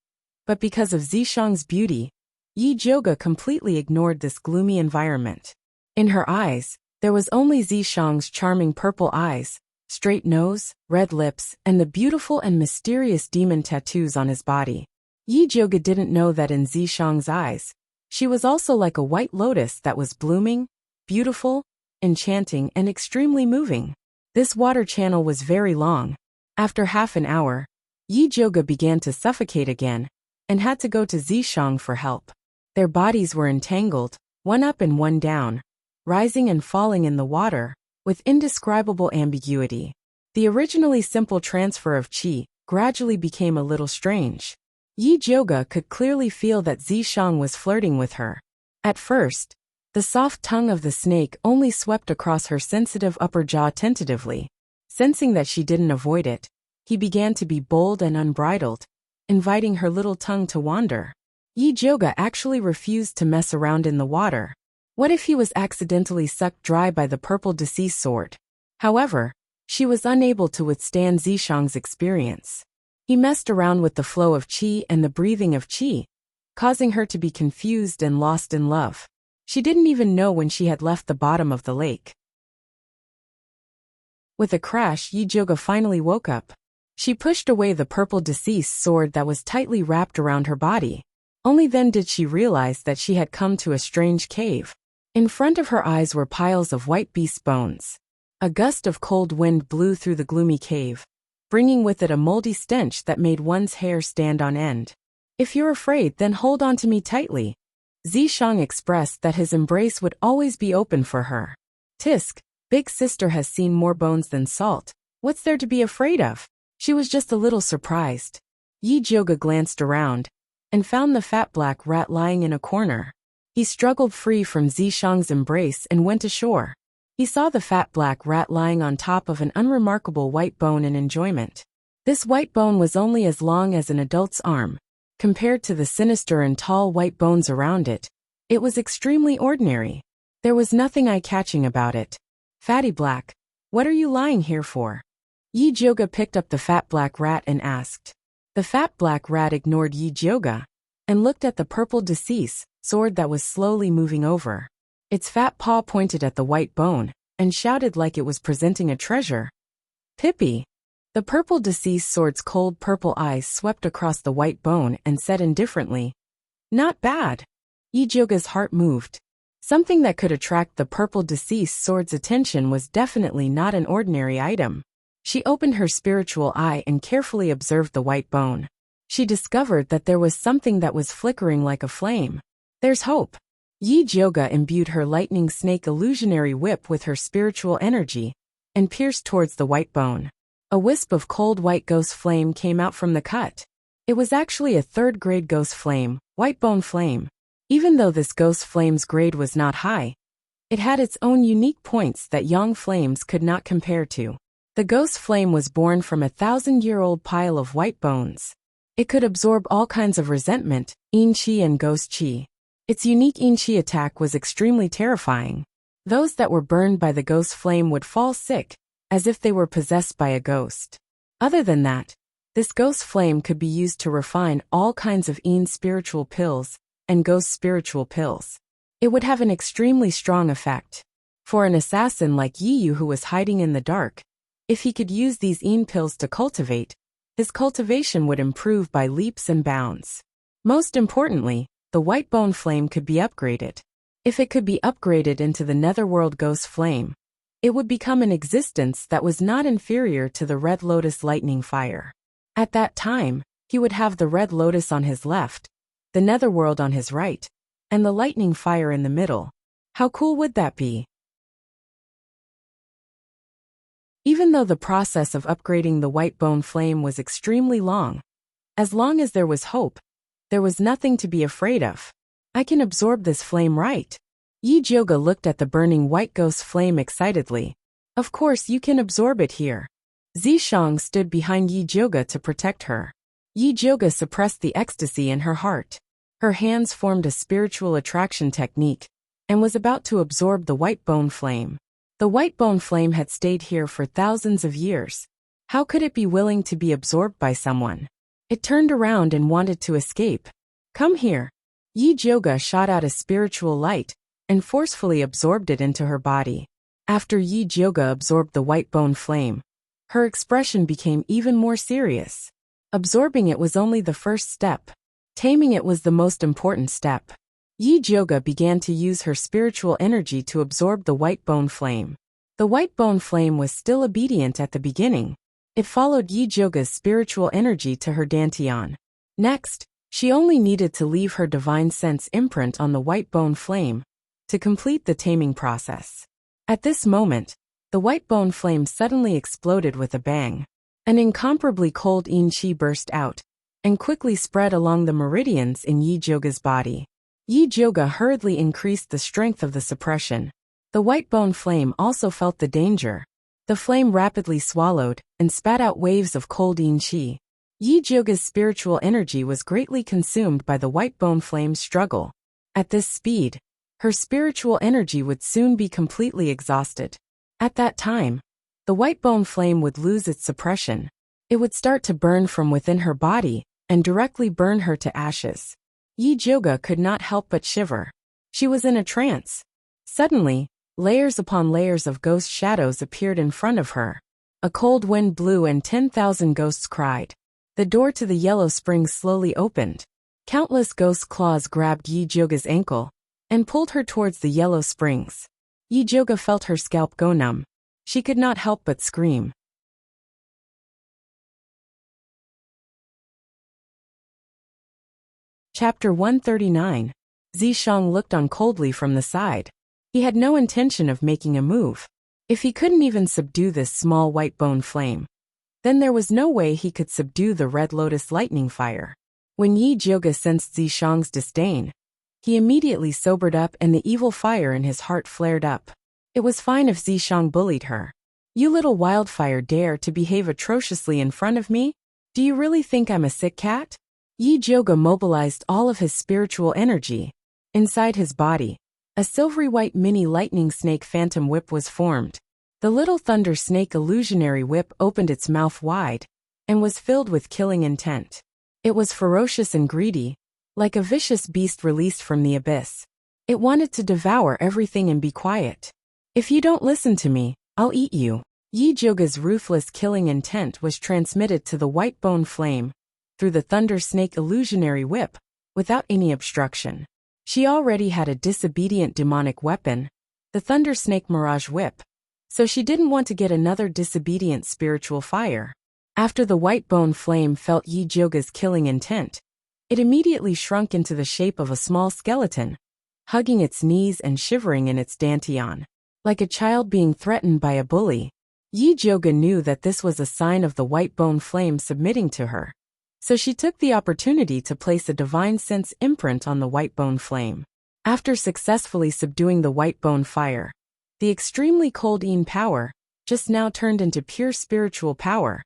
But because of Zishang's beauty, Yi Jyoga completely ignored this gloomy environment. In her eyes, there was only Zishang's charming purple eyes, straight nose, red lips, and the beautiful and mysterious demon tattoos on his body. Yi Jyoga didn't know that in Zishang's eyes, she was also like a white lotus that was blooming, beautiful, enchanting, and extremely moving. This water channel was very long. After half an hour, Yi Jyoga began to suffocate again and had to go to Zishang for help. Their bodies were entangled, one up and one down, rising and falling in the water, with indescribable ambiguity. The originally simple transfer of qi gradually became a little strange. Yi Jyoga could clearly feel that Zishang was flirting with her. At first, the soft tongue of the snake only swept across her sensitive upper jaw tentatively. Sensing that she didn't avoid it, he began to be bold and unbridled, inviting her little tongue to wander. Yi Jyoga actually refused to mess around in the water. What if he was accidentally sucked dry by the purple deceased sword? However, she was unable to withstand Zishang's experience. He messed around with the flow of qi and the breathing of qi, causing her to be confused and lost in love. She didn't even know when she had left the bottom of the lake. With a crash, Yi Jyoga finally woke up. She pushed away the purple deceased sword that was tightly wrapped around her body. Only then did she realize that she had come to a strange cave. In front of her eyes were piles of white beast bones. A gust of cold wind blew through the gloomy cave, bringing with it a moldy stench that made one's hair stand on end. If you're afraid, then hold on to me tightly, Zishang expressed that his embrace would always be open for her. Tisk, big sister has seen more bones than salt. What's there to be afraid of? She was just a little surprised. Yi Jioga glanced around and found the fat black rat lying in a corner. He struggled free from Zishang's embrace and went ashore. He saw the fat black rat lying on top of an unremarkable white bone in enjoyment. This white bone was only as long as an adult's arm. Compared to the sinister and tall white bones around it, it was extremely ordinary. There was nothing eye-catching about it. Fatty Black, what are you lying here for? Yi Jioga picked up the fat black rat and asked. The fat black rat ignored Yi Jioga and looked at the purple deceased sword that was slowly moving over. Its fat paw pointed at the white bone and shouted like it was presenting a treasure. Pippi! The purple deceased sword's cold purple eyes swept across the white bone and said indifferently, Not bad. Yi Jioga's heart moved. Something that could attract the purple deceased sword's attention was definitely not an ordinary item. She opened her spiritual eye and carefully observed the white bone. She discovered that there was something that was flickering like a flame. There's hope. Yi Jioga imbued her lightning snake illusionary whip with her spiritual energy and pierced towards the white bone. A wisp of cold white ghost flame came out from the cut. It was actually a third-grade ghost flame, white bone flame. Even though this ghost flame's grade was not high, it had its own unique points that young flames could not compare to. The ghost flame was born from a 1,000-year-old pile of white bones. It could absorb all kinds of resentment, yin qi and ghost qi. Its unique yin qi attack was extremely terrifying. Those that were burned by the ghost flame would fall sick, as if they were possessed by a ghost. Other than that, this ghost flame could be used to refine all kinds of yin spiritual pills and ghost spiritual pills. It would have an extremely strong effect. For an assassin like Yi Yu who was hiding in the dark, if he could use these yin pills to cultivate, his cultivation would improve by leaps and bounds. Most importantly, the white bone flame could be upgraded. If it could be upgraded into the netherworld ghost flame, it would become an existence that was not inferior to the red lotus lightning fire. At that time, he would have the red lotus on his left, the netherworld on his right, and the lightning fire in the middle. How cool would that be? Even though the process of upgrading the white bone flame was extremely long, as long as there was hope, there was nothing to be afraid of. I can absorb this flame, right? Yi Jioga looked at the burning white ghost flame excitedly. Of course you can absorb it here. Zishang stood behind Yi Jioga to protect her. Yi Jioga suppressed the ecstasy in her heart. Her hands formed a spiritual attraction technique and was about to absorb the white bone flame. The white bone flame had stayed here for thousands of years. How could it be willing to be absorbed by someone? It turned around and wanted to escape. Come here. Yi Jioga shot out a spiritual light and forcefully absorbed it into her body. After Yi Jioga absorbed the white bone flame, her expression became even more serious. Absorbing it was only the first step. Taming it was the most important step. Yi Jioga began to use her spiritual energy to absorb the white bone flame. The white bone flame was still obedient at the beginning. It followed Yi Jioga's spiritual energy to her dantian. Next, she only needed to leave her divine sense imprint on the white bone flame to complete the taming process. At this moment, the white bone flame suddenly exploded with a bang. An incomparably cold yin qi burst out and quickly spread along the meridians in Yi Jioga's body. Yi Jioga hurriedly increased the strength of the suppression. The white bone flame also felt the danger. The flame rapidly swallowed and spat out waves of cold yin qi. Yi Jioga's spiritual energy was greatly consumed by the white bone flame's struggle. At this speed, her spiritual energy would soon be completely exhausted. At that time, the white bone flame would lose its suppression. It would start to burn from within her body and directly burn her to ashes. Yi Jioga could not help but shiver. She was in a trance. Suddenly, layers upon layers of ghost shadows appeared in front of her. A cold wind blew and 10,000 ghosts cried. The door to the yellow spring slowly opened. Countless ghost claws grabbed Yi Jioga's ankle and pulled her towards the yellow springs. Yi Jioga felt her scalp go numb. She could not help but scream. Chapter 139. Zishang looked on coldly from the side. He had no intention of making a move. If he couldn't even subdue this small white bone flame, then there was no way he could subdue the red lotus lightning fire. When Yi Jioge sensed Zishang's disdain, he immediately sobered up and the evil fire in his heart flared up. It was fine if Zishang bullied her. You little wildfire dare to behave atrociously in front of me? Do you really think I'm a sick cat? Yi Jioge mobilized all of his spiritual energy. Inside his body, a silvery white mini lightning snake phantom whip was formed. The little thunder snake illusionary whip opened its mouth wide and was filled with killing intent. It was ferocious and greedy, like a vicious beast released from the abyss. It wanted to devour everything and be quiet. If you don't listen to me, I'll eat you. Yi Jioge's ruthless killing intent was transmitted to the white bone flame through the thunder snake illusionary whip without any obstruction. She already had a disobedient demonic weapon, the thunder snake mirage whip, so she didn't want to get another disobedient spiritual fire. After the white bone flame felt Yi Jioge's killing intent, it immediately shrunk into the shape of a small skeleton, hugging its knees and shivering in its dantian. Like a child being threatened by a bully, Yi Jioge knew that this was a sign of the white bone flame submitting to her. So she took the opportunity to place a divine sense imprint on the white bone flame. After successfully subduing the white bone fire, the extremely cold Yin power just now turned into pure spiritual power,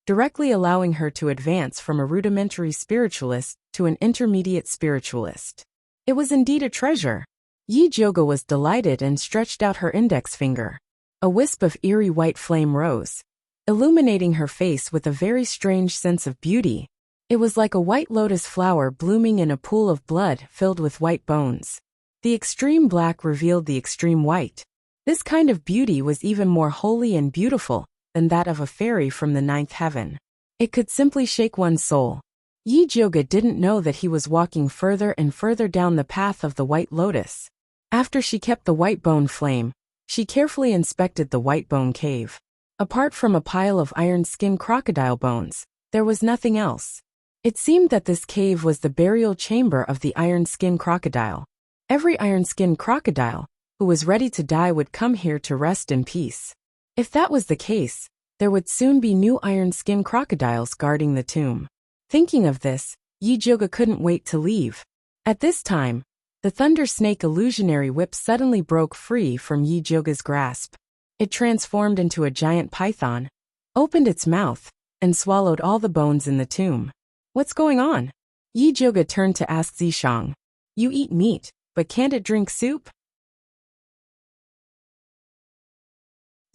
directly allowing her to advance from a rudimentary spiritualist to an intermediate spiritualist. It was indeed a treasure. Yi Jioge was delighted and stretched out her index finger. A wisp of eerie white flame rose, illuminating her face with a very strange sense of beauty. It was like a white lotus flower blooming in a pool of blood filled with white bones. The extreme black revealed the extreme white. This kind of beauty was even more holy and beautiful than that of a fairy from the ninth heaven. It could simply shake one's soul. Yi Jioge didn't know that he was walking further and further down the path of the white lotus. After she kept the white bone flame, she carefully inspected the white bone cave. Apart from a pile of iron skin crocodile bones, there was nothing else. It seemed that this cave was the burial chamber of the iron skin crocodile. Every iron skin crocodile who was ready to die would come here to rest in peace. If that was the case, there would soon be new iron skin crocodiles guarding the tomb. Thinking of this, Yi Jioge couldn't wait to leave. At this time, the thunder snake illusionary whip suddenly broke free from Yi Jioge's grasp. It transformed into a giant python, opened its mouth, and swallowed all the bones in the tomb. What's going on? Yi Jioge turned to ask Zishang. You eat meat, but can't it drink soup?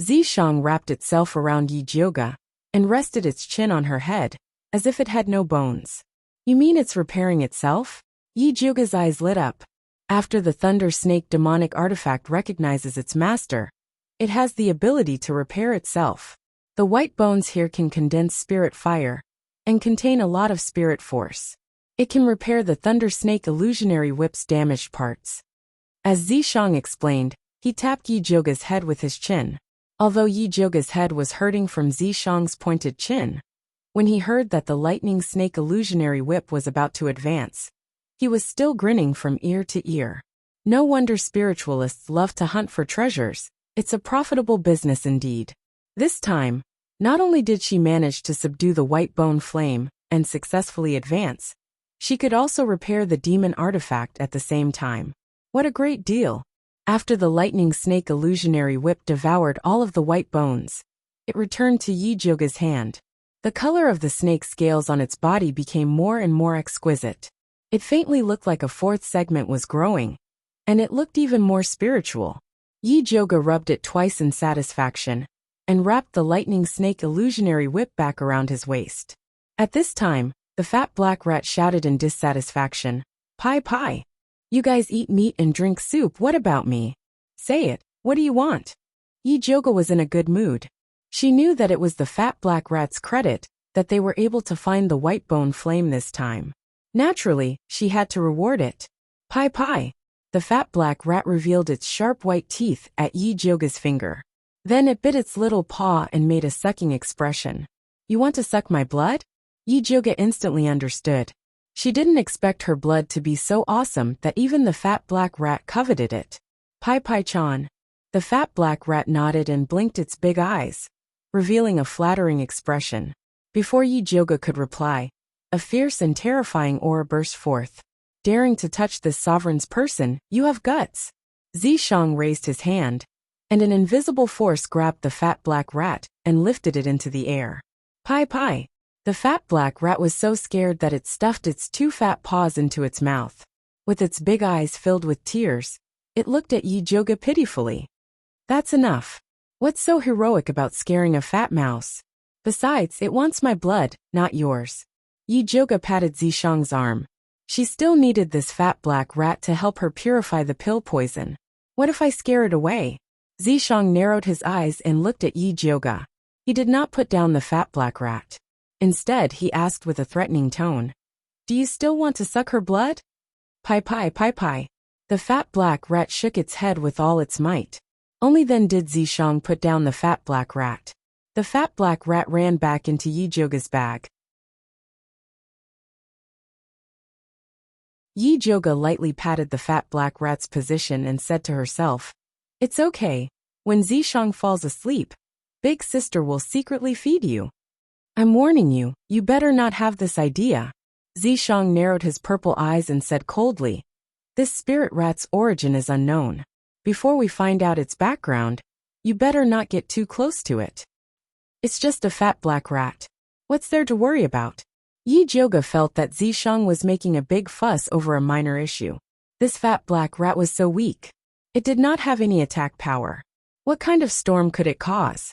Zishang wrapped itself around Yi Jioge and rested its chin on her head, as if it had no bones. You mean it's repairing itself? Yi Jioge's eyes lit up. After the thunder snake demonic artifact recognizes its master, it has the ability to repair itself. The white bones here can condense spirit fire and contain a lot of spirit force. It can repair the thunder snake illusionary whip's damaged parts. As Zishang explained, he tapped Yi Jioge's head with his chin. Although Yi Jioge's head was hurting from Zishang's pointed chin, when he heard that the lightning snake illusionary whip was about to advance, he was still grinning from ear to ear. No wonder spiritualists love to hunt for treasures. It's a profitable business indeed. This time, not only did she manage to subdue the white bone flame and successfully advance, she could also repair the demon artifact at the same time. What a great deal! After the lightning snake illusionary whip devoured all of the white bones, it returned to Yi Jioge's hand. The color of the snake scales on its body became more and more exquisite. It faintly looked like a fourth segment was growing, and it looked even more spiritual. Yi Jioge rubbed it twice in satisfaction, and wrapped the lightning snake illusionary whip back around his waist. At this time, the fat black rat shouted in dissatisfaction, "Pie pie! You guys eat meat and drink soup, what about me? Say it, what do you want?" Yi Jioge was in a good mood. She knew that it was the fat black rat's credit that they were able to find the white bone flame this time. Naturally, she had to reward it. "Pie pie!" The fat black rat revealed its sharp white teeth at Yi Jioge's finger. Then it bit its little paw and made a sucking expression. "You want to suck my blood?" Yi Jioge instantly understood. She didn't expect her blood to be so awesome that even the fat black rat coveted it. Pai Pai Chan. The fat black rat nodded and blinked its big eyes, revealing a flattering expression. Before Yi Jyoga could reply, a fierce and terrifying aura burst forth. Daring to touch this sovereign's person, you have guts. Zishang raised his hand, and an invisible force grabbed the fat black rat and lifted it into the air. Pai Pai. The fat black rat was so scared that it stuffed its two fat paws into its mouth. With its big eyes filled with tears, it looked at Yi Jyoga pitifully. That's enough. What's so heroic about scaring a fat mouse? Besides, it wants my blood, not yours. Yi Jyoga patted Zishang's arm. She still needed this fat black rat to help her purify the pill poison. What if I scare it away? Zishang narrowed his eyes and looked at Yi Jyoga. He did not put down the fat black rat. Instead, he asked with a threatening tone, "Do you still want to suck her blood?" Pai Pai Pai Pai. The fat black rat shook its head with all its might. Only then did Zishang put down the fat black rat. The fat black rat ran back into Yi Jyoga's bag. Yi Jyoga lightly patted the fat black rat's position and said to herself, "It's okay. When Zishang falls asleep, Big Sister will secretly feed you. I'm warning you, you better not have this idea." Zishang narrowed his purple eyes and said coldly, "This spirit rat's origin is unknown. Before we find out its background, you better not get too close to it. It's just a fat black rat. What's there to worry about?" Yi Jyoga felt that Zishang was making a big fuss over a minor issue. This fat black rat was so weak. It did not have any attack power. What kind of storm could it cause?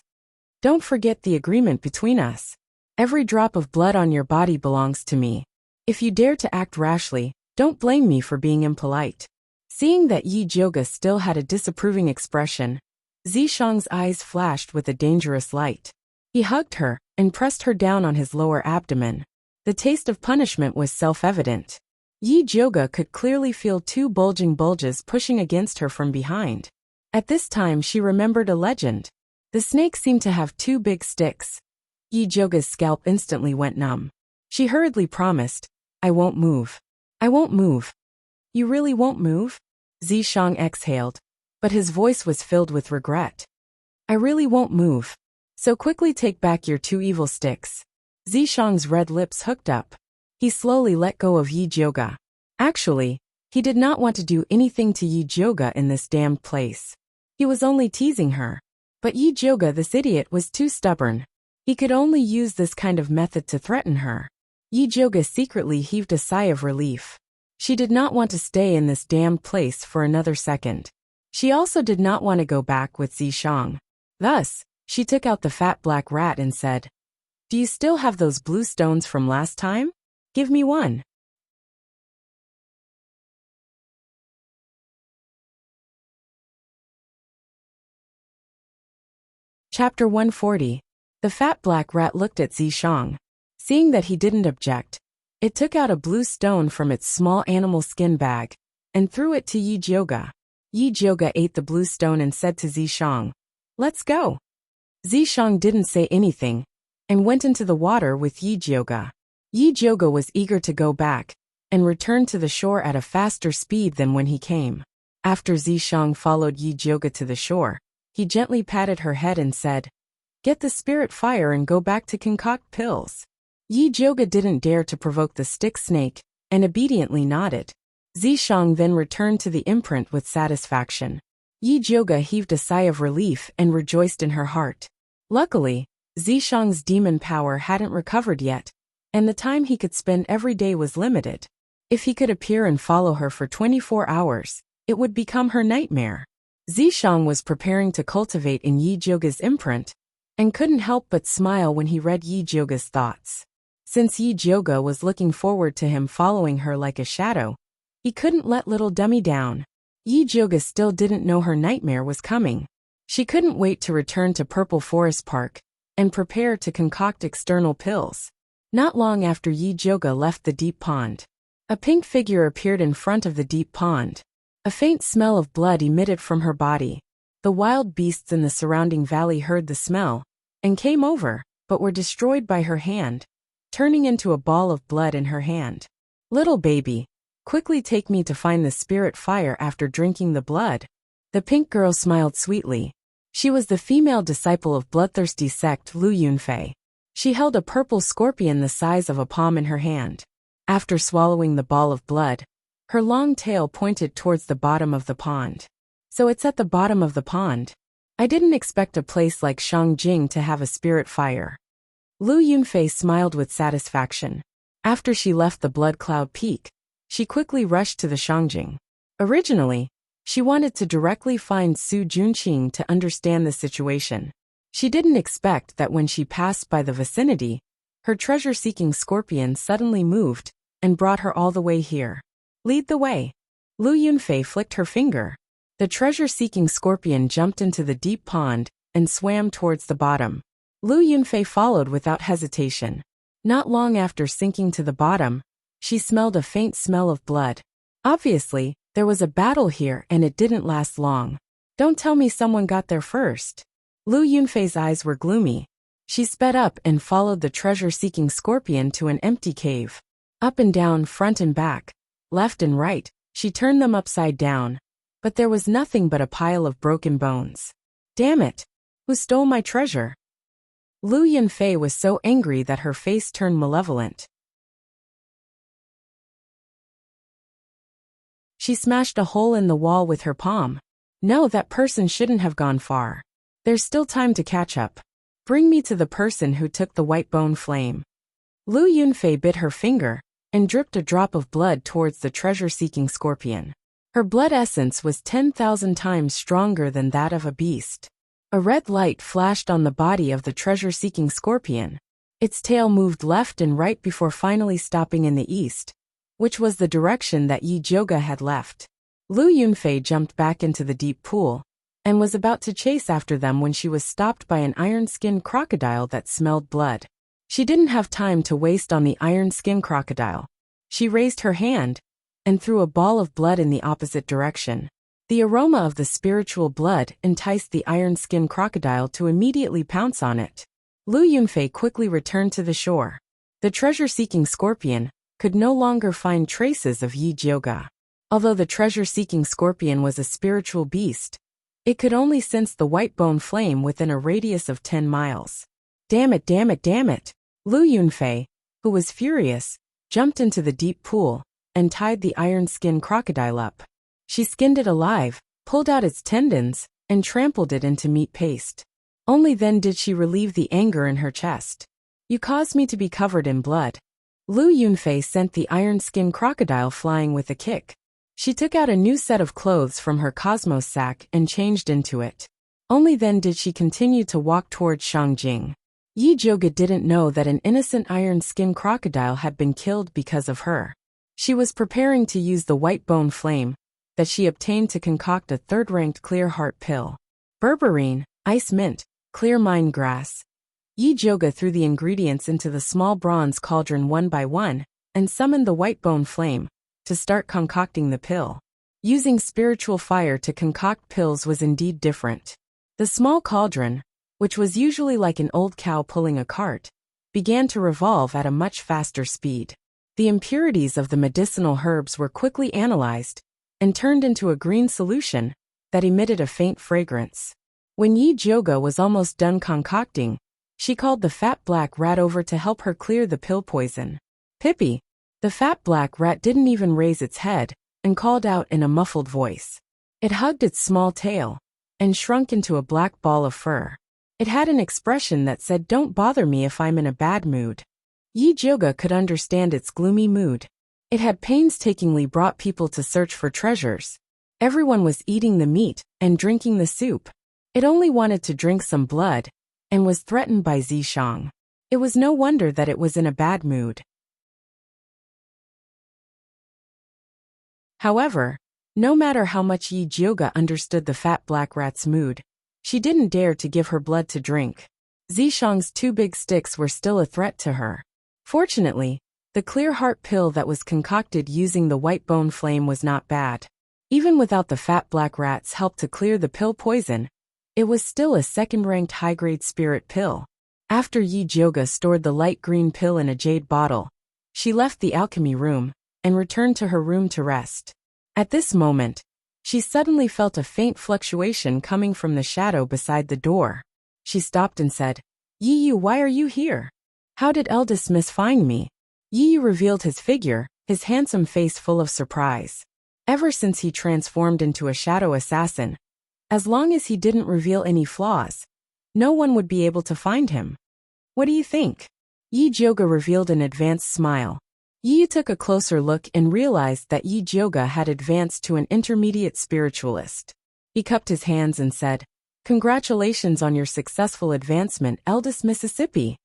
Don't forget the agreement between us. Every drop of blood on your body belongs to me. If you dare to act rashly, don't blame me for being impolite. Seeing that Yi Jyoga still had a disapproving expression, Zishang's eyes flashed with a dangerous light. He hugged her and pressed her down on his lower abdomen. The taste of punishment was self-evident. Yi Jyoga could clearly feel two bulging bulges pushing against her from behind. At this time she remembered a legend. The snake seemed to have two big sticks. Yi Jyoga's scalp instantly went numb. She hurriedly promised, "I won't move. I won't move." "You really won't move?" Zishang exhaled, but his voice was filled with regret. "I really won't move. So quickly take back your two evil sticks." Zishang's red lips hooked up. He slowly let go of Yi Jyoga. Actually, he did not want to do anything to Yi Jyoga in this damned place. He was only teasing her. But Yi Jyoga, this idiot, was too stubborn. He could only use this kind of method to threaten her. Yi Jyoga secretly heaved a sigh of relief. She did not want to stay in this damned place for another second. She also did not want to go back with Zishang. Thus, she took out the fat black rat and said, "Do you still have those blue stones from last time? Give me one." Chapter 140. The fat black rat looked at Zishang. Seeing that he didn't object, it took out a blue stone from its small animal skin bag and threw it to Yi Jyoga. Yi Jyoga ate the blue stone and said to Zishang, "Let's go." Zishang didn't say anything and went into the water with Yi Jyoga. Yi Jyoga was eager to go back and returned to the shore at a faster speed than when he came. After Zishang followed Yi Jyoga to the shore, he gently patted her head and said, "Get the spirit fire and go back to concoct pills." Yi Jyoga didn't dare to provoke the stick snake and obediently nodded. Zishang then returned to the imprint with satisfaction. Yi Jyoga heaved a sigh of relief and rejoiced in her heart. Luckily, Zishang's demon power hadn't recovered yet, and the time he could spend every day was limited. If he could appear and follow her for 24 hours, it would become her nightmare. Zishang was preparing to cultivate in Yi Jyoga's imprint, and couldn't help but smile when he read Yi Jyoga's thoughts. Since Yi Jyoga was looking forward to him following her like a shadow, he couldn't let little dummy down. Yi Jyoga still didn't know her nightmare was coming. She couldn't wait to return to Purple Forest Park and prepare to concoct external pills. Not long after Yi Jyoga left the deep pond, a pink figure appeared in front of the deep pond. A faint smell of blood emitted from her body. The wild beasts in the surrounding valley heard the smell and came over, but were destroyed by her hand, turning into a ball of blood in her hand. Little baby, quickly take me to find the spirit fire after drinking the blood. The pink girl smiled sweetly. She was the female disciple of bloodthirsty sect Lu Yunfei. She held a purple scorpion the size of a palm in her hand. After swallowing the ball of blood, her long tail pointed towards the bottom of the pond. So it's at the bottom of the pond. I didn't expect a place like Shangjing to have a spirit fire. Lu Yunfei smiled with satisfaction. After she left the Blood Cloud Peak, she quickly rushed to the Shangjing. Originally, she wanted to directly find Su Junqing to understand the situation. She didn't expect that when she passed by the vicinity, her treasure-seeking scorpion suddenly moved and brought her all the way here. Lead the way. Lu Yunfei flicked her finger. The treasure-seeking scorpion jumped into the deep pond and swam towards the bottom. Lu Yunfei followed without hesitation. Not long after sinking to the bottom, she smelled a faint smell of blood. Obviously, there was a battle here and it didn't last long. Don't tell me someone got there first. Lu Yunfei's eyes were gloomy. She sped up and followed the treasure-seeking scorpion to an empty cave. Up and down, front and back, left and right, she turned them upside down. But there was nothing but a pile of broken bones. Damn it! Who stole my treasure? Lu Yunfei was so angry that her face turned malevolent. She smashed a hole in the wall with her palm. No, that person shouldn't have gone far. There's still time to catch up. Bring me to the person who took the white bone flame. Lu Yunfei bit her finger and dripped a drop of blood towards the treasure-seeking scorpion. Her blood essence was 10,000 times stronger than that of a beast. A red light flashed on the body of the treasure-seeking scorpion. Its tail moved left and right before finally stopping in the east, which was the direction that Yi Jioga had left. Lu Yunfei jumped back into the deep pool and was about to chase after them when she was stopped by an iron-skinned crocodile that smelled blood. She didn't have time to waste on the iron-skinned crocodile. She raised her hand and threw a ball of blood in the opposite direction. The aroma of the spiritual blood enticed the iron-skinned crocodile to immediately pounce on it. Lu Yunfei quickly returned to the shore. The treasure-seeking scorpion could no longer find traces of Yi Jioga. Although the treasure-seeking scorpion was a spiritual beast, it could only sense the white bone flame within a radius of 10 miles. Damn it, damn it, damn it! Lu Yunfei, who was furious, jumped into the deep pool and tied the iron-skinned crocodile up. She skinned it alive, pulled out its tendons, and trampled it into meat paste. Only then did she relieve the anger in her chest. You caused me to be covered in blood. Lu Yunfei sent the iron-skinned crocodile flying with a kick. She took out a new set of clothes from her cosmos sack and changed into it. Only then did she continue to walk towards Shangjing. Yi Jioga didn't know that an innocent iron-skinned crocodile had been killed because of her. She was preparing to use the white bone flame that she obtained to concoct a third-ranked clear heart pill. Berberine, ice mint, clear mind grass. Yi Jioga threw the ingredients into the small bronze cauldron one by one and summoned the white bone flame to start concocting the pill. Using spiritual fire to concoct pills was indeed different. The small cauldron, which was usually like an old cow pulling a cart, began to revolve at a much faster speed. The impurities of the medicinal herbs were quickly analyzed and turned into a green solution that emitted a faint fragrance. When Yi Jioga was almost done concocting, she called the fat black rat over to help her clear the pill poison. Pippi! The fat black rat didn't even raise its head and called out in a muffled voice. It hugged its small tail and shrunk into a black ball of fur. It had an expression that said, "Don't bother me if I'm in a bad mood." Yi Jioga could understand its gloomy mood. It had painstakingly brought people to search for treasures. Everyone was eating the meat and drinking the soup. It only wanted to drink some blood and was threatened by Zishang. It was no wonder that it was in a bad mood. However, no matter how much Yi Jioga understood the fat black rat's mood, she didn't dare to give her blood to drink. Zishang's 2 big sticks were still a threat to her. Fortunately, the clear heart pill that was concocted using the white bone flame was not bad. Even without the fat black rat's help to clear the pill poison, it was still a second-ranked high-grade spirit pill. After Yi Jioga stored the light green pill in a jade bottle, she left the alchemy room and returned to her room to rest. At this moment, she suddenly felt a faint fluctuation coming from the shadow beside the door. She stopped and said, "Yi Yu, why are you here? How did eldest miss find me?" Yi Yu revealed his figure, his handsome face full of surprise. Ever since he transformed into a shadow assassin, as long as he didn't reveal any flaws, no one would be able to find him. "What do you think?" Yi Jioga revealed an advanced smile. Yi Yu took a closer look and realized that Yi Jioga had advanced to an intermediate spiritualist. He cupped his hands and said, "Congratulations on your successful advancement, eldest Mississippi."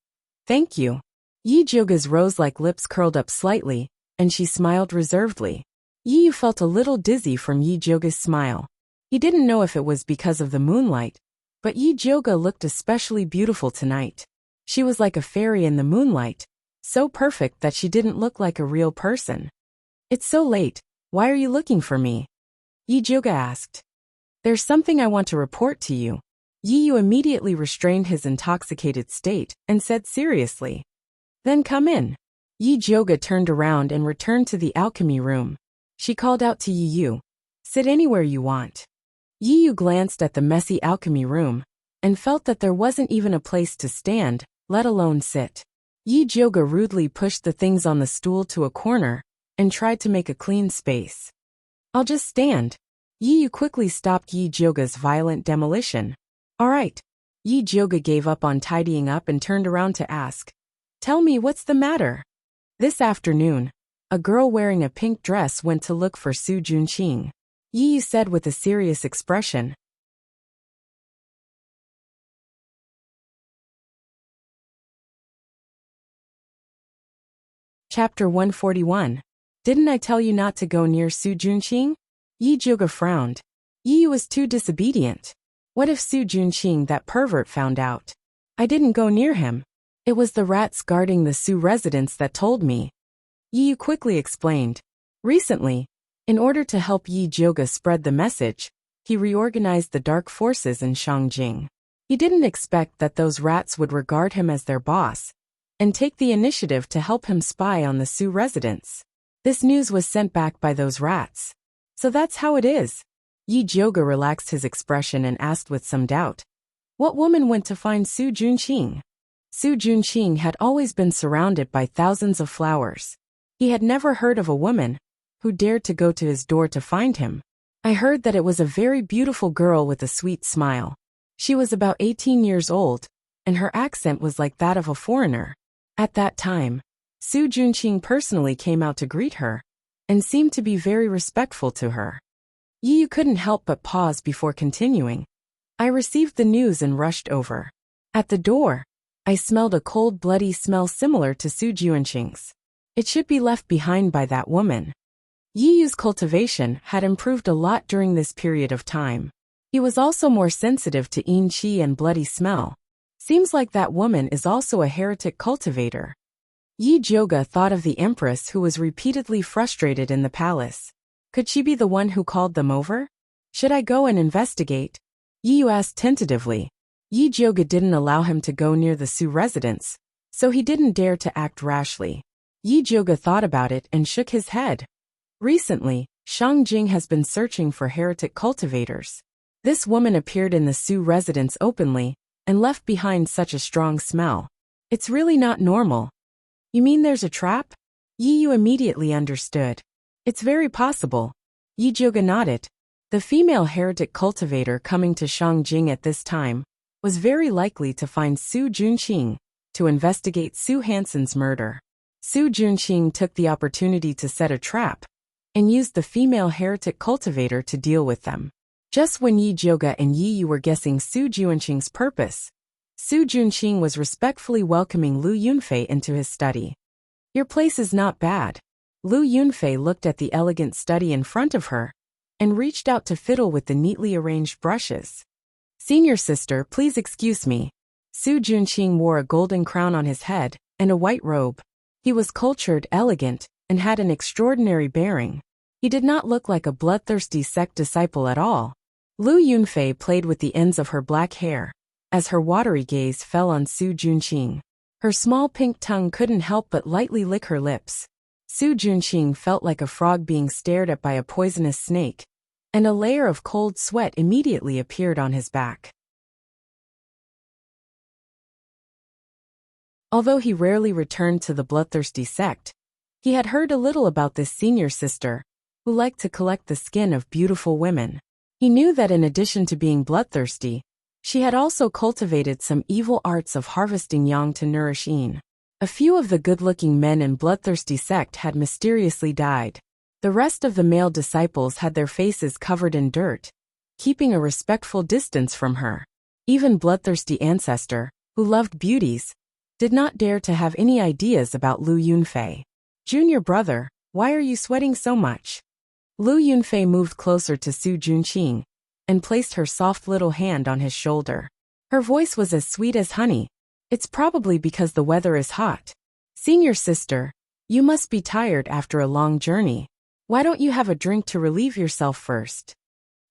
"Thank you." Yi Jioga's rose-like lips curled up slightly, and she smiled reservedly. Yi Yu felt a little dizzy from Yi Jioga's smile. He didn't know if it was because of the moonlight, but Yi Jioga looked especially beautiful tonight. She was like a fairy in the moonlight, so perfect that she didn't look like a real person. "It's so late, why are you looking for me?" Yi Jioga asked. "There's something I want to report to you." Yi Yu immediately restrained his intoxicated state and said seriously, "Then come in." Yi Jioga turned around and returned to the alchemy room. She called out to Yi Yu, "Sit anywhere you want." Yi Yu glanced at the messy alchemy room and felt that there wasn't even a place to stand, let alone sit. Yi Jioga rudely pushed the things on the stool to a corner and tried to make a clean space. "I'll just stand." Yi Yu quickly stopped Yi Jioga's violent demolition. "All right." Yi Jioga gave up on tidying up and turned around to ask, "Tell me, what's the matter?" This afternoon, a girl wearing a pink dress went to look for Su Junqing. Yi Yu said with a serious expression. Chapter 141. Didn't I tell you not to go near Su Junqing? Yi Jioga frowned. Yi Yu was too disobedient. What if Su Junqing, that pervert, found out? "I didn't go near him. It was the rats guarding the Su residence that told me." Yi Yu quickly explained. Recently, in order to help Yi Jioga spread the message, he reorganized the dark forces in Shangjing. He didn't expect that those rats would regard him as their boss and take the initiative to help him spy on the Su residents. This news was sent back by those rats. "So that's how it is." Yi Jioga relaxed his expression and asked with some doubt, "What woman went to find Su Junqing?" Su Junqing had always been surrounded by thousands of flowers. He had never heard of a woman who dared to go to his door to find him. "I heard that it was a very beautiful girl with a sweet smile. She was about 18 years old, and her accent was like that of a foreigner. At that time, Su Junqing personally came out to greet her and seemed to be very respectful to her." Yi Yu couldn't help but pause before continuing. "I received the news and rushed over. At the door, I smelled a cold, bloody smell similar to Su Junqing's. It should be left behind by that woman." Yi Yu's cultivation had improved a lot during this period of time. He was also more sensitive to yin qi and bloody smell. Seems like that woman is also a heretic cultivator. Yi Jioga thought of the empress who was repeatedly frustrated in the palace. Could she be the one who called them over? "Should I go and investigate?" Yi Yu asked tentatively. Yi Jioga didn't allow him to go near the Su residence, so he didn't dare to act rashly. Yi Jioga thought about it and shook his head. Recently, Shangjing has been searching for heretic cultivators. This woman appeared in the Su residence openly and left behind such a strong smell. It's really not normal. "You mean there's a trap?" Yi Yu immediately understood. "It's very possible." Yi Jioga nodded. The female heretic cultivator coming to Shangjing at this time was very likely to find Su Junqing to investigate Su Hansen's murder. Su Junqing took the opportunity to set a trap and used the female heretic cultivator to deal with them. Just when Yi Jioga and Yi Yu were guessing Su Junqing's purpose, Su Junqing was respectfully welcoming Lu Yunfei into his study. "Your place is not bad." Lu Yunfei looked at the elegant study in front of her and reached out to fiddle with the neatly arranged brushes. "Senior sister, please excuse me." Su Junqing wore a golden crown on his head and a white robe. He was cultured, elegant, and had an extraordinary bearing. He did not look like a bloodthirsty sect disciple at all. Lu Yunfei played with the ends of her black hair as her watery gaze fell on Su Junqing. Her small pink tongue couldn't help but lightly lick her lips. Su Junqing felt like a frog being stared at by a poisonous snake, and a layer of cold sweat immediately appeared on his back. Although he rarely returned to the bloodthirsty sect, he had heard a little about this senior sister, who liked to collect the skin of beautiful women. He knew that in addition to being bloodthirsty, she had also cultivated some evil arts of harvesting yang to nourish yin. A few of the good-looking men in bloodthirsty sect had mysteriously died. The rest of the male disciples had their faces covered in dirt, keeping a respectful distance from her. Even bloodthirsty ancestor, who loved beauties, did not dare to have any ideas about Lu Yunfei. Junior brother, why are you sweating so much? Lu Yunfei moved closer to Su Junqing and placed her soft little hand on his shoulder. Her voice was as sweet as honey. It's probably because the weather is hot. Senior sister, you must be tired after a long journey. Why don't you have a drink to relieve yourself first?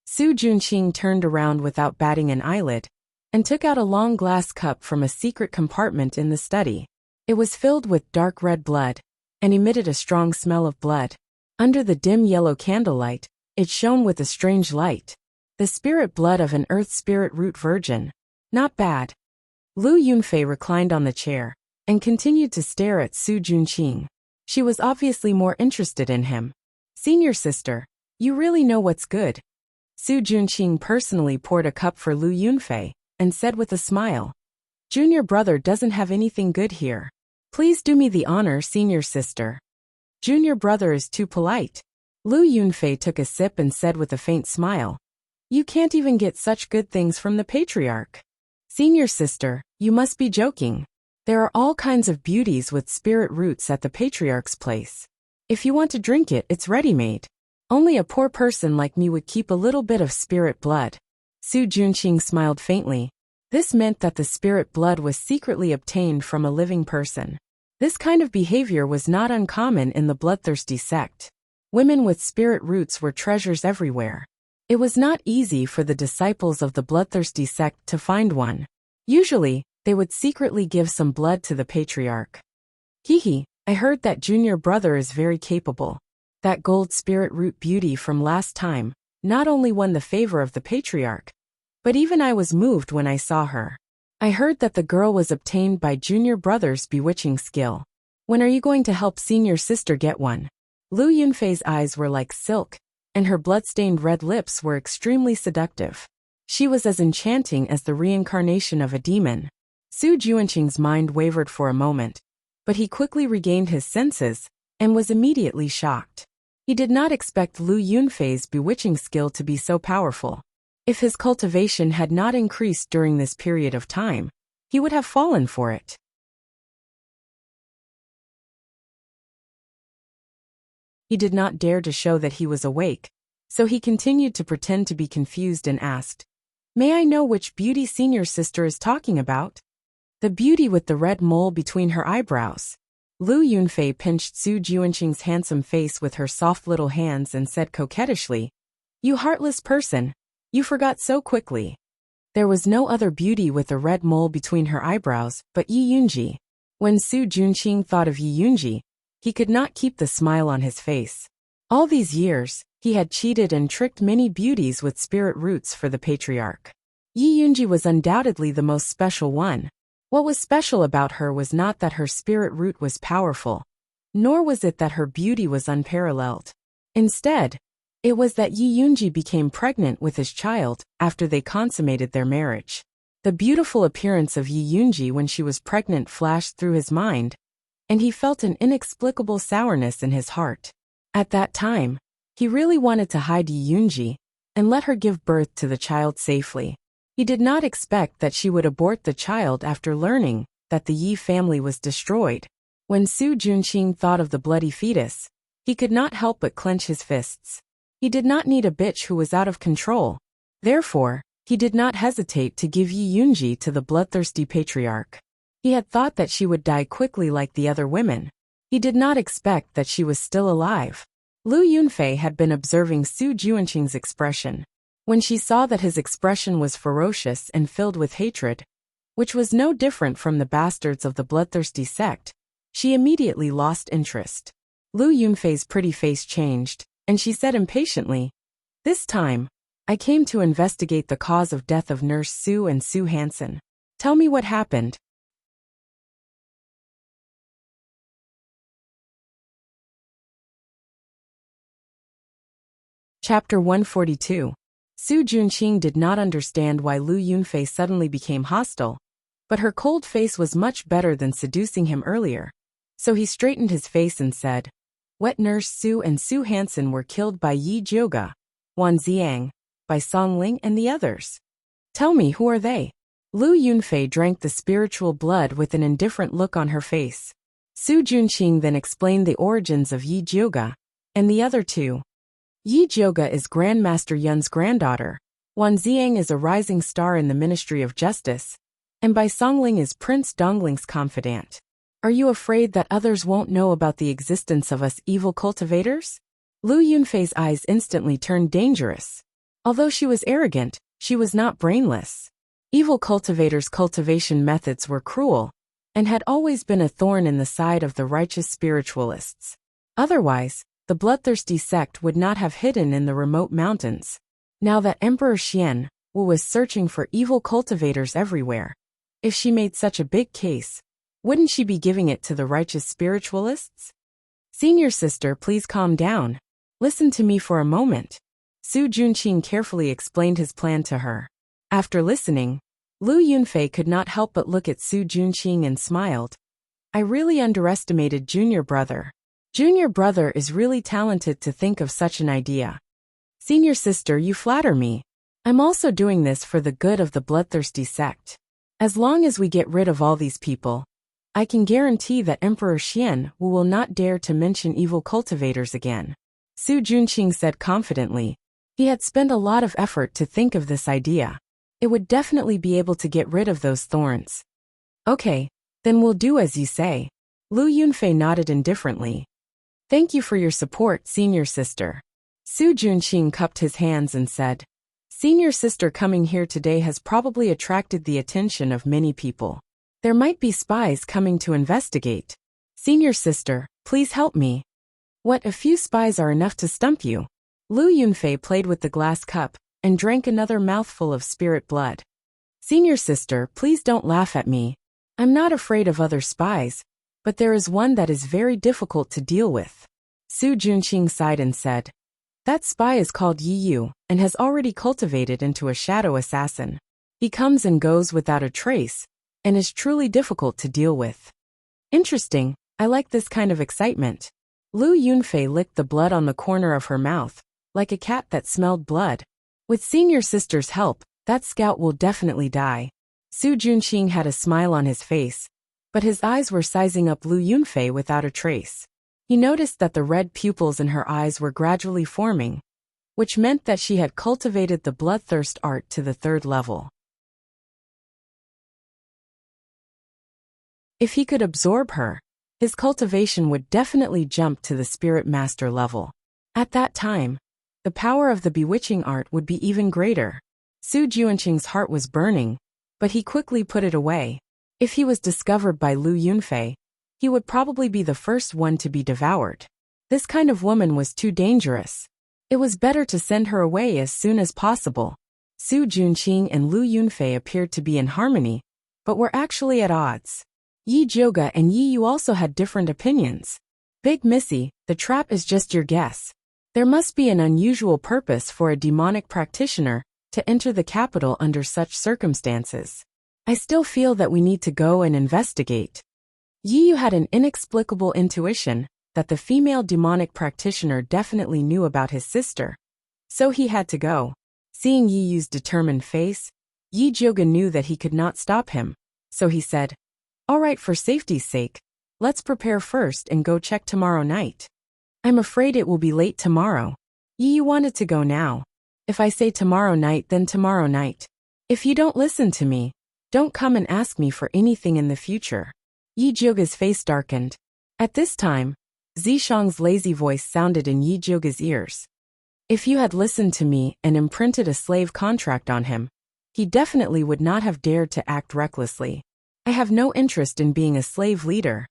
Su Junqing turned around without batting an eyelid and took out a long glass cup from a secret compartment in the study. It was filled with dark red blood and emitted a strong smell of blood. Under the dim yellow candlelight, it shone with a strange light. The spirit blood of an earth spirit root virgin. Not bad. Lu Yunfei reclined on the chair and continued to stare at Su Junqing. She was obviously more interested in him. Senior sister, you really know what's good. Su Junqing personally poured a cup for Lu Yunfei and said with a smile, Junior brother doesn't have anything good here. Please do me the honor, senior sister. Junior brother is too polite. Lu Yunfei took a sip and said with a faint smile, You can't even get such good things from the patriarch. Senior sister, you must be joking. There are all kinds of beauties with spirit roots at the patriarch's place. If you want to drink it, it's ready-made. Only a poor person like me would keep a little bit of spirit blood. Su Junqing smiled faintly. This meant that the spirit blood was secretly obtained from a living person. This kind of behavior was not uncommon in the bloodthirsty sect. Women with spirit roots were treasures everywhere. It was not easy for the disciples of the bloodthirsty sect to find one. Usually, they would secretly give some blood to the patriarch. Hehe, I heard that junior brother is very capable. That gold spirit root beauty from last time not only won the favor of the patriarch, but even I was moved when I saw her. I heard that the girl was obtained by junior brother's bewitching skill. When are you going to help senior sister get one? Lu Yunfei's eyes were like silk, and her blood-stained red lips were extremely seductive. She was as enchanting as the reincarnation of a demon. Su Junqing's mind wavered for a moment, but he quickly regained his senses and was immediately shocked. He did not expect Lu Yunfei's bewitching skill to be so powerful. If his cultivation had not increased during this period of time, he would have fallen for it. He did not dare to show that he was awake, so he continued to pretend to be confused and asked, May I know which beauty senior sister is talking about? The beauty with the red mole between her eyebrows. Lu Yunfei pinched Su Junqing's handsome face with her soft little hands and said coquettishly, You heartless person, you forgot so quickly. There was no other beauty with a red mole between her eyebrows but Yi Yunji. When Su Junqing thought of Yi Yunji, he could not keep the smile on his face. All these years, he had cheated and tricked many beauties with spirit roots for the patriarch. Yi Yunji was undoubtedly the most special one. What was special about her was not that her spirit root was powerful, nor was it that her beauty was unparalleled. Instead, it was that Yi Yunji became pregnant with his child after they consummated their marriage. The beautiful appearance of Yi Yunji when she was pregnant flashed through his mind, and he felt an inexplicable sourness in his heart. At that time, he really wanted to hide Yi Yunji and let her give birth to the child safely. He did not expect that she would abort the child after learning that the Yi family was destroyed. When Su Junqing thought of the bloody fetus, he could not help but clench his fists. He did not need a bitch who was out of control. Therefore, he did not hesitate to give Yi Yunji to the bloodthirsty patriarch. He had thought that she would die quickly like the other women. He did not expect that she was still alive. Lu Yunfei had been observing Su Junqing's expression. When she saw that his expression was ferocious and filled with hatred, which was no different from the bastards of the bloodthirsty sect, she immediately lost interest. Lu Yunfei's pretty face changed, and she said impatiently, "This time, I came to investigate the cause of death of Nurse Sue and Sue Hansen. Tell me what happened." Chapter 142. Su Junqing did not understand why Lu Yunfei suddenly became hostile, but her cold face was much better than seducing him earlier. So he straightened his face and said, "Wet Nurse Sue and Sue Hansen were killed by Yi Jioga, Wan Xiang, by Song Ling and the others. Tell me, who are they?" Lu Yunfei drank the spiritual blood with an indifferent look on her face. Su Junqing then explained the origins of Yi Jioga and the other two. Yi Jioga is Grandmaster Yun's granddaughter, Wan Xiang is a rising star in the Ministry of Justice, and Bai Songling is Prince Dongling's confidant. Are you afraid that others won't know about the existence of us evil cultivators? Lu Yunfei's eyes instantly turned dangerous. Although she was arrogant, she was not brainless. Evil cultivators' cultivation methods were cruel, and had always been a thorn in the side of the righteous spiritualists. Otherwise, the bloodthirsty sect would not have hidden in the remote mountains. Now that Emperor Xian Wu was searching for evil cultivators everywhere, if she made such a big case, wouldn't she be giving it to the righteous spiritualists? "Senior sister, please calm down. Listen to me for a moment." Su Junqing carefully explained his plan to her. After listening, Lu Yunfei could not help but look at Su Junqing and smiled. "I really underestimated Junior Brother. Junior Brother is really talented to think of such an idea. Senior sister, you flatter me. I'm also doing this for the good of the bloodthirsty sect. As long as we get rid of all these people, I can guarantee that Emperor Xian Wu will not dare to mention evil cultivators again." Su Junqing said confidently. He had spent a lot of effort to think of this idea. It would definitely be able to get rid of those thorns. "Okay, then we'll do as you say." Lu Yunfei nodded indifferently. "Thank you for your support, senior sister." Su Junqing cupped his hands and said, "Senior sister coming here today has probably attracted the attention of many people. There might be spies coming to investigate. Senior sister, please help me." "What, a few spies are enough to stump you?" Lu Yunfei played with the glass cup and drank another mouthful of spirit blood. "Senior sister, please don't laugh at me. I'm not afraid of other spies, but there is one that is very difficult to deal with." Su Junqing sighed and said, "That spy is called Yi Yu and has already cultivated into a shadow assassin. He comes and goes without a trace and is truly difficult to deal with." "Interesting, I like this kind of excitement." Lu Yunfei licked the blood on the corner of her mouth, like a cat that smelled blood. "With senior sister's help, that scout will definitely die." Su Junqing had a smile on his face, but his eyes were sizing up Lu Yunfei without a trace. He noticed that the red pupils in her eyes were gradually forming, which meant that she had cultivated the bloodthirst art to the 3rd level. If he could absorb her, his cultivation would definitely jump to the spirit master level. At that time, the power of the bewitching art would be even greater. Su Junqing's heart was burning, but he quickly put it away. If he was discovered by Lu Yunfei, he would probably be the first one to be devoured. This kind of woman was too dangerous. It was better to send her away as soon as possible. Su Junqing and Lu Yunfei appeared to be in harmony, but were actually at odds. Yi Jioga and Yi Yu also had different opinions. "Big Missy, the trap is just your guess. There must be an unusual purpose for a demonic practitioner to enter the capital under such circumstances. I still feel that we need to go and investigate." Yi Yu had an inexplicable intuition that the female demonic practitioner definitely knew about his sister, so he had to go. Seeing Yi Yu's determined face, Yi Jioga knew that he could not stop him, so he said, "All right, for safety's sake, let's prepare first and go check tomorrow night." "I'm afraid it will be late tomorrow." Yi Yu wanted to go now. "If I say tomorrow night, then tomorrow night. If you don't listen to me, don't come and ask me for anything in the future." Yi Jioga's face darkened. At this time, Zishang's lazy voice sounded in Yi Jioga's ears. If you had listened to me and imprinted a slave contract on him, he definitely would not have dared to act recklessly. I have no interest in being a slave leader.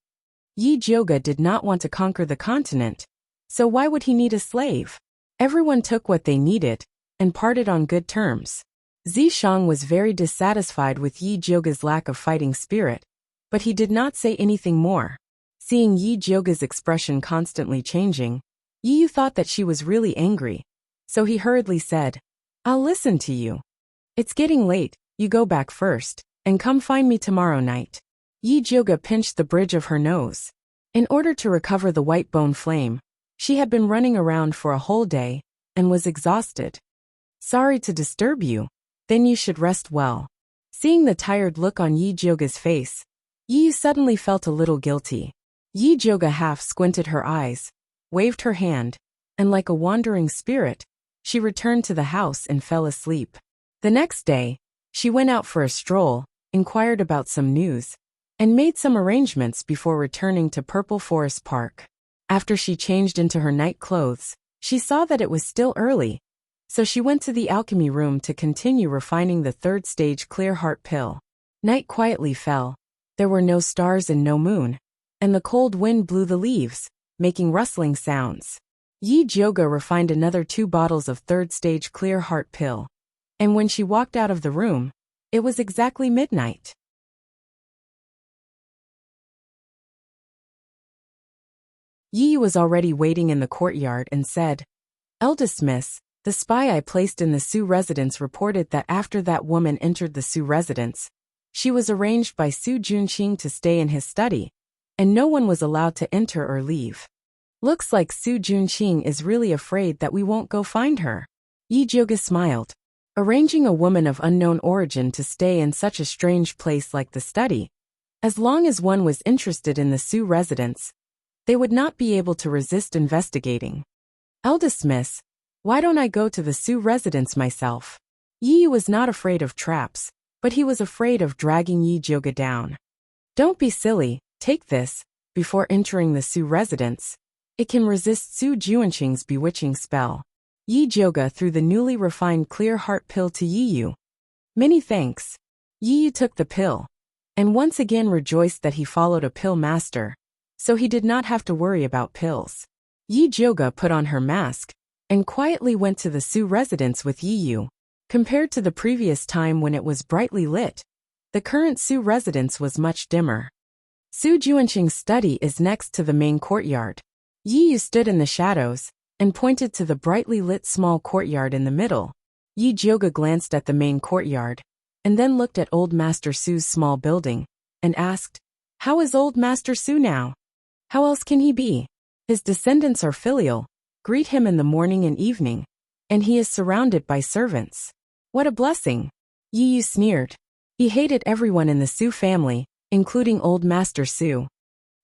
Yi Jioga did not want to conquer the continent, so why would he need a slave? Everyone took what they needed and parted on good terms. Zishang was very dissatisfied with Yi Jioga's lack of fighting spirit, but he did not say anything more. Seeing Yi Jioga's expression constantly changing, Yi Yu thought that she was really angry, so he hurriedly said, "I'll listen to you. It's getting late, you go back first, and come find me tomorrow night." Yi Jioga pinched the bridge of her nose. In order to recover the white bone flame, she had been running around for a whole day and was exhausted. "Sorry to disturb you, then you should rest well." Seeing the tired look on Yi Jioga's face, Yi Yu suddenly felt a little guilty. Yi Jioga half squinted her eyes, waved her hand, and like a wandering spirit, she returned to the house and fell asleep. The next day, she went out for a stroll, inquired about some news, and made some arrangements before returning to Purple Forest Park. After she changed into her night clothes, she saw that it was still early, so she went to the alchemy room to continue refining the third stage clear heart pill. Night quietly fell. There were no stars and no moon, and the cold wind blew the leaves, making rustling sounds. Yi Jioga refined another 2 bottles of third stage clear heart pill, and when she walked out of the room, it was exactly midnight. Yi was already waiting in the courtyard and said, "Eldest miss, the spy I placed in the Su residence reported that after that woman entered the Su residence, she was arranged by Su Junqing to stay in his study, and no one was allowed to enter or leave. Looks like Su Junqing is really afraid that we won't go find her." Yi Jioga smiled. Arranging a woman of unknown origin to stay in such a strange place like the study, as long as one was interested in the Su residence, they would not be able to resist investigating. "Eldest miss, why don't I go to the Su residence myself?" Yi was not afraid of traps, but he was afraid of dragging Yi Jioga down. "Don't be silly, take this, before entering the Su residence. It can resist Su Junqing's bewitching spell." Yi Jioga threw the newly refined clear heart pill to Yi Yu. "Many thanks." Yi Yu took the pill, and once again rejoiced that he followed a pill master, so he did not have to worry about pills. Yi Jioga put on her mask and quietly went to the Su residence with Yi Yu. Compared to the previous time when it was brightly lit, the current Su residence was much dimmer. Su Junqing's study is next to the main courtyard. Yi Yu stood in the shadows and pointed to the brightly lit small courtyard in the middle. Yi Jioga glanced at the main courtyard, and then looked at Old Master Su's small building, and asked, "How is Old Master Su now? How else can he be? His descendants are filial, greet him in the morning and evening, and he is surrounded by servants. What a blessing!" Yi Yu sneered. He hated everyone in the Su family, including Old Master Su.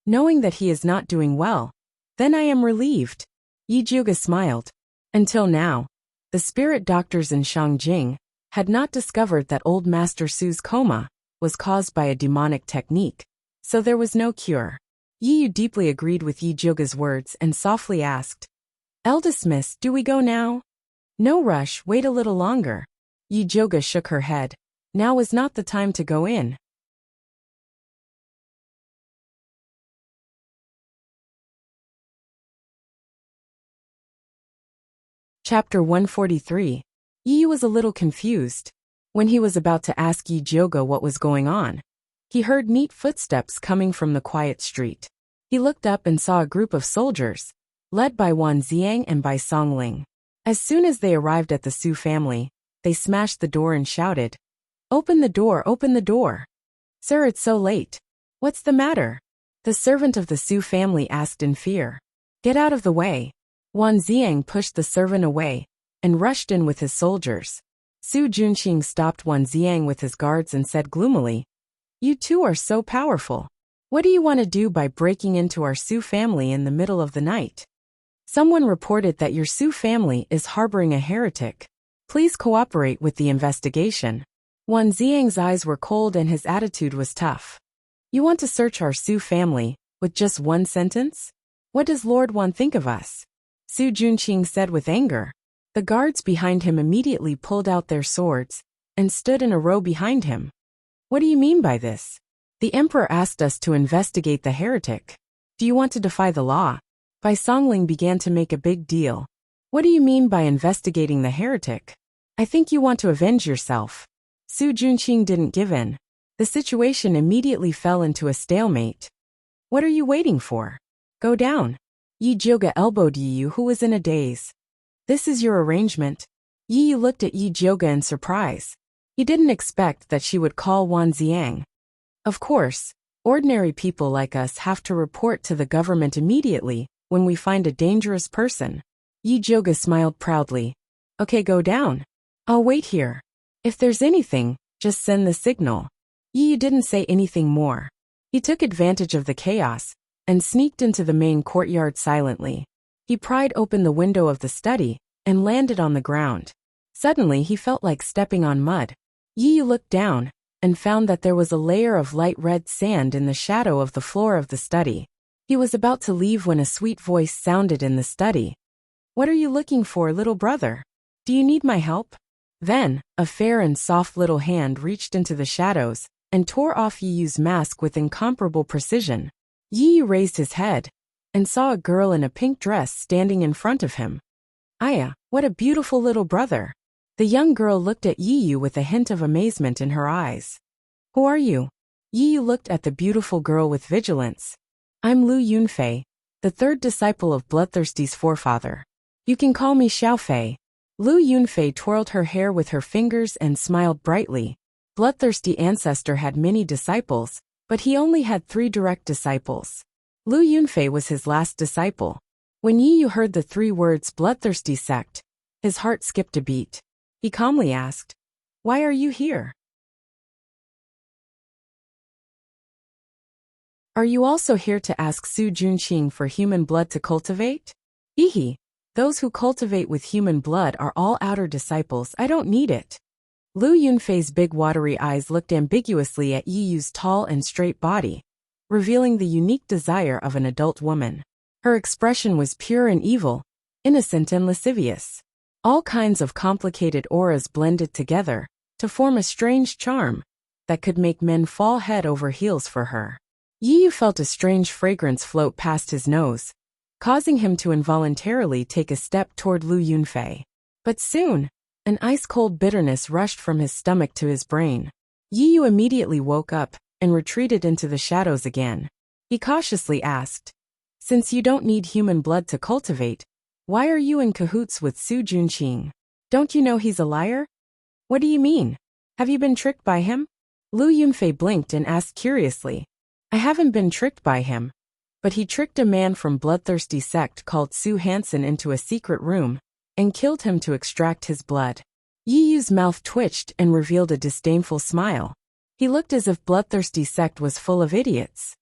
Knowing that he is not doing well, then I am relieved. Yi Jioga smiled. Until now, the spirit doctors in Shangjing had not discovered that Old Master Su's coma was caused by a demonic technique, so there was no cure. Yi Yu deeply agreed with Yi Jioga's words and softly asked, "Eldest miss, do we go now?" "No rush, wait a little longer." Yi Jioga shook her head. Now is not the time to go in. Chapter 143. Yi Yu was a little confused. When he was about to ask Yi Jioga what was going on, he heard neat footsteps coming from the quiet street. He looked up and saw a group of soldiers, led by Wan Ziang and by Song Ling. As soon as they arrived at the Su family, they smashed the door and shouted, "Open the door, open the door!" "Sir, it's so late. What's the matter?" the servant of the Su family asked in fear. "Get out of the way." Wan Ziang pushed the servant away and rushed in with his soldiers. Su Junqing stopped Wan Ziang with his guards and said gloomily, "You two are so powerful. What do you want to do by breaking into our Su family in the middle of the night? Someone reported that your Su family is harboring a heretic. Please cooperate with the investigation." Wan Ziang's eyes were cold and his attitude was tough. "You want to search our Su family with just one sentence? What does Lord Wan think of us?" Su Junqing said with anger. The guards behind him immediately pulled out their swords and stood in a row behind him. "What do you mean by this?" "The emperor asked us to investigate the heretic." Do you want to defy the law? Bai Songling began to make a big deal. What do you mean by investigating the heretic? I think you want to avenge yourself. Su Junqing didn't give in. The situation immediately fell into a stalemate. What are you waiting for? Go down. Yi Jioga elbowed Yi Yu, who was in a daze. This is your arrangement? Yi Yu looked at Yi Jioga in surprise. He didn't expect that she would call Wan Xiang. Of course, ordinary people like us have to report to the government immediately when we find a dangerous person. Yi Jioga smiled proudly. Okay, go down. I'll wait here. If there's anything, just send the signal. Yi Yu didn't say anything more. He took advantage of the chaos and sneaked into the main courtyard silently. He pried open the window of the study and landed on the ground. Suddenly he felt like stepping on mud. Yi Yu looked down and found that there was a layer of light red sand in the shadow of the floor of the study. He was about to leave when a sweet voice sounded in the study. What are you looking for, little brother? Do you need my help? Then, a fair and soft little hand reached into the shadows and tore off Yi Yu's mask with incomparable precision. Yi Yu raised his head and saw a girl in a pink dress standing in front of him. Aya, what a beautiful little brother. The young girl looked at Yi Yu with a hint of amazement in her eyes. Who are you? Yi Yu looked at the beautiful girl with vigilance. I'm Lu Yunfei, the third disciple of Bloodthirsty's forefather. You can call me Xiaofei. Lu Yunfei twirled her hair with her fingers and smiled brightly. Bloodthirsty ancestor had many disciples, but he only had 3 direct disciples. Lu Yunfei was his last disciple. When Yi Yu heard the 3 words Bloodthirsty sect, his heart skipped a beat. He calmly asked, Why are you here? Are you also here to ask Su Junqing for human blood to cultivate? Hehe. Those who cultivate with human blood are all outer disciples. I don't need it. Lu Yunfei's big watery eyes looked ambiguously at Yi Yu's tall and straight body, revealing the unique desire of an adult woman. Her expression was pure and evil, innocent and lascivious. All kinds of complicated auras blended together to form a strange charm that could make men fall head over heels for her. Yi Yu felt a strange fragrance float past his nose, causing him to involuntarily take a step toward Lu Yunfei. But soon, an ice-cold bitterness rushed from his stomach to his brain. Yi Yu immediately woke up and retreated into the shadows again. He cautiously asked, Since you don't need human blood to cultivate, why are you in cahoots with Su Junqing? Don't you know he's a liar? What do you mean? Have you been tricked by him? Lu Yunfei blinked and asked curiously. I haven't been tricked by him. But he tricked a man from Bloodthirsty sect called Su Hansen into a secret room and killed him to extract his blood. Yi Yu's mouth twitched and revealed a disdainful smile. He looked as if Bloodthirsty sect was full of idiots.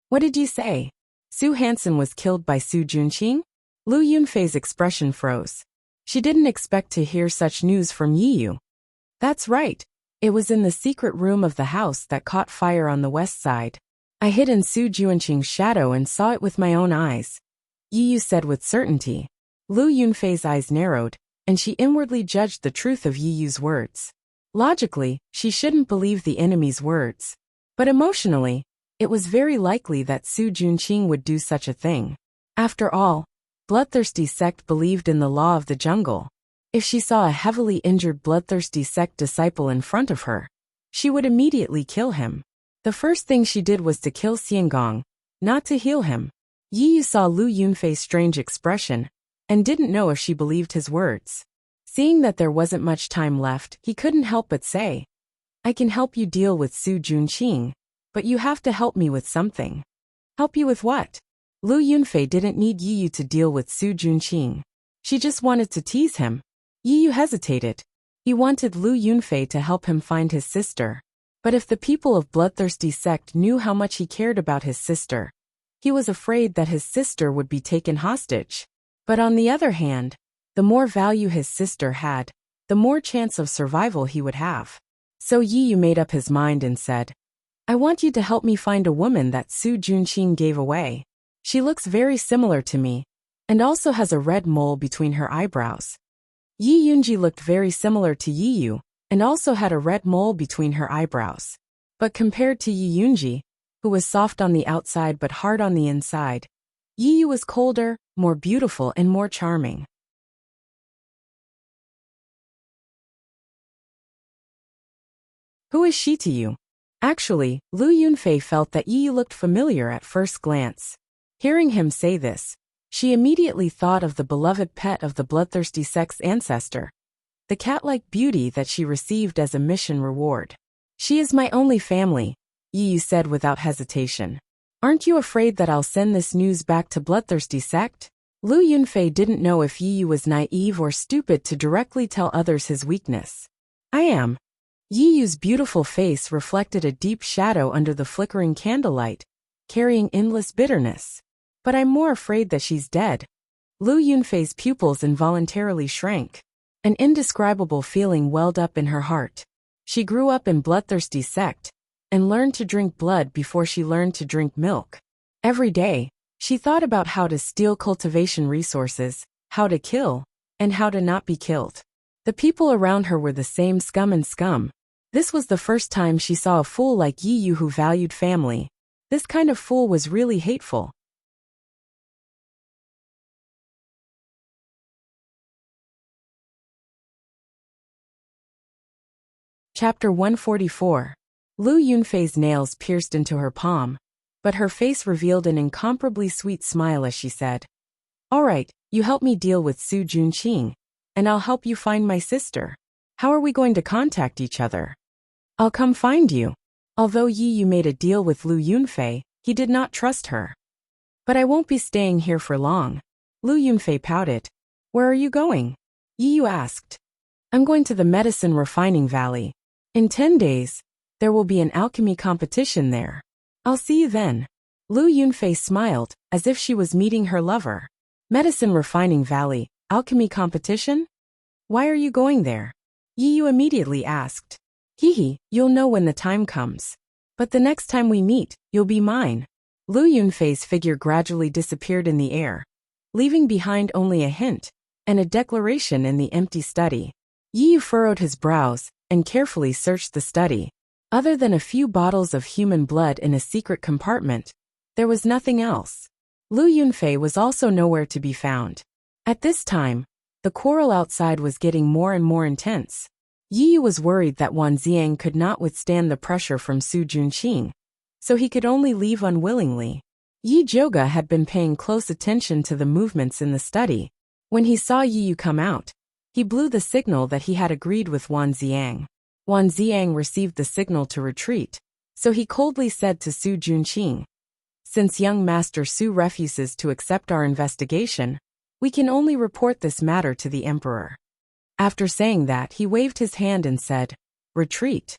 What did you say? Su Hansen was killed by Su Junqing? Lu Yunfei's expression froze. She didn't expect to hear such news from Yi Yu. That's right. It was in the secret room of the house that caught fire on the west side. I hid in Su Junqing's shadow and saw it with my own eyes. Yi Yu said with certainty. Lu Yunfei's eyes narrowed, and she inwardly judged the truth of Yi Yu's words. Logically, she shouldn't believe the enemy's words. But emotionally, it was very likely that Su Junqing would do such a thing. After all, Bloodthirsty sect believed in the law of the jungle. If she saw a heavily injured Bloodthirsty sect disciple in front of her, she would immediately kill him. The first thing she did was to kill Xiangong, not to heal him. Yi Yu saw Lu Yunfei's strange expression and didn't know if she believed his words. Seeing that there wasn't much time left, he couldn't help but say, I can help you deal with Su Junqing, but you have to help me with something. Help you with what? Lu Yunfei didn't need Yi Yu to deal with Su Junqing. She just wanted to tease him. Yi Yu hesitated. He wanted Lu Yunfei to help him find his sister. But if the people of Bloodthirsty sect knew how much he cared about his sister, he was afraid that his sister would be taken hostage. But on the other hand, the more value his sister had, the more chance of survival he would have. So Yi Yu made up his mind and said, I want you to help me find a woman that Su Junqing gave away. She looks very similar to me, and also has a red mole between her eyebrows. Yi Yunji looked very similar to Yi Yu, and also had a red mole between her eyebrows. But compared to Yi Yunji, who was soft on the outside but hard on the inside. Yi Yu was colder, more beautiful and more charming. Who is she to you? Actually, Lu Yunfei felt that Yi Yu looked familiar at first glance. Hearing him say this, she immediately thought of the beloved pet of the bloodthirsty sex ancestor, the cat-like beauty that she received as a mission reward. She is my only family, Yi Yu said without hesitation. Aren't you afraid that I'll send this news back to bloodthirsty sect? Lu Yunfei didn't know if Yi Yu was naive or stupid to directly tell others his weakness. I am. Yi Yu's beautiful face reflected a deep shadow under the flickering candlelight, carrying endless bitterness. But I'm more afraid that she's dead. Lu Yunfei's pupils involuntarily shrank. An indescribable feeling welled up in her heart. She grew up in bloodthirsty sect, and learned to drink blood before she learned to drink milk. Every day, she thought about how to steal cultivation resources, how to kill, and how to not be killed. The people around her were the same scum and scum. This was the first time she saw a fool like Yi Yu who valued family. This kind of fool was really hateful. Chapter 144. Lu Yunfei's nails pierced into her palm, but her face revealed an incomparably sweet smile as she said, "All right, you help me deal with Su Junqing, and I'll help you find my sister. How are we going to contact each other?" "I'll come find you." Although Yi Yu made a deal with Lu Yunfei, he did not trust her. "But I won't be staying here for long." Lu Yunfei pouted. "Where are you going?" Yi Yu asked. "I'm going to the medicine refining valley. In 10 days, there will be an alchemy competition there. I'll see you then." Lu Yunfei smiled, as if she was meeting her lover. Medicine refining valley, alchemy competition? Why are you going there? Yi Yu immediately asked. Hehe, you'll know when the time comes. But the next time we meet, you'll be mine." Lu Yunfei's figure gradually disappeared in the air, leaving behind only a hint and a declaration in the empty study. Yi Yu furrowed his brows and carefully searched the study. Other than a few bottles of human blood in a secret compartment, there was nothing else. Lu Yunfei was also nowhere to be found. At this time, the quarrel outside was getting more and more intense. Yi Yu was worried that Wan Ziang could not withstand the pressure from Su Junqing, so he could only leave unwillingly. Yi Joga had been paying close attention to the movements in the study. When he saw Yi Yu come out, he blew the signal that he had agreed with Wan Ziang. Wan Ziang received the signal to retreat, so he coldly said to Su Junqing, "Since young Master Su refuses to accept our investigation, we can only report this matter to the Emperor." After saying that, he waved his hand and said, "Retreat.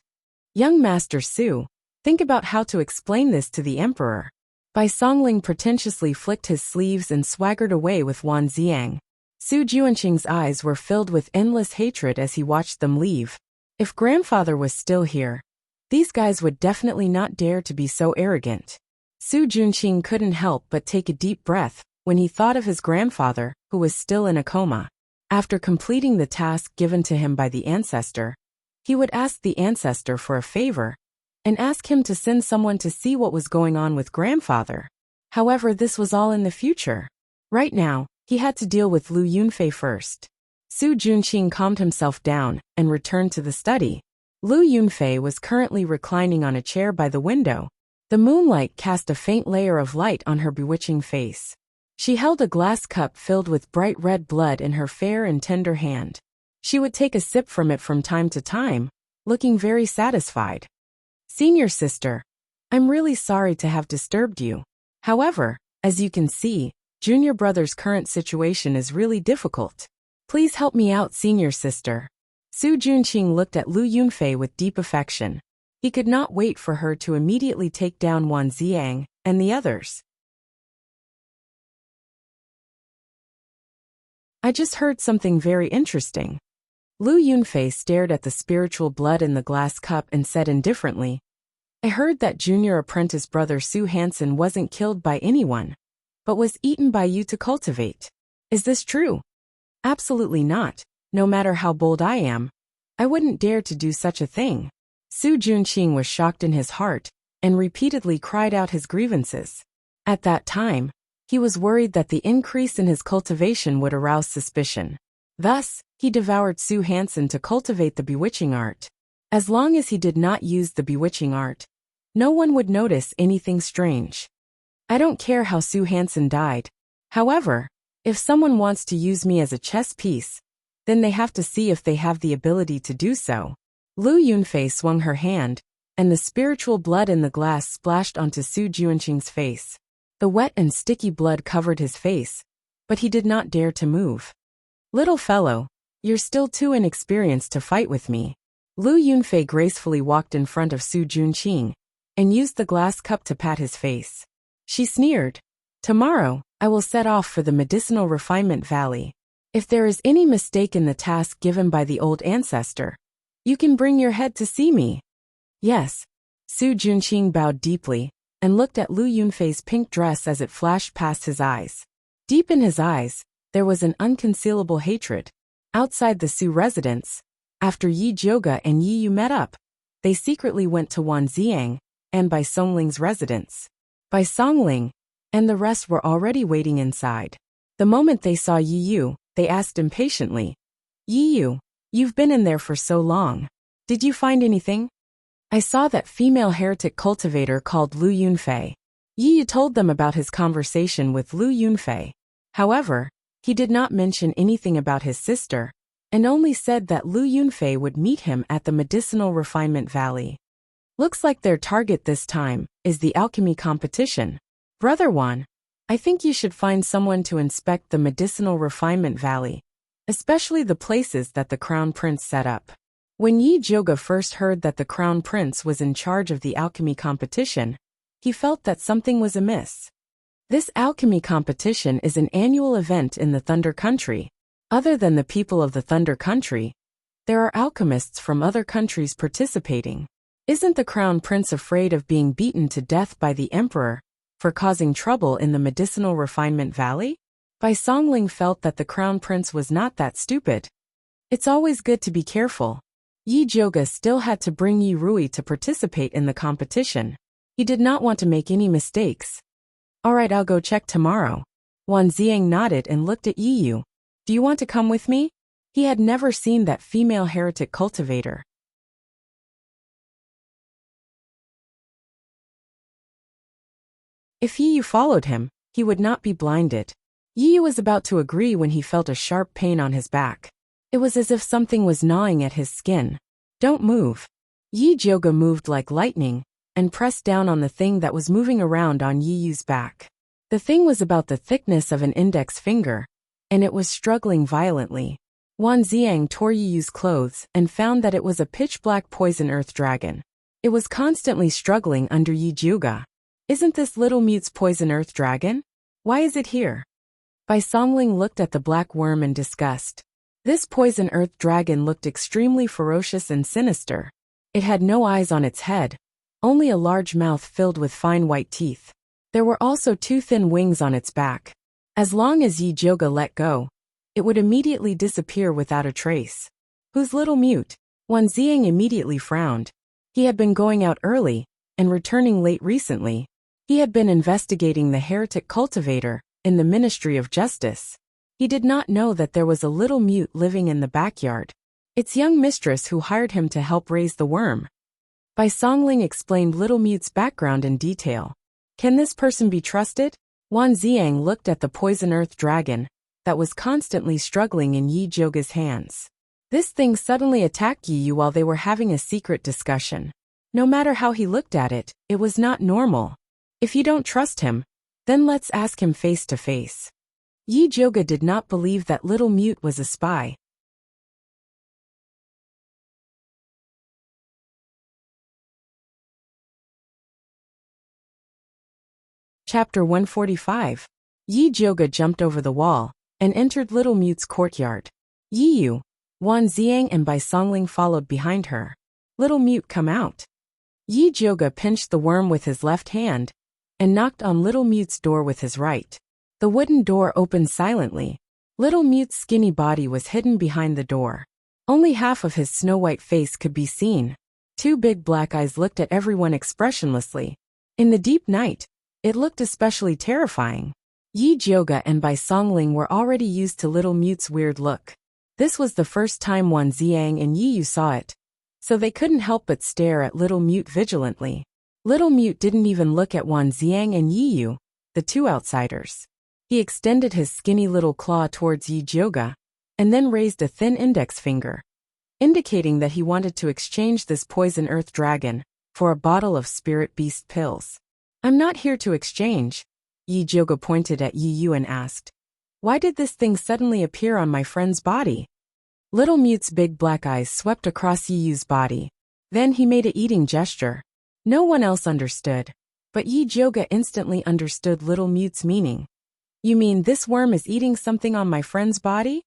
Young Master Su, think about how to explain this to the Emperor." Bai Songling pretentiously flicked his sleeves and swaggered away with Wan Ziang. Su Junqing's eyes were filled with endless hatred as he watched them leave. If grandfather was still here, these guys would definitely not dare to be so arrogant. Su Junqing couldn't help but take a deep breath when he thought of his grandfather, who was still in a coma. After completing the task given to him by the ancestor, he would ask the ancestor for a favor and ask him to send someone to see what was going on with grandfather. However, this was all in the future. Right now, he had to deal with Lu Yunfei first. Su Junqing calmed himself down and returned to the study. Lu Yunfei was currently reclining on a chair by the window. The moonlight cast a faint layer of light on her bewitching face. She held a glass cup filled with bright red blood in her fair and tender hand. She would take a sip from it from time to time, looking very satisfied. "Senior sister, I'm really sorry to have disturbed you. However, as you can see, junior brother's current situation is really difficult. Please help me out, senior sister." Su Junqing looked at Lu Yunfei with deep affection. He could not wait for her to immediately take down Wan Ziang and the others. "I just heard something very interesting." Lu Yunfei stared at the spiritual blood in the glass cup and said indifferently, "I heard that junior apprentice brother Su Hansen wasn't killed by anyone, but was eaten by you to cultivate. Is this true?" "Absolutely not. No matter how bold I am, I wouldn't dare to do such a thing." Su Junqing was shocked in his heart, and repeatedly cried out his grievances. At that time, he was worried that the increase in his cultivation would arouse suspicion. Thus, he devoured Sue Hansen to cultivate the bewitching art. As long as he did not use the bewitching art, no one would notice anything strange. I don't care how Sue Hansen died. However, if someone wants to use me as a chess piece, then they have to see if they have the ability to do so. Lu Yunfei swung her hand, and the spiritual blood in the glass splashed onto Su Juanqing's face. The wet and sticky blood covered his face, but he did not dare to move. Little fellow, you're still too inexperienced to fight with me. Lu Yunfei gracefully walked in front of Su Juanqing and used the glass cup to pat his face. She sneered. Tomorrow, I will set off for the Medicinal Refinement Valley. If there is any mistake in the task given by the old ancestor, you can bring your head to see me. Yes. Su Juanqing bowed deeply and looked at Lu Yunfei's pink dress as it flashed past his eyes. Deep in his eyes, there was an unconcealable hatred. Outside the Su residence, after Yi Jiuge and Yi Yu met up, they secretly went to Wan Ziang and Bai Songling's residence. Bai Songling and the rest were already waiting inside. The moment they saw Yi Yu, they asked impatiently, Yi Yu, you've been in there for so long. Did you find anything? I saw that female heretic cultivator called Lu Yunfei. Yi Yu told them about his conversation with Lu Yunfei. However, he did not mention anything about his sister, and only said that Lu Yunfei would meet him at the Medicinal Refinement Valley. Looks like their target this time is the alchemy competition. Brother Wan, I think you should find someone to inspect the Medicinal Refinement Valley, especially the places that the Crown Prince set up. When Yi Jiuge first heard that the Crown Prince was in charge of the alchemy competition, he felt that something was amiss. This alchemy competition is an annual event in the Thunder Country. Other than the people of the Thunder Country, there are alchemists from other countries participating. Isn't the Crown Prince afraid of being beaten to death by the Emperor for causing trouble in the Medicinal Refinement Valley? Bai Songling felt that the Crown Prince was not that stupid. It's always good to be careful. Yi Jiuge still had to bring Yi Rui to participate in the competition. He did not want to make any mistakes. Alright, I'll go check tomorrow. Wan Ziang nodded and looked at Yi Yu. Do you want to come with me? He had never seen that female heretic cultivator. If Yi Yu followed him, he would not be blinded. Yi Yu was about to agree when he felt a sharp pain on his back. It was as if something was gnawing at his skin. Don't move. Yi Jiuge moved like lightning and pressed down on the thing that was moving around on Yi Yu's back. The thing was about the thickness of an index finger, and it was struggling violently. Wan Ziang tore Yi Yu's clothes and found that it was a pitch-black poison earth dragon. It was constantly struggling under Yi Jiuge. Isn't this little mute's poison earth dragon? Why is it here? Bai Songling looked at the black worm in disgust. This poison earth dragon looked extremely ferocious and sinister. It had no eyes on its head, only a large mouth filled with fine white teeth. There were also two thin wings on its back. As long as Yi Jiuge let go, it would immediately disappear without a trace. Whose little mute? Wan Ziang immediately frowned. He had been going out early and returning late recently. He had been investigating the heretic cultivator in the Ministry of Justice. He did not know that there was a little mute living in the backyard. Its young mistress who hired him to help raise the worm. Bai Songling explained Little Mute's background in detail. Can this person be trusted? Wan Ziang looked at the poison earth dragon that was constantly struggling in Yi Jiuge's hands. This thing suddenly attacked Yi Yu while they were having a secret discussion. No matter how he looked at it, it was not normal. If you don't trust him, then let's ask him face to face. Yi Jiuge did not believe that Little Mute was a spy. Chapter 145. Yi Jiuge jumped over the wall and entered Little Mute's courtyard. Yi Yu, Wan Ziang and Bai Songling followed behind her. Little Mute, come out. Yi Jiuge pinched the worm with his left hand and knocked on Little Mute's door with his right. The wooden door opened silently. Little Mute's skinny body was hidden behind the door. Only half of his snow-white face could be seen. Two big black eyes looked at everyone expressionlessly. In the deep night, it looked especially terrifying. Yi Jioga and Bai Songling were already used to Little Mute's weird look. This was the first time Wan Xiang and Yi Yu saw it, so they couldn't help but stare at Little Mute vigilantly. Little Mute didn't even look at Wan Xiang and Yi Yu, the two outsiders. He extended his skinny little claw towards Yi Jioga, and then raised a thin index finger, indicating that he wanted to exchange this poison earth dragon for a bottle of spirit beast pills. "I'm not here to exchange." Yi Jioga pointed at Yi Yu and asked, "Why did this thing suddenly appear on my friend's body?" Little Mute's big black eyes swept across Yi Yu's body. Then he made a eating gesture. No one else understood, but Yi Jioga instantly understood Little Mute's meaning. "You mean this worm is eating something on my friend's body?"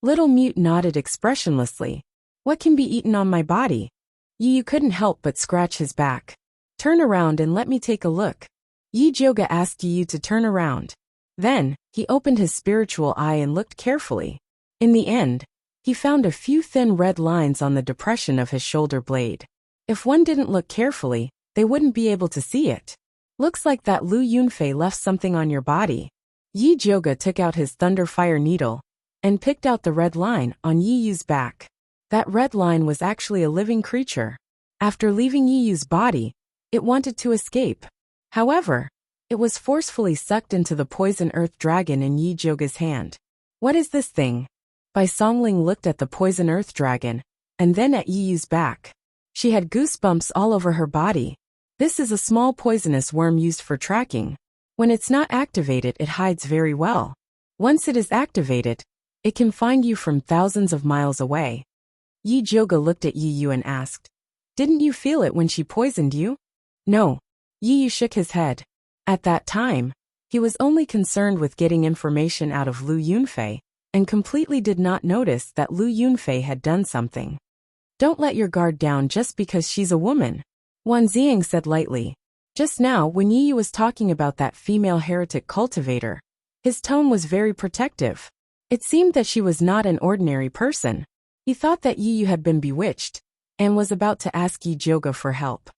Little Mute nodded expressionlessly. "What can be eaten on my body?" Yi Yu couldn't help but scratch his back. "Turn around and let me take a look." Yi Jioga asked Yi Yu to turn around. Then, he opened his spiritual eye and looked carefully. In the end, he found a few thin red lines on the depression of his shoulder blade. If one didn't look carefully, they wouldn't be able to see it. "Looks like that Lu Yunfei left something on your body." Yi Jioga took out his thunder fire needle and picked out the red line on Yi Yu's back. That red line was actually a living creature. After leaving Yi Yu's body, it wanted to escape. However, it was forcefully sucked into the poison earth dragon in Yi Jioga's hand. "What is this thing?" Bai Songling looked at the poison earth dragon, and then at Yi Yu's back. She had goosebumps all over her body. "This is a small poisonous worm used for tracking. When it's not activated, it hides very well. Once it is activated, it can find you from thousands of miles away." Yi Jioga looked at Yi Yu and asked, "Didn't you feel it when she poisoned you?" "No." Yi Yu shook his head. At that time, he was only concerned with getting information out of Lu Yunfei, and completely did not notice that Lu Yunfei had done something. "Don't let your guard down just because she's a woman," Wan Xiang said lightly. Just now, when Yi Yu was talking about that female heretic cultivator, his tone was very protective. It seemed that she was not an ordinary person. He thought that Yi Yu had been bewitched, and was about to ask Yi Jioga for help.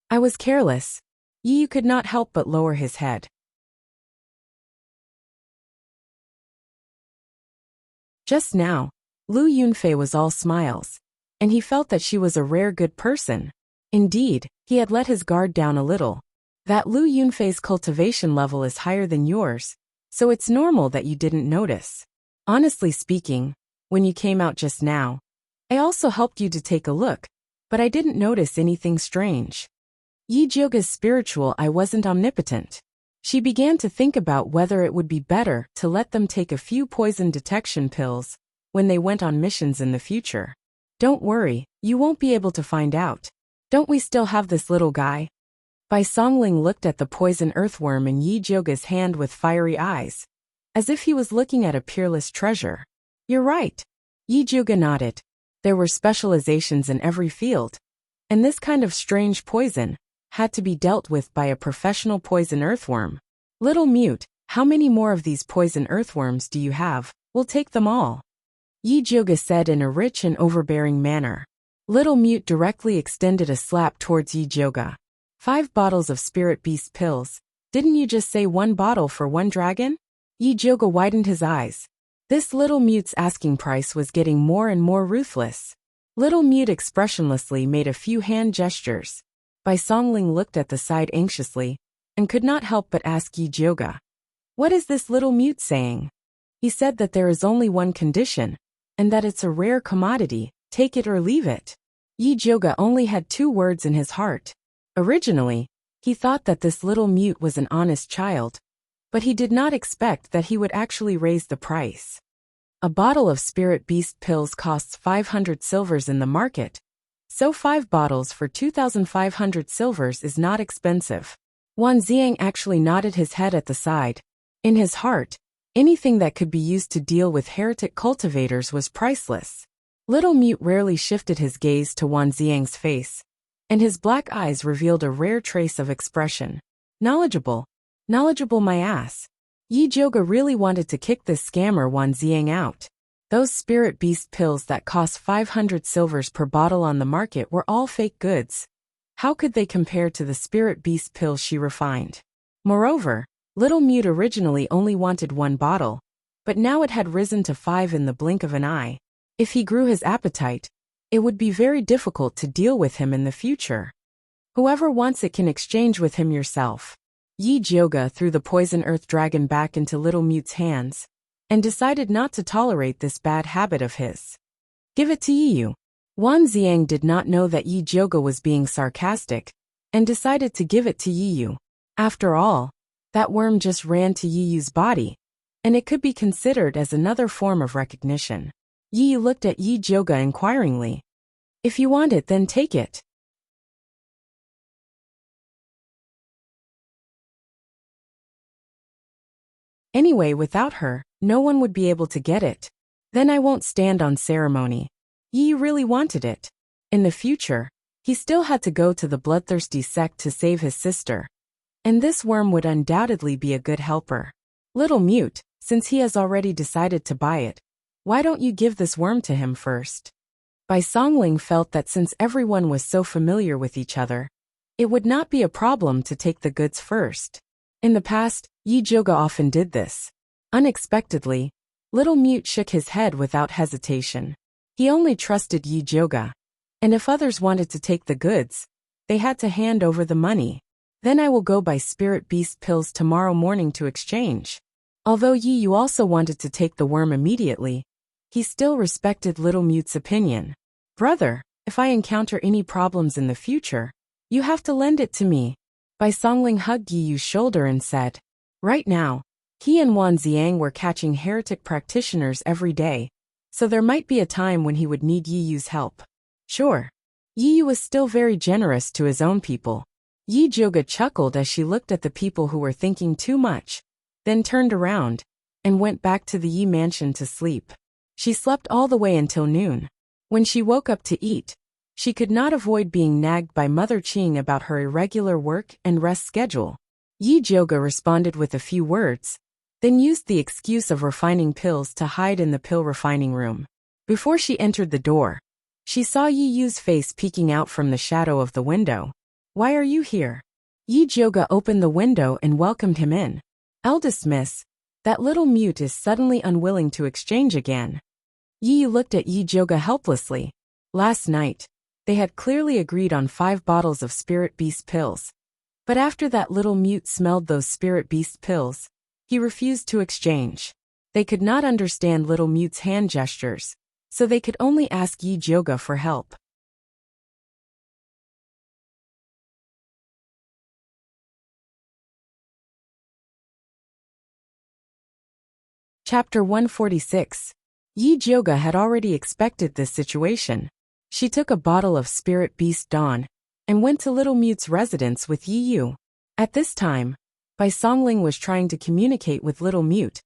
"I was careless." Yi Yu could not help but lower his head. Just now, Lu Yunfei was all smiles, and he felt that she was a rare good person. Indeed, he had let his guard down a little. "That Lu Yunfei's cultivation level is higher than yours, so it's normal that you didn't notice. Honestly speaking, when you came out just now, I also helped you to take a look, but I didn't notice anything strange." Yi Jioga's spiritual eye wasn't omnipotent. She began to think about whether it would be better to let them take a few poison detection pills when they went on missions in the future. "Don't worry, you won't be able to find out. Don't we still have this little guy?" Bai Songling looked at the poison earthworm in Yi Jioga's hand with fiery eyes, as if he was looking at a peerless treasure. "You're right." Yi Jioga nodded. There were specializations in every field, and this kind of strange poison had to be dealt with by a professional poison earthworm. "Little Mute, how many more of these poison earthworms do you have? We'll take them all," Yi Jioga said in a rich and overbearing manner. Little Mute directly extended a slap towards Yi Jioga. 5 bottles of spirit beast pills. Didn't you just say 1 bottle for 1 dragon?" Yi Jioga widened his eyes. This Little Mute's asking price was getting more and more ruthless. Little Mute expressionlessly made a few hand gestures. Bai Songling looked at the side anxiously, and could not help but ask Yi Jioga, "What is this Little Mute saying?" "He said that there is only one condition, and that it's a rare commodity, take it or leave it." Yi Jioga only had 2 words in his heart. Originally, he thought that this Little Mute was an honest child, but he did not expect that he would actually raise the price. A bottle of spirit beast pills costs 500 silvers in the market, so 5 bottles for 2,500 silvers is not expensive. Wan Xiang actually nodded his head at the side. In his heart, anything that could be used to deal with heretic cultivators was priceless. Little Mute rarely shifted his gaze to Wan Xiang's face, and his black eyes revealed a rare trace of expression. "Knowledgeable. Knowledgeable my ass." Yi Jioga really wanted to kick this scammer Wan Xiang out. Those spirit beast pills that cost 500 silvers per bottle on the market were all fake goods. How could they compare to the spirit beast pills she refined? Moreover, Little Mute originally only wanted 1 bottle, but now it had risen to 5 in the blink of an eye. If he grew his appetite, it would be very difficult to deal with him in the future. Whoever wants it can exchange with him yourself. Yi Jioga threw the poison earth dragon back into Little Mute's hands, and decided not to tolerate this bad habit of his. Give it to Yiyu. Wan Xiang did not know that Yi Jioga was being sarcastic, and decided to give it to Yiyu. After all, that worm just ran to Yiyu's body, and it could be considered as another form of recognition. Yiyu looked at Yi Jioga inquiringly. If you want it, then take it. Anyway, without her, no one would be able to get it. Then I won't stand on ceremony. Yi really wanted it. In the future, he still had to go to the bloodthirsty sect to save his sister. And this worm would undoubtedly be a good helper. Little Mute, since he has already decided to buy it, why don't you give this worm to him first? Bai Songling felt that since everyone was so familiar with each other, it would not be a problem to take the goods first. In the past, Yi Jioga often did this. Unexpectedly, Little Mute shook his head without hesitation. He only trusted Yi Jioga, and if others wanted to take the goods, they had to hand over the money. Then I will go buy spirit beast pills tomorrow morning to exchange. Although Yiyu also wanted to take the worm immediately, he still respected Little Mute's opinion. Brother, if I encounter any problems in the future, you have to lend it to me. Bai Songling hugged Yiyu's shoulder and said, right now, he and Wan Xiang were catching heretic practitioners every day, so there might be a time when he would need Yiyu's help. Sure. Yiyu was still very generous to his own people. Yi Jioga chuckled as she looked at the people who were thinking too much, then turned around, and went back to the Yi mansion to sleep. She slept all the way until noon. When she woke up to eat, she could not avoid being nagged by Mother Qing about her irregular work and rest schedule. Yi Jioga responded with a few words, then used the excuse of refining pills to hide in the pill refining room. Before she entered the door, she saw Yi Yu's face peeking out from the shadow of the window. Why are you here? Yi Jioga opened the window and welcomed him in. Eldest miss, that Little Mute is suddenly unwilling to exchange again. Yi looked at Yi Jioga helplessly. Last night, they had clearly agreed on 5 bottles of spirit beast pills. But after that Little Mute smelled those spirit beast pills, he refused to exchange. They could not understand Little Mute's hand gestures, so they could only ask Yi Jioga for help. Chapter 146. Yi Jioga had already expected this situation. She took a bottle of Spirit Beast Dawn and went to Little Mute's residence with Yi Yu. At this time, Bai Songling was trying to communicate with Little Mute.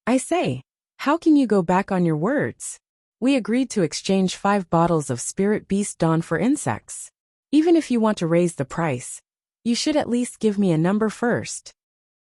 I say, how can you go back on your words? We agreed to exchange 5 bottles of Spirit Beast Dawn for insects. Even if you want to raise the price, you should at least give me a number first.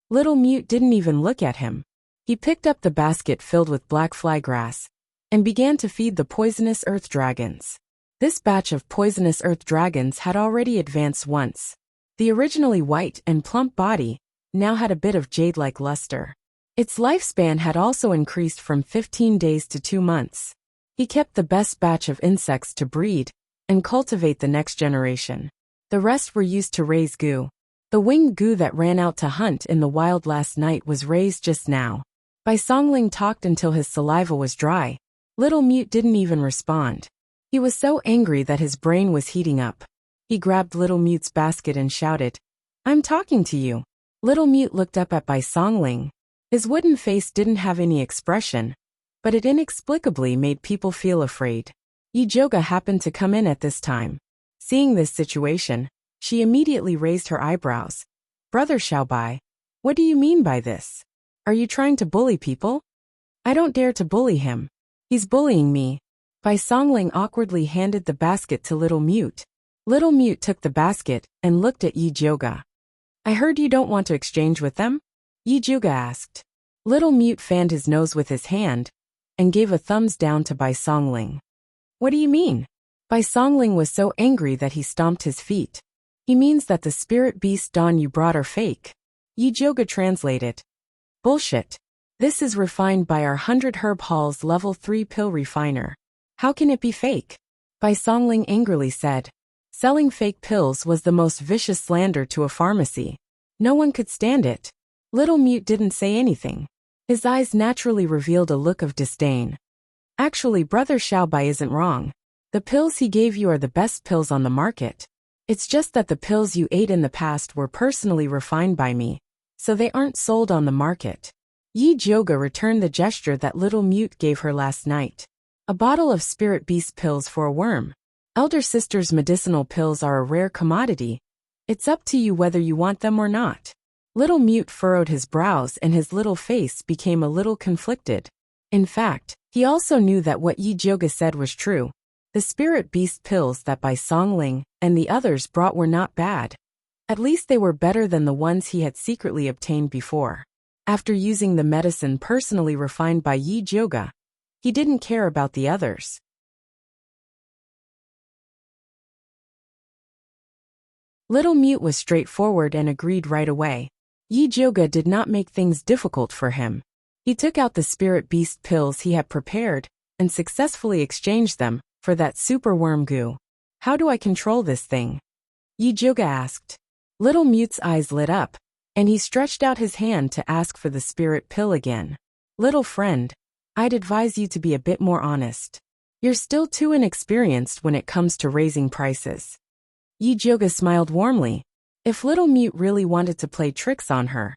Little Mute didn't even look at him. He picked up the basket filled with black fly grass and began to feed the poisonous earth dragons. This batch of poisonous earth dragons had already advanced once. The originally white and plump body now had a bit of jade-like luster. Its lifespan had also increased from 15 days to 2 months. He kept the best batch of insects to breed and cultivate the next generation. The rest were used to raise goo. The winged goo that ran out to hunt in the wild last night was raised just now. Bai Songling talked until his saliva was dry. Little Mute didn't even respond. He was so angry that his brain was heating up. He grabbed Little Mute's basket and shouted, I'm talking to you. Little Mute looked up at Bai Songling. His wooden face didn't have any expression, but it inexplicably made people feel afraid. Yi Jioga happened to come in at this time. Seeing this situation, she immediately raised her eyebrows. Brother Xiaobai, what do you mean by this? Are you trying to bully people? I don't dare to bully him. He's bullying me. Bai Songling awkwardly handed the basket to Little Mute. Little Mute took the basket and looked at Yi Jioga. I heard you don't want to exchange with them? Yi Jioga asked. Little Mute fanned his nose with his hand, and gave a thumbs down to Bai Songling. What do you mean? Bai Songling was so angry that he stomped his feet. He means that the spirit beast dawn you brought are fake. Yi Joga translated. Bullshit. This is refined by our 100 Herb Hall's level 3 pill refiner. How can it be fake? Bai Songling angrily said. Selling fake pills was the most vicious slander to a pharmacy. No one could stand it. Little Mute didn't say anything. His eyes naturally revealed a look of disdain. Actually, Brother Xiaobai isn't wrong. The pills he gave you are the best pills on the market. It's just that the pills you ate in the past were personally refined by me, so they aren't sold on the market. Yi Joga returned the gesture that Little Mute gave her last night. A bottle of spirit beast pills for a worm. Elder sister's medicinal pills are a rare commodity. It's up to you whether you want them or not. Little Mute furrowed his brows and his little face became a little conflicted. In fact, he also knew that what Yi Joga said was true. The spirit beast pills that Bai Songling and the others brought were not bad. At least they were better than the ones he had secretly obtained before. After using the medicine personally refined by Yi Joga, he didn't care about the others. Little Mute was straightforward and agreed right away. Yi Joga did not make things difficult for him. He took out the spirit beast pills he had prepared and successfully exchanged them for that super worm goo. How do I control this thing? Yi Joga asked. Little Mute's eyes lit up, and he stretched out his hand to ask for the spirit pill again. Little friend, I'd advise you to be a bit more honest. You're still too inexperienced when it comes to raising prices. Yi Joga smiled warmly. If Little Mute really wanted to play tricks on her,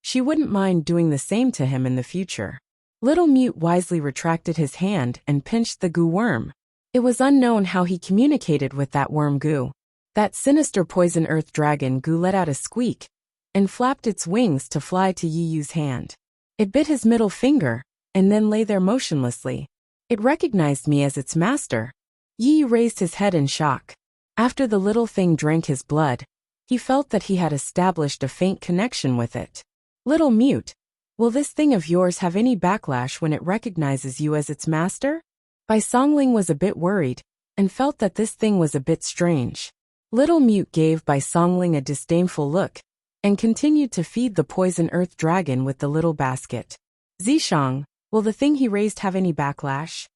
she wouldn't mind doing the same to him in the future. Little Mute wisely retracted his hand and pinched the goo worm. It was unknown how he communicated with that worm goo. That sinister poison earth dragon goo let out a squeak and flapped its wings to fly to Yi Yu's hand. It bit his middle finger and then lay there motionlessly. It recognized me as its master. Yi Yu raised his head in shock. After the little thing drank his blood, he felt that he had established a faint connection with it. Little Mute, will this thing of yours have any backlash when it recognizes you as its master? Bai Songling was a bit worried and felt that this thing was a bit strange. Little Mute gave Bai Songling a disdainful look and continued to feed the poison earth dragon with the little basket. Zishang, will the thing he raised have any backlash?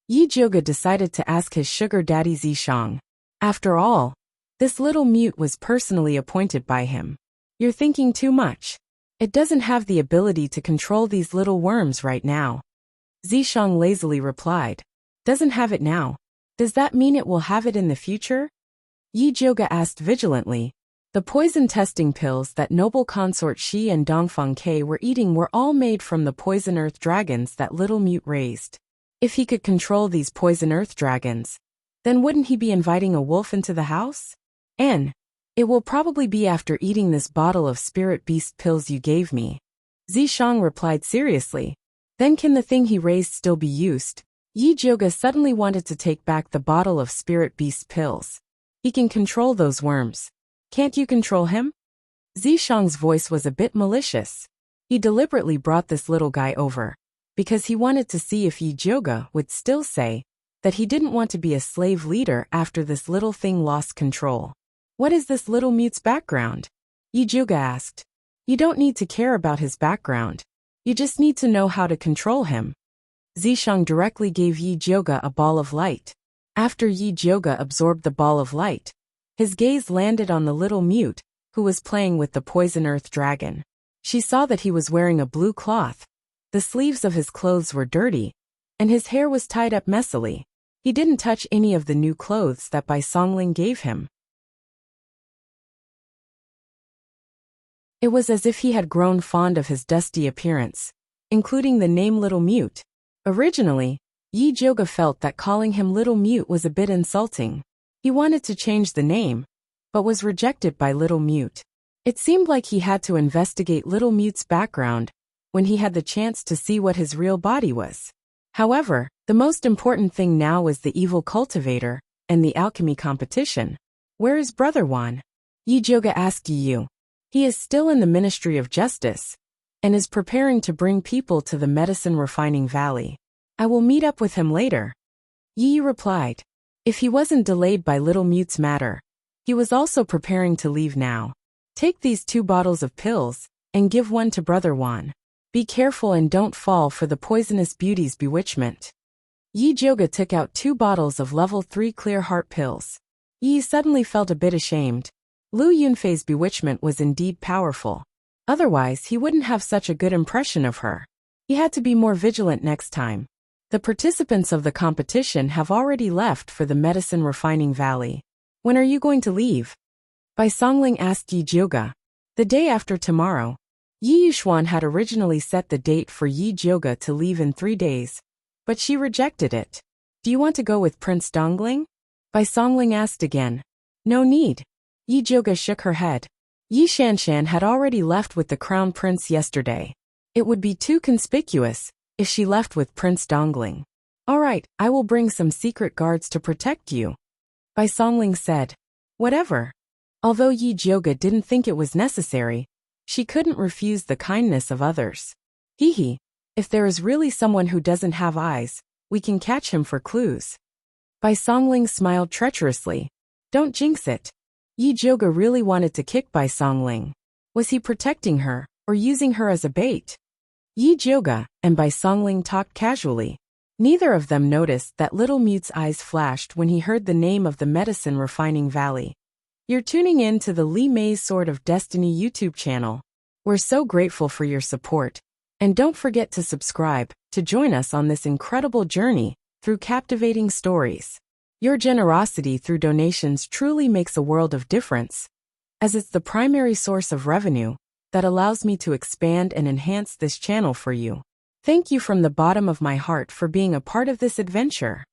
Yi Joga decided to ask his sugar daddy Zishang. After all, this Little Mute was personally appointed by him. You're thinking too much. It doesn't have the ability to control these little worms right now. Zishang lazily replied. Doesn't have it now. Does that mean it will have it in the future? Yi Joga asked vigilantly. The poison testing pills that noble consort Shi and Dongfang Ke were eating were all made from the poison earth dragons that Little Mute raised. If he could control these poison earth dragons, then wouldn't he be inviting a wolf into the house? It will probably be after eating this bottle of spirit beast pills you gave me. Zishang replied seriously. Then can the thing he raised still be used? Yi Joga suddenly wanted to take back the bottle of spirit beast pills. He can control those worms. Can't you control him? Zishang's voice was a bit malicious. He deliberately brought this little guy over because he wanted to see if Yi Joga would still say that he didn't want to be a slave leader after this little thing lost control. What is this Little Mute's background? Yi Joga asked. You don't need to care about his background. You just need to know how to control him. Zishang directly gave Yi Joga a ball of light. After Yi Joga absorbed the ball of light, his gaze landed on the Little Mute, who was playing with the poison earth dragon. She saw that he was wearing a blue cloth. The sleeves of his clothes were dirty, and his hair was tied up messily. He didn't touch any of the new clothes that Bai Songling gave him. It was as if he had grown fond of his dusty appearance, including the name Little Mute. Originally, Yi Joga felt that calling him Little Mute was a bit insulting. He wanted to change the name, but was rejected by Little Mute. It seemed like he had to investigate Little Mute's background when he had the chance to see what his real body was. However, the most important thing now was the evil cultivator and the alchemy competition. Where is Brother Wan? Yi Joga asked Yi Yu. He is still in the Ministry of Justice and is preparing to bring people to the medicine refining valley. I will meet up with him later. Yi replied. If he wasn't delayed by little Mute's matter, he was also preparing to leave now. Take these 2 bottles of pills, and give one to Brother Wan. Be careful and don't fall for the poisonous beauty's bewitchment. Yi Jioga took out 2 bottles of level 3 clear heart pills. Yi suddenly felt a bit ashamed. Lu Yunfei's bewitchment was indeed powerful. Otherwise, he wouldn't have such a good impression of her. He had to be more vigilant next time. The participants of the competition have already left for the medicine refining valley. When are you going to leave? Bai Songling asked Yi Jioga. The day after tomorrow. Yi Yuxuan had originally set the date for Yi Jioga to leave in 3 days, but she rejected it. Do you want to go with Prince Dongling? Bai Songling asked again. No need. Yi Jioga shook her head. Yi Shanshan had already left with the crown prince yesterday. It would be too conspicuous if she left with Prince Dongling. All right, I will bring some secret guards to protect you. Bai Songling said. Whatever. Although Yi Jioga didn't think it was necessary, she couldn't refuse the kindness of others. Hee, if there is really someone who doesn't have eyes, we can catch him for clues. Bai Songling smiled treacherously. Don't jinx it. Yi Jioga really wanted to kick Bai Songling. Was he protecting her, or using her as a bait? Yi Jioga and Bai Songling talked casually. Neither of them noticed that little Mute's eyes flashed when he heard the name of the medicine refining valley. You're tuning in to the Li Mei's Sword of Destiny YouTube channel. We're so grateful for your support. And don't forget to subscribe to join us on this incredible journey through captivating stories. Your generosity through donations truly makes a world of difference, as it's the primary source of revenue that allows me to expand and enhance this channel for you. Thank you from the bottom of my heart for being a part of this adventure.